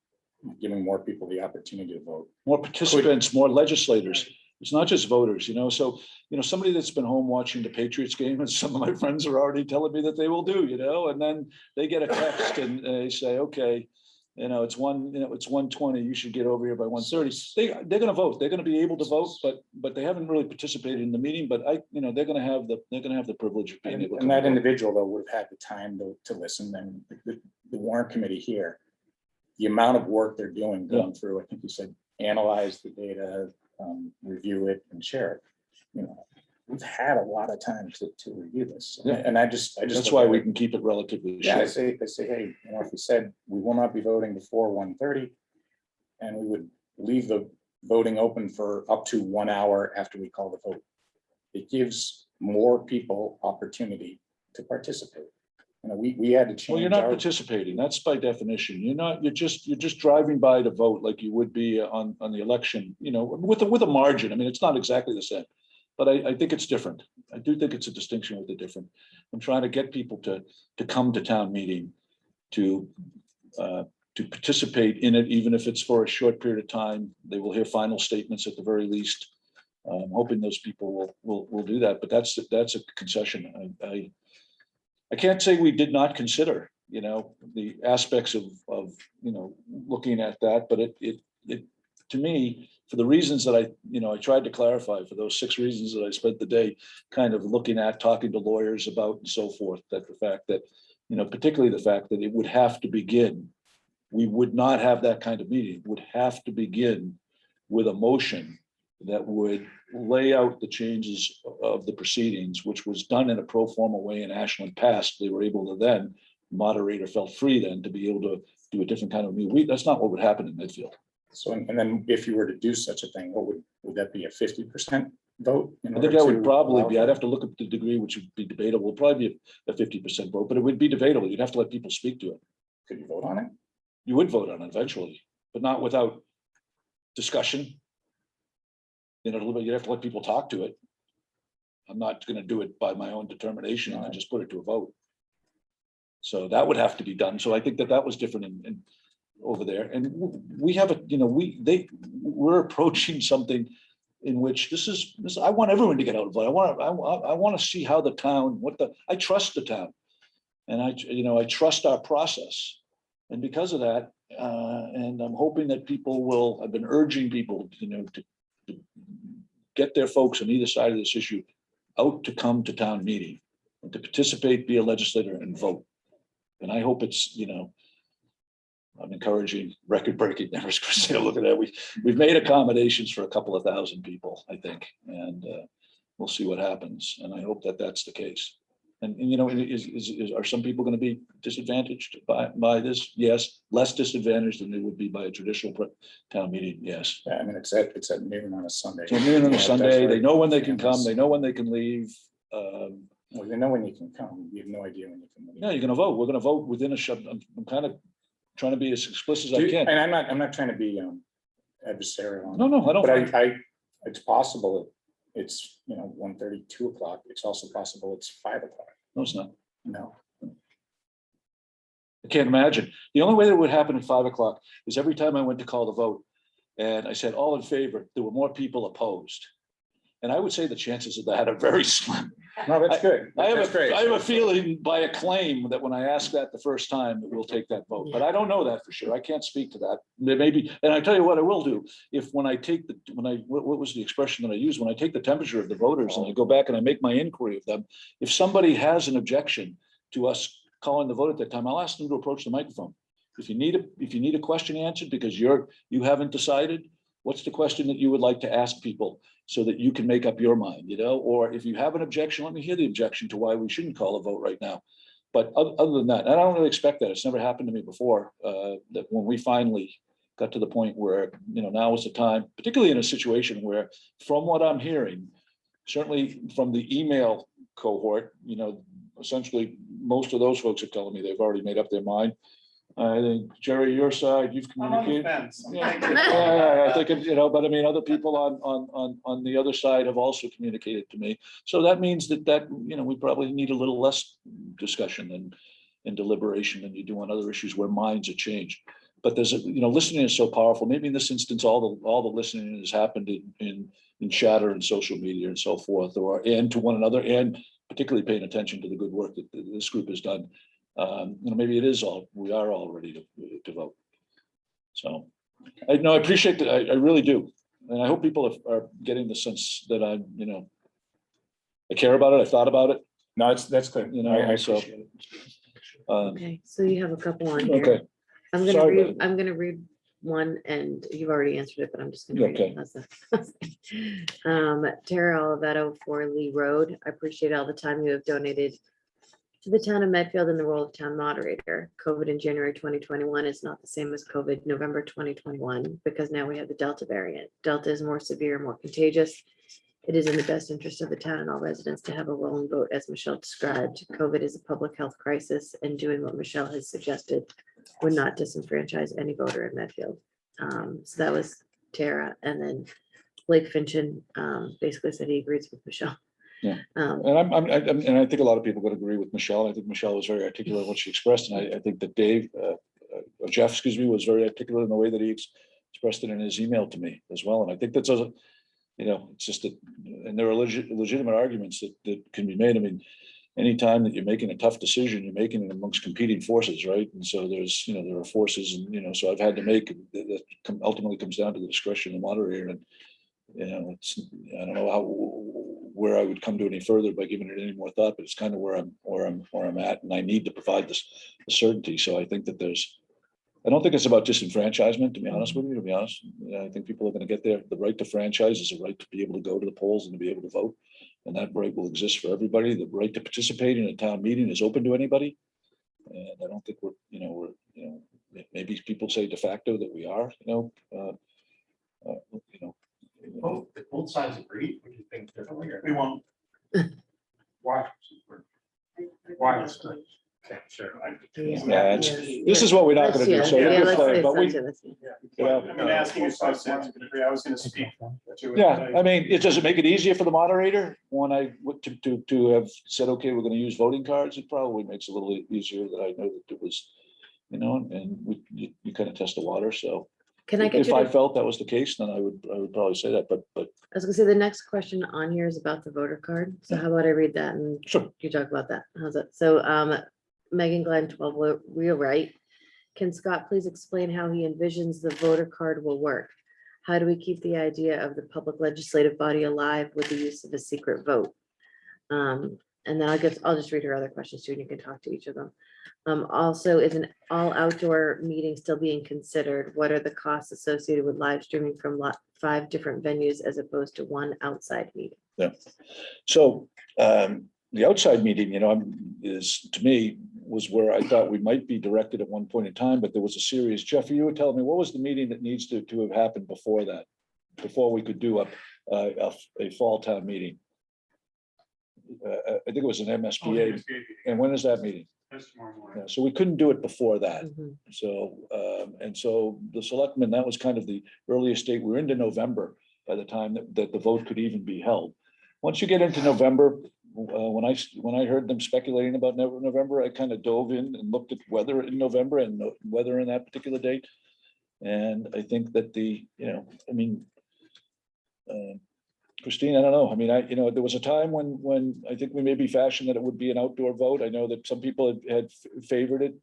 giving more people the opportunity to vote. More participants, more legislators. It's not just voters, so, somebody that's been home watching the Patriots game, and some of my friends are already telling me that they will do, and then they get a text and they say, okay, it's 1:20, you should get over here by 1:30. They're going to vote. They're going to be able to vote, but they haven't really participated in the meeting, but they're going to have the privilege of being able to. And that individual, though, would have had the time to listen. And the Warrant Committee here, the amount of work they're doing going through, I think you said, analyze the data, review it and share it. We've had a lot of time to review this. And I just that's why we can keep it relatively short. I say, hey, if we said we will not be voting before 1:30, and we would leave the voting open for up to 1 hour after we call the vote, it gives more people opportunity to participate. We had to change. Well, you're not participating. That's by definition. You're just driving by to vote like you would be on the election, with a margin. I mean, it's not exactly the same, but I think it's different. I do think it's a distinction with the different. I'm trying to get people to come to town meeting, to participate in it, even if it's for a short period of time. They will hear final statements at the very least. I'm hoping those people will do that, but that's a concession. I can't say we did not consider, the aspects of looking at that, but it to me, for the reasons that I tried to clarify, for those 6 reasons that I spent the day kind of looking at, talking to lawyers about and so forth, that the fact that, particularly the fact that it would have to begin, we would not have that kind of meeting. It would have to begin with a motion that would lay out the changes of the proceedings, which was done in a pro forma way in Ashland past. They were able to then, moderator felt free then to be able to do a different kind of meeting. That's not what would happen in Medfield. So, and then if you were to do such a thing, what would that be, a 50% vote? in I think order that would to probably allow be, for I'd it? have to look at the degree, which would be debatable, probably be a 50% vote, but it would be debatable. You'd have to let people speak to it. Could you vote on it? You would vote on it eventually, but not without discussion. You know, you'd have to let people talk to it. I'm not gonna do it by my own determination and then just put it to a vote. So that would have to be done. So I think that was different in over there. And we have a, you know, we're approaching something in which this, I want everyone to get out and vote. I want to see how the town, I trust the town. And I trust our process. And because of that, and I'm hoping that I've been urging people, to get their folks on either side of this issue out to come to town meeting and to participate, be a legislator and vote. And I hope it's, I'm encouraging record-breaking numbers. Christina, look at that. We've made accommodations for a couple of thousand people, I think, and we'll see what happens. And I hope that that's the case. And are some people going to be disadvantaged by this? Yes, less disadvantaged than they would be by a traditional town meeting. Yes. Yeah, I mean, it's at noon on a Sunday. So noon on a Yeah, Sunday, that's they right. know when they can come, Families. they know when they can leave. Well, they know when you can come. You have no idea when you can leave. Yeah, you're gonna vote. We're gonna vote within a shut. I'm kind of trying to be as explicit as I can. And I'm not trying to be adversarial. on No, it, I don't. But it's possible it's 1:30, 2 o'clock. It's also possible it's 5 o'clock. No, it's not. No. I can't imagine. The only way that would happen at 5 o'clock is every time I went to call the vote and I said all in favor, there were more people opposed. And I would say the chances of that are very slim. No, that's good. I That's great. have a feeling by acclaim that when I ask that the first time, that we'll take that vote. But I don't know that for sure. I can't speak to that. There may be, and I tell you what I will do. If what was the expression that I used? When I take the temperature of the voters and I go back and I make my inquiry of them, if somebody has an objection to us calling the vote at that time, I'll ask them to approach the microphone. If you need a question answered because you haven't decided, what's the question that you would like to ask people so that you can make up your mind, or if you have an objection, let me hear the objection to why we shouldn't call a vote right now. But other than that, and I don't really expect that. It's never happened to me before, that when we finally got to the point where, now is the time, particularly in a situation where, from what I'm hearing, certainly from the email cohort, essentially most of those folks are telling me they've already made up their mind. I think, Jerry, your side, you've communicated. Yeah, I think, but I mean, other people on the other side have also communicated to me. So that means that we probably need a little less discussion and deliberation than you do on other issues where minds are changed. But there's listening is so powerful. Maybe in this instance, all the listening has happened in chatter and social media and so forth, and to one another, and particularly paying attention to the good work that this group has done. Maybe we are all ready to vote. So I appreciate that. I really do. And I hope people are getting the sense that I care about it. I thought about it. No, that's clear. I so. appreciate it. Okay, so you have a couple on here. Okay. I'm gonna Sorry, read, I'm gonna read one and you've already answered it, but I'm just gonna read it. That's it. Tara Oliveto for Lee Road. I appreciate all the time you have donated to the town of Medfield in the role of town moderator. COVID in January 2021 is not the same as COVID November 2021 because now we have the Delta variant. Delta is more severe, more contagious. It is in the best interest of the town and all residents to have a rolling vote, as Michelle described. COVID is a public health crisis, and doing what Michelle has suggested would not disenfranchise any voter in Medfield. So that was Tara, and then Blake Finchen basically said he agrees with Michelle. Yeah, and I think a lot of people would agree with Michelle. I think Michelle was very articulate in what she expressed, and I think that Jeff, was very articulate in the way that he expressed it in his email to me as well. And I think that's it's just that, and there are legitimate arguments that can be made. I mean, anytime that you're making a tough decision, you're making it amongst competing forces, right? And so there's, there are forces, and so I've had to make that ultimately comes down to the discretion of the moderator, and I don't know where I would come to any further by giving it any more thought, but it's kind of where I'm at, and I need to provide this certainty. So I think that I don't think it's about disenfranchisement, to be honest with you, I think people are going to get there. The right to franchise is a right to be able to go to the polls and to be able to vote. And that right will exist for everybody. The right to participate in a town meeting is open to anybody. And I don't think maybe people say de facto that we are, Both sides agree. What do you think? We won't. Why? Why? Okay, sure. Yeah, this is what we're not gonna do, so Yeah, you're let's good, say but we, something. you know. I've been asking you so since, I was gonna speak to it. Yeah, I mean, does it make it easier for the moderator when to have said, okay, we're gonna use voting cards? It probably makes it a little easier that I know that it was, you know, and you kind of test the water, so. Can I get If you I to, felt that was the case, then I would probably say that, but I was gonna say, the next question on here is about the voter card. So how about I read that and Sure. you talk about that? How's that? So, Megan Glenn, 12 Wheelwright. Can Scott please explain how he envisions the voter card will work? How do we keep the idea of the public legislative body alive with the use of a secret vote? And then I'll just read her other questions too, and you can talk to each of them. Also, is an all outdoor meeting still being considered? What are the costs associated with live streaming from 5 different venues as opposed to one outside meeting? yeah. So the outside meeting, you know, is to me was where I thought we might be directed at one point in time, but there was a series. Jeff, you were telling me, what was the meeting that needs to have happened before that? Before we could do a fall town meeting? I think it was an MSBA. And when is that meeting? That's tomorrow morning. Yeah, so we couldn't do it before that. Mhm. So, and so the selectmen, that was kind of the earliest date. We're into November by the time that the vote could even be held. Once you get into November, when I heard them speculating about November, I kind of dove in and looked at weather in November and weather in that particular date. And I think that Christine, I don't know. I mean, there was a time when I think we maybe fashioned that it would be an outdoor vote. I know that some people had favored it,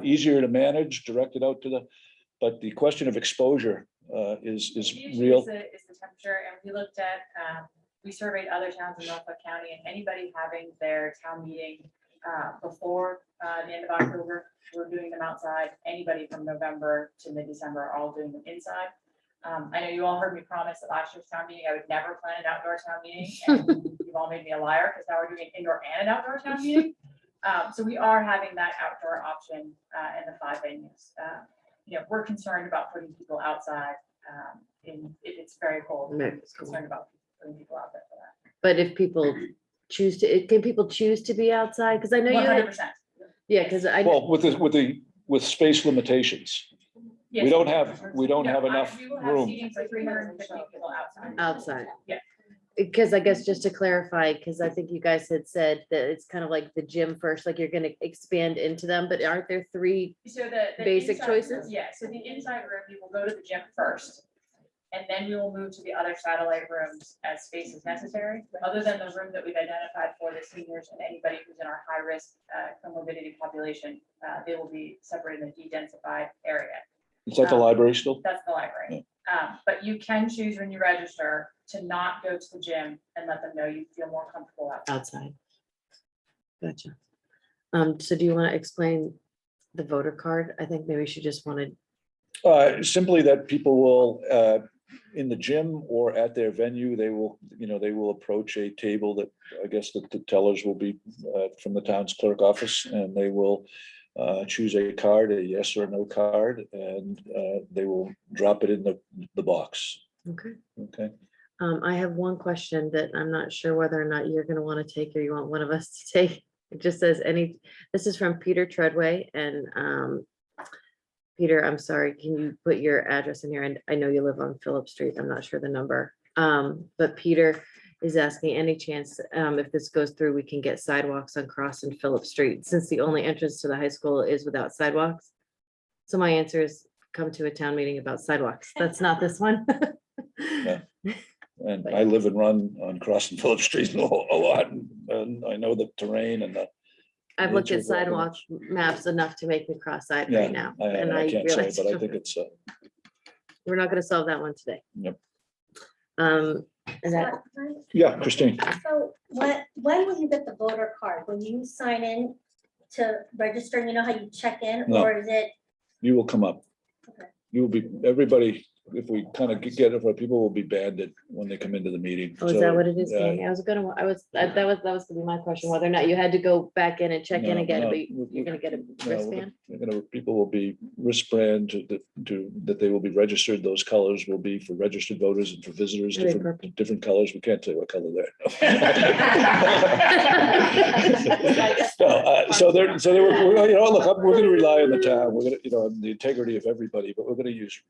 easier to manage, directed out to but the question of exposure is The issue real. is the temperature, and we looked at, we surveyed other towns in Norfolk County, and anybody having their town meeting before the end of October, we're doing them outside. Anybody from November to mid-December are all doing them inside. I know you all heard me promise at last year's town meeting, I would never plan an outdoor town meeting, and you've all made me a liar, because now we're doing an indoor and an outdoor town meeting. So we are having that outdoor option in the 5 venues. We're concerned about putting people outside if it's very cold. We're concerned about putting people out there for that. But if people can people choose to be outside? Because I know you. 100%. Yeah, because Well, with space limitations, Yes. we don't have enough We will have room. seating for 350 people outside. outside. Yeah. Because I guess just to clarify, because I think you guys had said that it's kind of like the gym first, like you're gonna expand into them, but aren't there 3? So the Basic inside- choices? Yeah, so the inside room, we will go to the gym first. And then we will move to the other satellite rooms as space is necessary. Other than the room that we've identified for the seniors and anybody who's in our high risk comorbidity population, they will be separated in a de-densified area. Is that the library still? That's the library. But you can choose when you register to not go to the gym and let them know you feel more comfortable Outside. Gotcha. So do you want to explain the voter card? I think maybe she just wanted. Simply that people will, in the gym or at their venue, they will approach a table that I guess that the tellers will be from the town's clerk office, and they will choose a card, a yes or no card, and they will drop it in the box. Okay. Okay. I have one question that I'm not sure whether or not you're going to want to take or you want one of us to take. It just says this is from Peter Treadway, and Peter, I'm sorry, can you put your address in here? And I know you live on Phillip Street. I'm not sure the number. But Peter is asking any chance, if this goes through, we can get sidewalks on Cross and Phillip Street, since the only entrance to the high school is without sidewalks. So my answer is come to a town meeting about sidewalks. That's not this one. Yeah. And I live and run on Cross and Phillip Street a lot, and I know the terrain and the. I've looked at nature of walking. sidewalk maps enough to make me cross-eyed Yeah, right now. I can't say, but I think it's. We're not gonna solve that one today. Yep. And that, Yeah, Christine. So when will you get the voter card? When you sign in to register, you know how you check in, No. or is it? You will come up. Okay. You will be, everybody if we kind of get it, people will be banded when they come into the meeting. Oh, is So, that what it is, yeah. Danny? That was gonna be my question, whether or not you had to go back in and check in No, again, no, but we- you're gonna get a No, we're wristband? people will be wristband that they will be registered. Those colors will be for registered voters and for visitors, Are they purple? different colors. We can't tell you what color they're. So they were, look, we're gonna rely on the town. We're gonna, on the integrity of everybody, but we're gonna use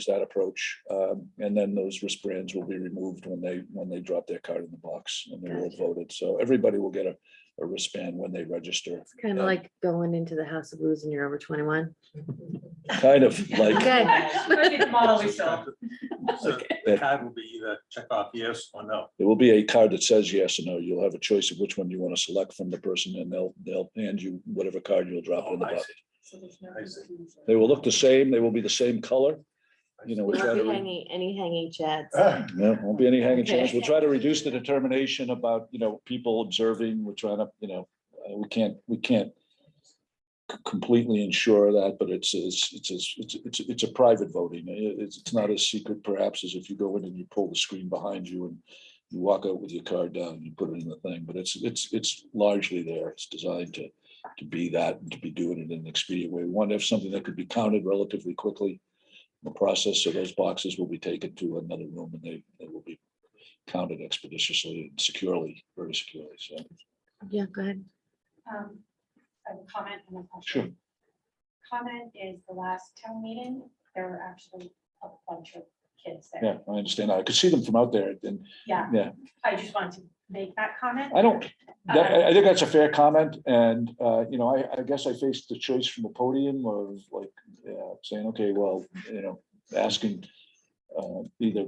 that approach. And then those wristbands will be removed when they drop their card in the box and they will have voted. So everybody will get a wristband when they register. Kind of like going into the House of Blues and you're over 21. Kind of like. Okay. That'd be the model we saw. So the card will be either check off yes or no. There will be a card that says yes or no. You'll have a choice of which one you want to select from the person, and they'll hand you whatever card you'll drop in the I bucket. see. I see. They will look the same. They will be the same color. We'll Won't try be to. any hanging chads. No, won't be any hanging Okay. chads. We'll try to reduce the determination about, people observing. We're trying to, we can't completely ensure that, but it's a private voting. It's not as secret perhaps as if you go in and you pull the screen behind you and you walk out with your card down and you put it in the thing, but it's largely there. It's designed to be that and to be doing it in an expedient way. We want to have something that could be counted relatively quickly. The process, so those boxes will be taken to another room and they will be counted expeditiously and securely, very securely. So, Yeah, go ahead. I have a comment and a question. sure. Comment is the last town meeting, there were actually a bunch of kids there. Yeah, I understand. I could see them from out there and, Yeah, yeah, I just wanted to make that comment. I think that's a fair comment. And, I guess I faced the choice from the podium of like, saying, okay, well, asking either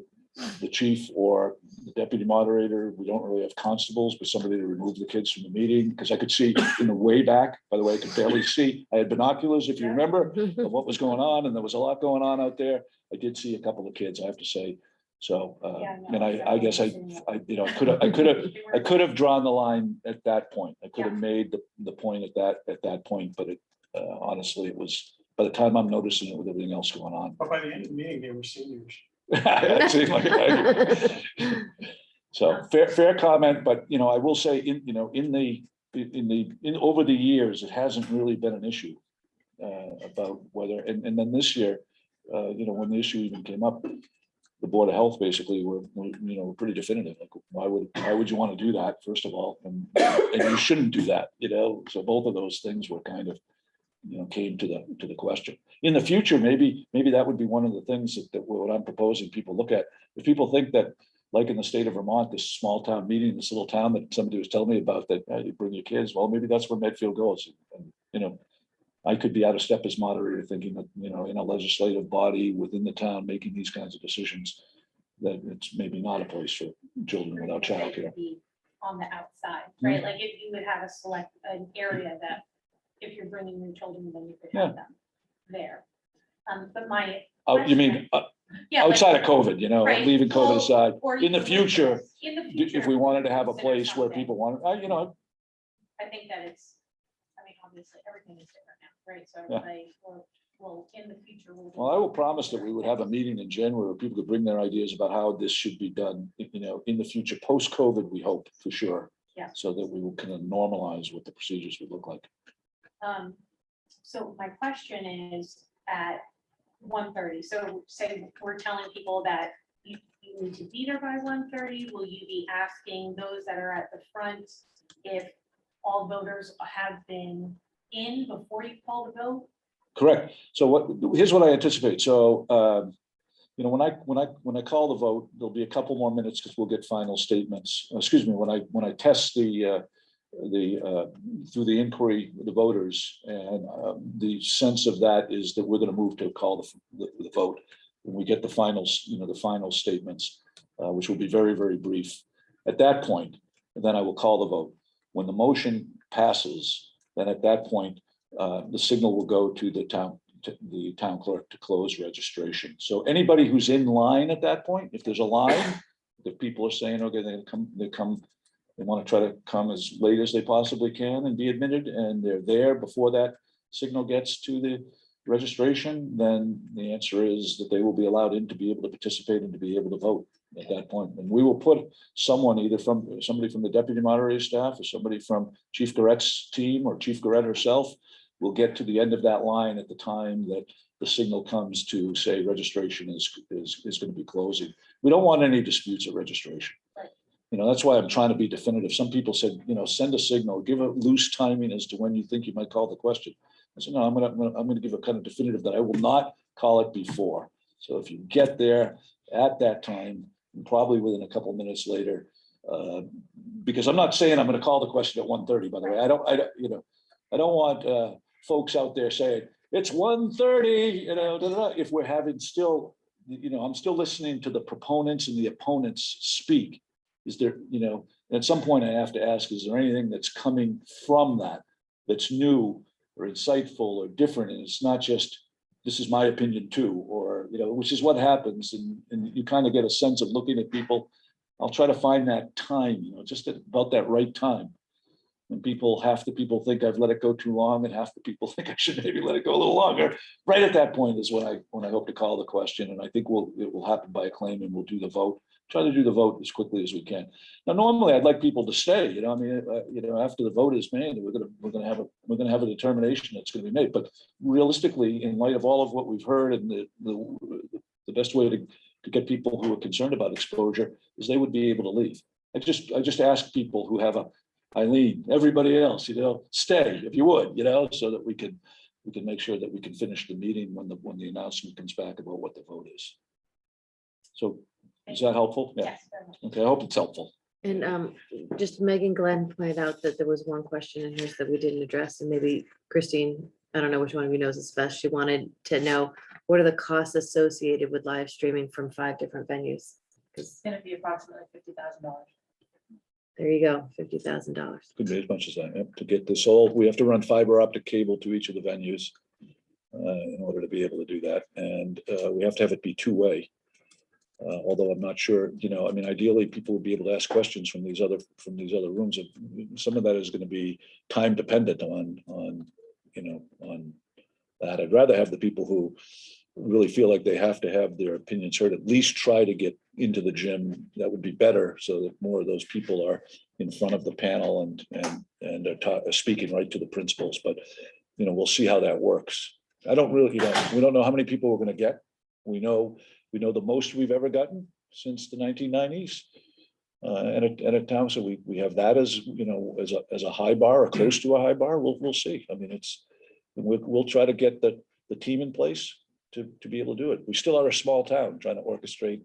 the chief or the deputy moderator. We don't really have constables, but somebody to remove the kids from the meeting, because I could see in the way back, by the way, I could barely see. I had binoculars, if you remember, of what was going on, and there was a lot going on out there. I did see a couple of kids, I have to say. So, and I guess I could have drawn the line at that point. I could have made the point at that point, but honestly, it was, by the time I'm noticing it with everything else going on. But by the end of the meeting, they were seniors. It seemed like it. So fair comment, but I will say over the years, it hasn't really been an issue about whether, and then this year, when the issue even came up, the Board of Health basically were pretty definitive. Like, why would you want to do that, first of all? And you shouldn't do that, so both of those things were kind of, came to the question. In the future, maybe that would be one of the things that what I'm proposing people look at. If people think that, like in the state of Vermont, this small town meeting, this little town that somebody was telling me about, that you bring your kids, well, maybe that's where Medfield goes. And, I could be out of step as moderator thinking that, in a legislative body within the town, making these kinds of decisions, that it's maybe not a place for children without childcare. On the outside, right? Like if you would have an area that if you're bringing your children, then you could have them there. But my. You mean Yeah, outside of COVID, right. leaving COVID aside, Or in the you could- future, in the future, if we wanted to have a consider place where something. people want, I think that it's, obviously, everything is different now, right? So Yeah. well, in the future. well, I will promise that we would have a meeting in January where people could bring their ideas about how this should be done, in the future, post-COVID, we hope, for sure. Yeah. So that we will kind of normalize what the procedures would look like. So my question is at 1:30, so say we're telling people that you need to be there by 1:30, will you be asking those that are at the front if all voters have been in before you call the vote? Correct. So here's what I anticipate. So, when I call the vote, there'll be a couple more minutes because we'll get final statements. Excuse me, when I test through the inquiry with the voters, and the sense of that is that we're going to move to call the vote when we get the finals, the final statements, which will be very, very brief. At that point, then I will call the vote. When the motion passes, then at that point, the signal will go to the town clerk to close registration. So anybody who's in line at that point, if there's a line, if people are saying, okay, they want to try to come as late as they possibly can and be admitted, and they're there before that signal gets to registration, then the answer is that they will be allowed in to be able to participate and to be able to vote at that point. And we will put someone, either from somebody from the deputy moderator staff or somebody from Chief Garrett's team or Chief Garrett herself will get to the end of that line at the time that the signal comes to say registration is going to be closing. We don't want any disputes at registration. That's why I'm trying to be definitive. Some people said, send a signal, give a loose timing as to when you think you might call the question. I said, no, I'm gonna give a kind of definitive that I will not call it before. So if you get there at that time, and probably within a couple of minutes later, because I'm not saying I'm gonna call the question at 1:30, by the way. I don't want folks out there saying, it's 1:30, if we're having still, I'm still listening to the proponents and the opponents speak. Is there, at some point I have to ask, is there anything that's coming from that that's new or insightful or different? And it's not just, this is my opinion too, or, which is what happens. And you kind of get a sense of looking at people. I'll try to find that time, just about that right time. And half the people think I've let it go too long, and half the people think I should maybe let it go a little longer. Right at that point is when I hope to call the question, and I think it will happen by acclaim, and we'll do the vote. Try to do the vote as quickly as we can. Now, normally I'd like people to stay. After the vote is made, we're gonna have a determination that's going to be made. But realistically, in light of all of what we've heard, and the best way to get people who are concerned about exposure is they would be able to leave. I just ask people who have Eileen, everybody else, stay if you would, so that we can make sure that we can finish the meeting when the announcement comes back about what the vote is. So is that helpful? Yeah. Yes, very much. Okay, I hope it's helpful. And just Megan Glenn pointed out that there was one question in here that we didn't address, and maybe Christine, I don't know which one of you knows this best. She wanted to know, what are the costs associated with live streaming from 5 different venues? It's gonna be approximately $50,000. There you go, $50,000. Could be as much as that. Yep. To get this all, we have to run fiber optic cable to each of the venues in order to be able to do that. And we have to have it be two-way. Although I'm not sure, ideally people would be able to ask questions from these other rooms. And some of that is going to be time dependent on that. I'd rather have the people who really feel like they have to have their opinions heard, at least try to get into the gym. That would be better, so that more of those people are in front of the panel and are speaking right to the principals. But we'll see how that works. I don't really, we don't know how many people we're going to get. We know the most we've ever gotten since the 1990s at a town. So we have that as a high bar or close to a high bar. We'll see. We'll try to get the team in place to be able to do it. We still are a small town trying to orchestrate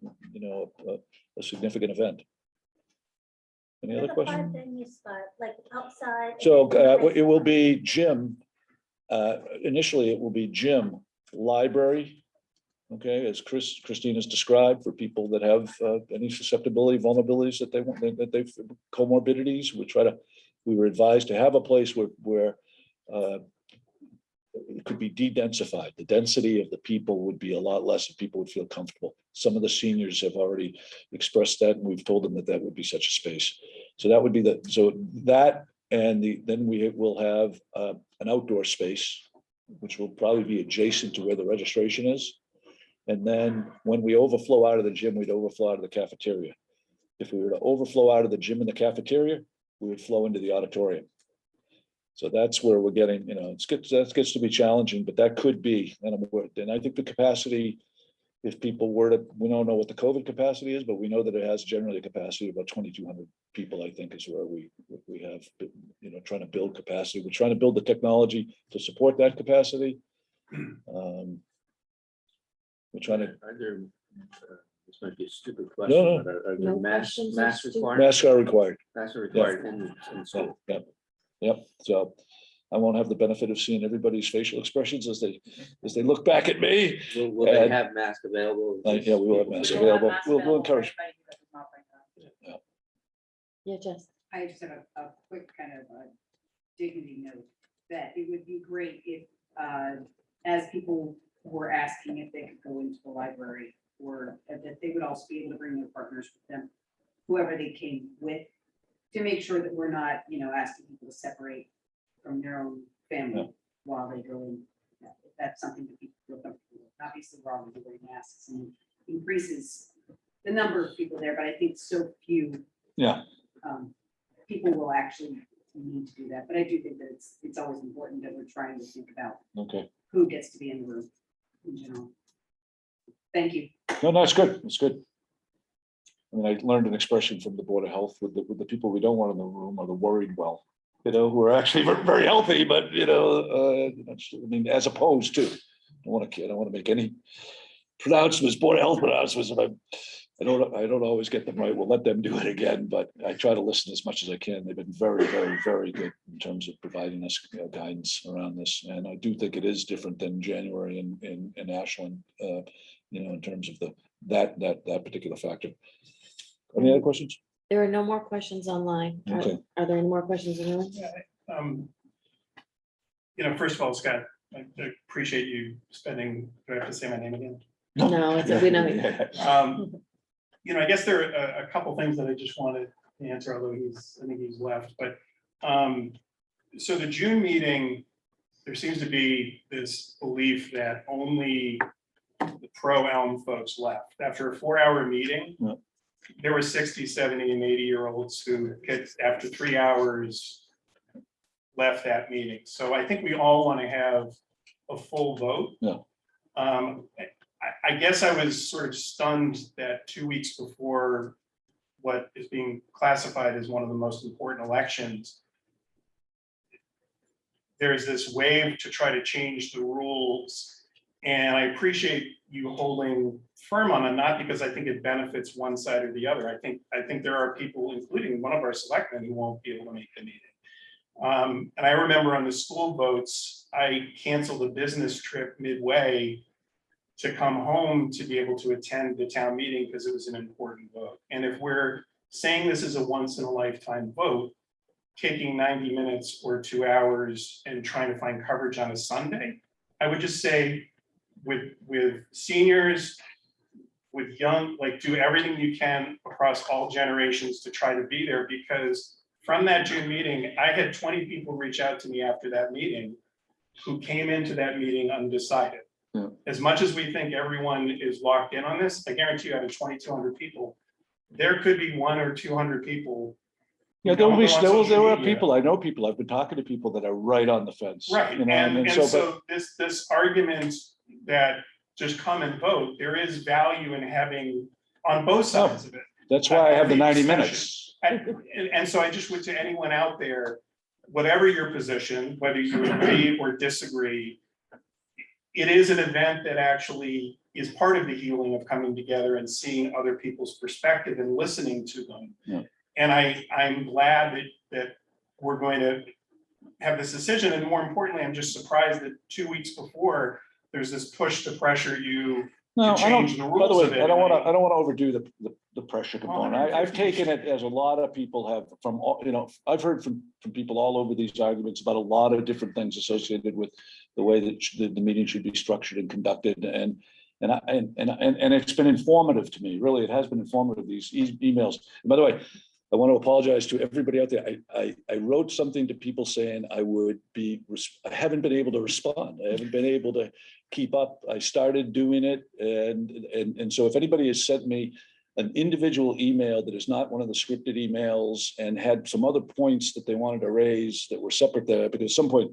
a significant event. Any other questions? Like outside. So it will be gym. Initially, it will be gym, library. Okay, as Christine has described, for people that have any susceptibility, vulnerabilities that they've comorbidities, we were advised to have a place where it could be de-densified. The density of the people would be a lot less if people would feel comfortable. Some of the seniors have already expressed that, and we've told them that would be such a space. So that would be then we will have an outdoor space, which will probably be adjacent to where the registration is. And then when we overflow out of the gym, we'd overflow out of the cafeteria. If we were to overflow out of the gym and the cafeteria, we would flow into the auditorium. So that's where we're getting, that gets to be challenging, but that could be, and I think the capacity, if people we don't know what the COVID capacity is, but we know that it has generally a capacity of about 2,200 people, I think is where we have, trying to build capacity. We're trying to build the technology to support that capacity. We're trying to. This might be a stupid question. No. But are there No masks questions are stupid. required? Masks are required. Masks are required in school. Yep. So I won't have the benefit of seeing everybody's facial expressions as they look back at me. Will they have masks available? Yeah, we will have masks We'll have available. masks We'll available for encourage. anybody who does not bring them. Yeah, Jess. I just have a quick kind of dignity note that it would be great if, as people were asking if they could go into the library, or that they would also be able to bring their partners with them, whoever they came with, to make sure that we're not, asking people to separate from their own family while they go in. that's something that people feel comfortable with. Obviously, we're all going to be wearing masks and increases the number of people there, but I think so few Yeah. people will actually need to do that. But I do think that it's always important that we're trying to think about Okay. who gets to be in the room in general. Thank you. No, it's good. It's good. I mean, I learned an expression from the Board of Health with the people we don't want in the room are the worried well, who are actually very healthy, but, I mean, as opposed to, I don't want to make any pronouncements, Board of Health pronouncements. I don't always get them right. We'll let them do it again, but I try to listen as much as I can. They've been very, very, very good in terms of providing us guidance around this. And I do think it is different than January in Ashland, in terms of that particular factor. Any other questions? There are no more questions online. Okay. Are there any more questions in the room? First of all, Scott, I appreciate you spending, do I have to say my name again? No, we know. I guess there are a couple things that I just wanted to answer, although I think he's left, but so the June meeting, there seems to be this belief that only the pro-Elm folks left. After a 4-hour meeting, there were 60, 70, and 80-year-olds who, after 3 hours, left that meeting. So I think we all want to have a full vote. Yeah. I guess I was sort of stunned that 2 weeks before what is being classified as one of the most important elections, there's this wave to try to change the rules. And I appreciate you holding firm on it, not because I think it benefits one side or the other. I think there are people, including one of our selectmen, who won't be able to make the meeting. And I remember on the school votes, I canceled a business trip midway to come home to be able to attend the town meeting because it was an important vote. And if we're saying this is a once in a lifetime vote, taking 90 minutes or 2 hours and trying to find coverage on a Sunday, I would just say with seniors, with young, do everything you can across all generations to try to be there, because from that June meeting, I had 20 people reach out to me after that meeting who came into that meeting undecided. Yeah. As much as we think everyone is locked in on this, I guarantee you out of 2,200 people, there could be 100 or 200 people. Yeah, there are people, I know people, I've been talking to people that are right on the fence. Right, and so this argument that just come and vote, there is value in having on both sides of it. That's why I have the 90 discussion. minutes. And so I just would, to anyone out there, whatever your position, whether you agree or disagree, it is an event that actually is part of the healing of coming together and seeing other people's perspective and listening to them. Yeah. And I'm glad that we're going to have this decision. And more importantly, I'm just surprised that 2 weeks before, there's this push to pressure you to change the rules. By the way, of it. I don't want to overdo the pressure component. I've taken it as a lot of people have from all, I've heard from people all over these arguments about a lot of different things associated with the way that the meeting should be structured and conducted. And it's been informative to me. Really, it has been informative, these emails. And by the way, I want to apologize to everybody out there. I wrote something to people saying I haven't been able to respond. I haven't been able to keep up. I started doing it. And so if anybody has sent me an individual email that is not one of the scripted emails and had some other points that they wanted to raise that were separate there, because at some point,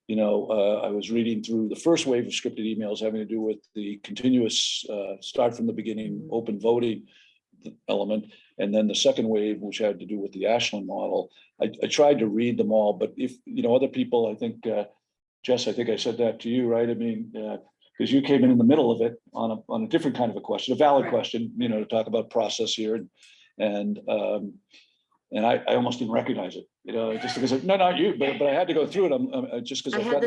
I was reading through the first wave of scripted emails having to do with the continuous start from the beginning, open voting element. And then the second wave, which had to do with the Ashland model. I tried to read them all, but if, other people, I think, Jess, I think I said that to you, right? I mean, because you came in the middle of it on a different kind of a question, a valid question, to talk about process here. And I almost didn't recognize it, just because no, not you, but I had to go through it. I'm just because I had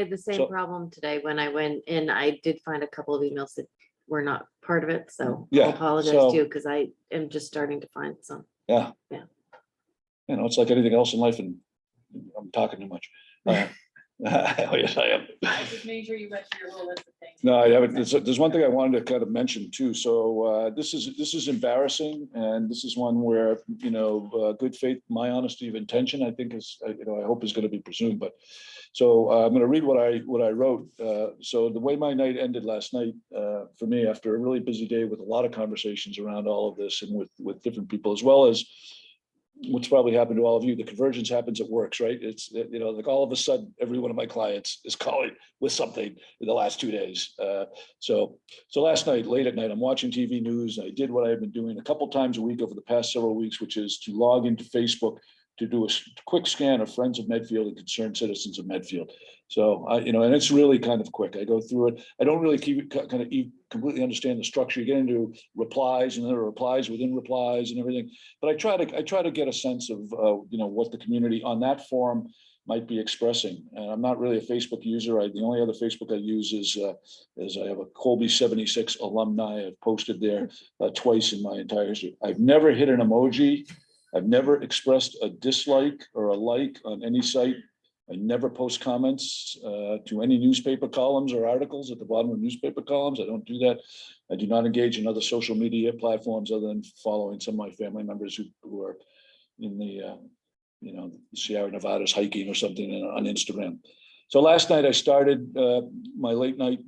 the same problem today when I went in. I did find a couple of emails that were not part of it. So I apologize too, because I am just starting to find some. Yeah. It's like anything else in life, and I'm talking too much. Oh, yes, I am. Just making sure you went through your whole list of things. No, I haven't. There's one thing I wanted to kind of mention too. So this is embarrassing, and this is one where, you know, good faith, my honesty of intention, I think is, you know, I hope is going to be presumed. But so I'm going to read what I wrote. So the way my night ended last night for me, after a really busy day with a lot of conversations around all of this and with different people, as well as what's probably happened to all of you, the convergence happens at works, right? It's, you know, like all of a sudden, every one of my clients is calling with something in the last 2 days. So last night, late at night, I'm watching TV news. I did what I've been doing a couple times a week over the past several weeks, which is to log into Facebook to do a quick scan of friends of Medfield and concerned citizens of Medfield. So, you know, and it's really kind of quick. I go through it. I don't really completely understand the structure. You get into replies and there are replies within replies and everything. But I try to get a sense of, you know, what the community on that forum might be expressing. And I'm not really a Facebook user. The only other Facebook I use is I have a Colby 76 alumni. I've posted there twice in my entire history. I've never hit an emoji. I've never expressed a dislike or a like on any site. I never post comments to any newspaper columns or articles at the bottom of newspaper columns. I don't do that. I do not engage in other social media platforms other than following some of my family members who are in the, you know, Sierra Nevadas hiking or something on Instagram. So last night I started my late night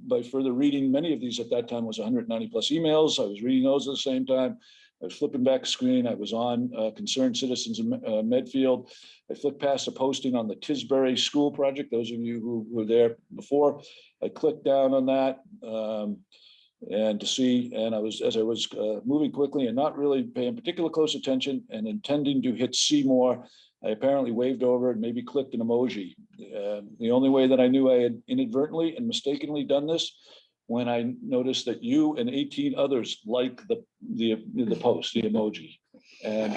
by further reading many of these. At that time was 190 plus emails. I was reading those at the same time. I was flipping back screen. I was on Concerned Citizens of Medfield. I flipped past a posting on the Tisbury School project. Those of you who were there before, I clicked down on that and to see, and as I was moving quickly and not really paying particular close attention and intending to hit see more, I apparently waved over and maybe clicked an emoji. The only way that I knew I had inadvertently and mistakenly done this, when I noticed that you and 18 others like the post, the emoji. And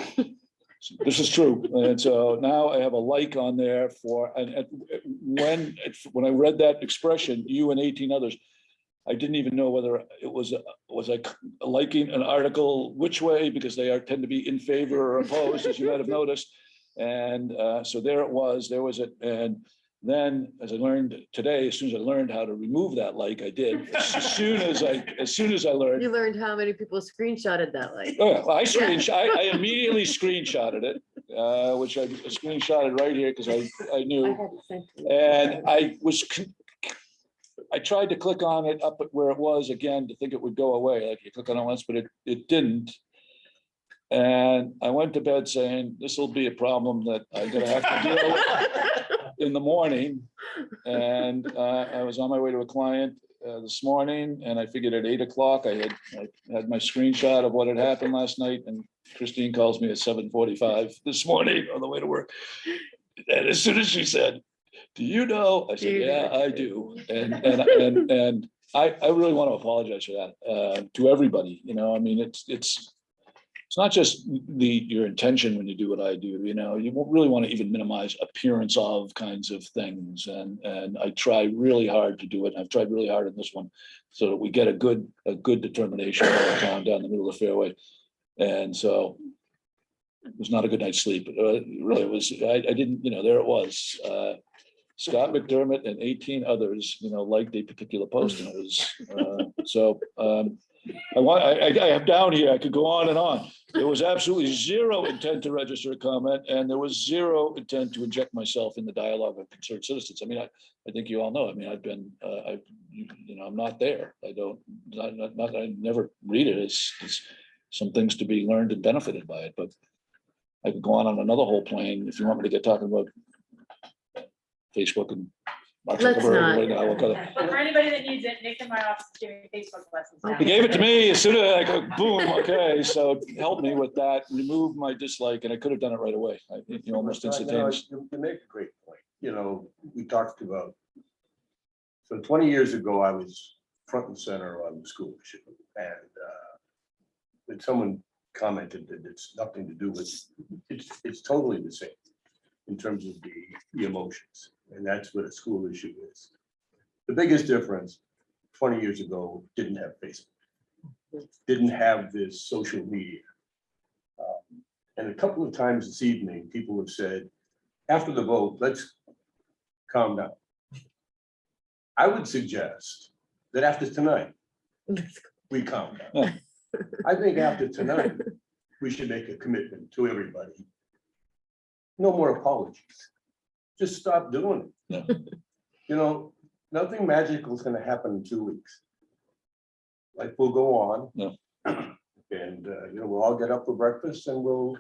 this is true. And so now I have a like on there for, and when I read that expression, you and 18 others, I didn't even know whether it was I liking an article which way, because they tend to be in favor or opposed, as you might have noticed. And so there was it. And then, as I learned today, as soon as I learned how to remove that like, I did. As soon as I learned. You learned how many people screenshotted that like. Oh, yeah, well, I immediately screenshotted it, which I screenshotted right here because I knew. And I tried to click on it up at where it was again to think it would go away. Like you click on it once, but it didn't. And I went to bed saying, this will be a problem that I'm gonna have to deal with in the morning. And I was on my way to a client this morning, and I figured at 8 o'clock, I had my screenshot of what had happened last night, and Christine calls me at 7:45 this morning on the way to work. And as soon as she said, do you know? I said, yeah, I do. And I really want to apologize for that to everybody. You know, I mean, it's not just your intention when you do what I do. You know, you won't really want to even minimize appearance of kinds of things. And I try really hard to do it. I've tried really hard in this one so that we get a good determination down the middle of the fairway. And so it was not a good night's sleep. Really, it was. I didn't. You know, there it was. Scott McDermott and 18 others, you know, liked a particular post, and it was I have down here, I could go on and on. There was absolutely zero intent to register a comment, and there was zero intent to inject myself in the dialogue of concerned citizens. I mean, I think you all know. I mean, I've been, you know, I'm not there. I never read it. It's some things to be learned and benefited by it. But I could go on another whole plane if you want me to get talking about Facebook and Let's not. For anybody that needs it, Nick in my office is giving Facebook lessons now. He gave it to me as soon as I go, boom, okay, so help me with that, remove my dislike, and I could have done it right away, almost instantaneous. You make a great point. You know, we talked about, so 20 years ago, I was front and center on the school issue, and someone commented that it's nothing to do with, it's totally the same in terms of the emotions. And that's what a school issue is. The biggest difference 20 years ago didn't have Facebook, didn't have this social media. And a couple of times this evening, people have said, after the vote, let's calm down. I would suggest that after tonight, we calm down. I think after tonight, we should make a commitment to everybody. No more apologies. Just stop doing it. You know, nothing magical is gonna happen in 2 weeks. Life will go on. And, you know, we'll all get up for breakfast and we'll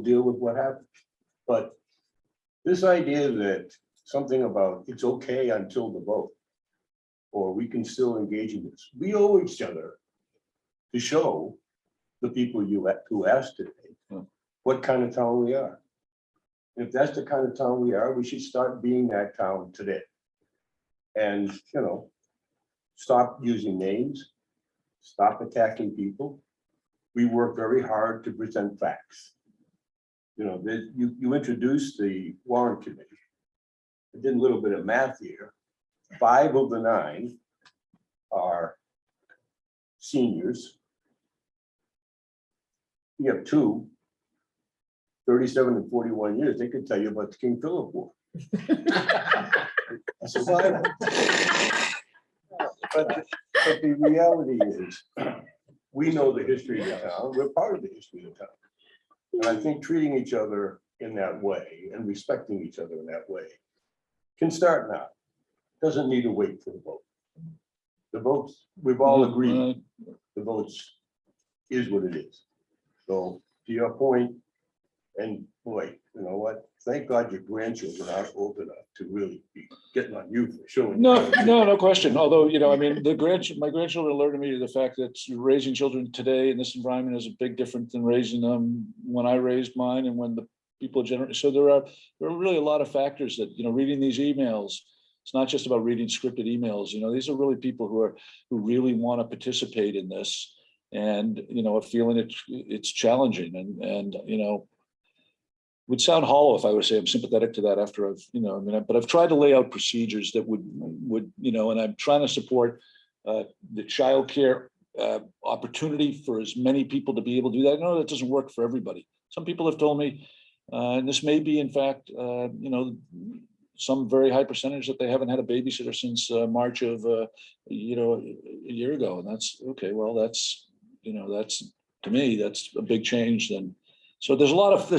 deal with what happens. But this idea that something about it's okay until the vote, or we can still engage in this, we owe each other to show the people who asked today what kind of town we are. If that's the kind of town we are, we should start being that town today. And, you know, stop using names, stop attacking people. We work very hard to present facts. You know, you introduced the Warrant Committee. I did a little bit of math here. 5 of the 9 are seniors. You have 2, 37 and 41 years. They could tell you about the King Philip War. A survivor. But the reality is, we know the history of the town. We're part of the history of the town. And I think treating each other in that way and respecting each other in that way can start now. Doesn't need to wait for the vote. The votes, we've all agreed, the votes is what it is. So to your point, and boy, you know what? Thank God your grandchildren aren't old enough to really be getting on you for showing. No question. Although, you know, I mean, my grandchildren alerted me to the fact that raising children today in this environment is a big difference than raising them when I raised mine and when the people generate. So there are really a lot of factors that, you know, reading these emails, it's not just about reading scripted emails. You know, these are really people who really want to participate in this and, you know, are feeling it's challenging and, you know, would sound hollow if I would say I'm sympathetic to that after I've, you know, I mean, but I've tried to lay out procedures that would, you know, and I'm trying to support the childcare opportunity for as many people to be able to do that. I know that doesn't work for everybody. Some people have told me, and this may be in fact, you know, some very high percentage that they haven't had a babysitter since March of, you know, a year ago. And that's okay. Well, that's, you know, that's, to me, that's a big change then. So there's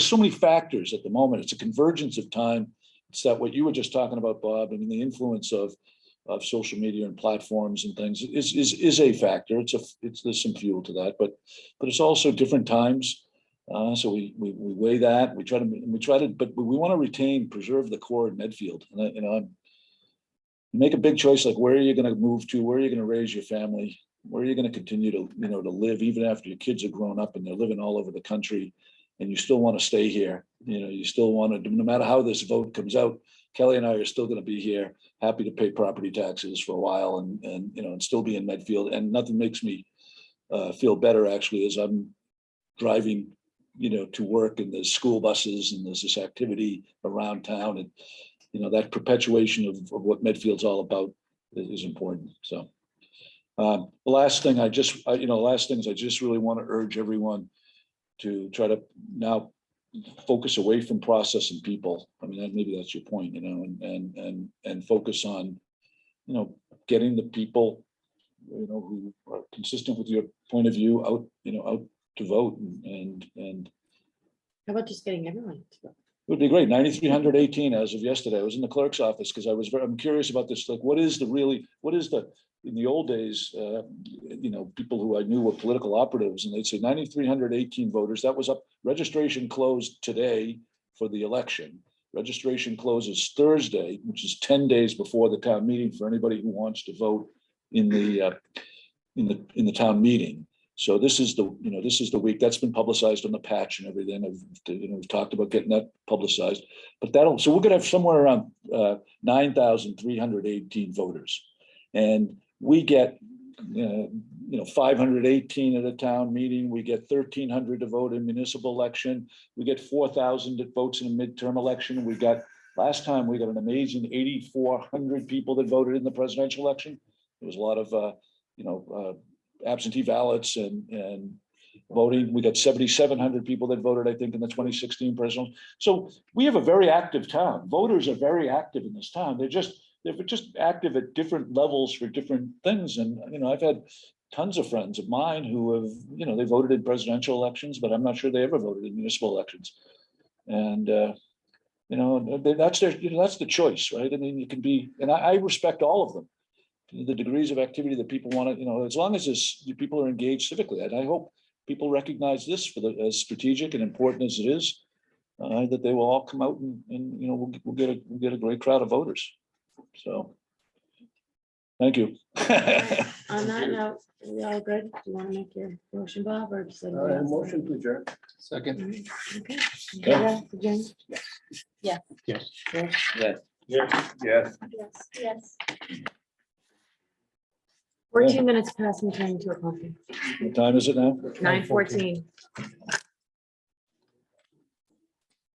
so many factors at the moment. It's a convergence of time. It's that what you were just talking about, Bob. I mean, the influence of social media and platforms and things is a factor. There's some fuel to that, but it's also different times. So we weigh that. We try to, but we want to preserve the core in Medfield. And you know, you make a big choice like where are you going to move to? Where are you going to raise your family? Where are you going to continue to, you know, to live even after your kids are grown up and they're living all over the country? And you still want to stay here, you know, you still want to, no matter how this vote comes out, Kelly and I are still going to be here, happy to pay property taxes for a while and you know, and still be in Medfield. And nothing makes me feel better actually as I'm driving, you know, to work and there's school buses and there's this activity around town. And, you know, that perpetuation of what Medfield's all about is important. So the last thing I just really want to urge everyone to try to now focus away from process and people. I mean, maybe that's your point, you know, and focus on, you know, getting the people, you know, who are consistent with your point of view out, you know, out to vote and. How about just getting everyone to vote? It would be great. 9,318 as of yesterday. I was in the clerk's office because I'm curious about this. Like, in the old days, you know, people who I knew were political operatives, and they'd say 9,318 voters. That was up. Registration closed today for the election. Registration closes Thursday, which is 10 days before the town meeting for anybody who wants to vote in the town meeting. So this is the week that's been publicized on the patch and everything. We've talked about getting that publicized, but so we're going to have somewhere around 9,318 voters, and we get 518 at a town meeting. We get 1,300 to vote in municipal election. We get 4,000 that votes in a midterm election. Last time we got an amazing 8,400 people that voted in the presidential election. There was a lot of absentee ballots and voting. We got 7,700 people that voted, I think, in the 2016 presidential. So we have a very active town. Voters are very active in this town. They're just active at different levels for different things. And, you know, I've had tons of friends of mine who have, you know, they voted in presidential elections, but I'm not sure they ever voted in municipal elections. And, you know, that's their, you know, that's the choice, right? I mean, you can be, and I respect all of them. The degrees of activity that people want to, you know, as long as this, people are engaged civically. And I hope people recognize this for as strategic and important as it is, that they will all come out and you know, we'll get a great crowd of voters. So, thank you. On that note, are we all good? Do you want to make your motion, Bob, or just? everybody else? Motion to adjourn. Second. Okay. Yeah. Jen? Yeah. Yes. Yes. Yeah. Yes. Yes, yes. 14 minutes past me turning to a coffee. What time is it now? 9:14.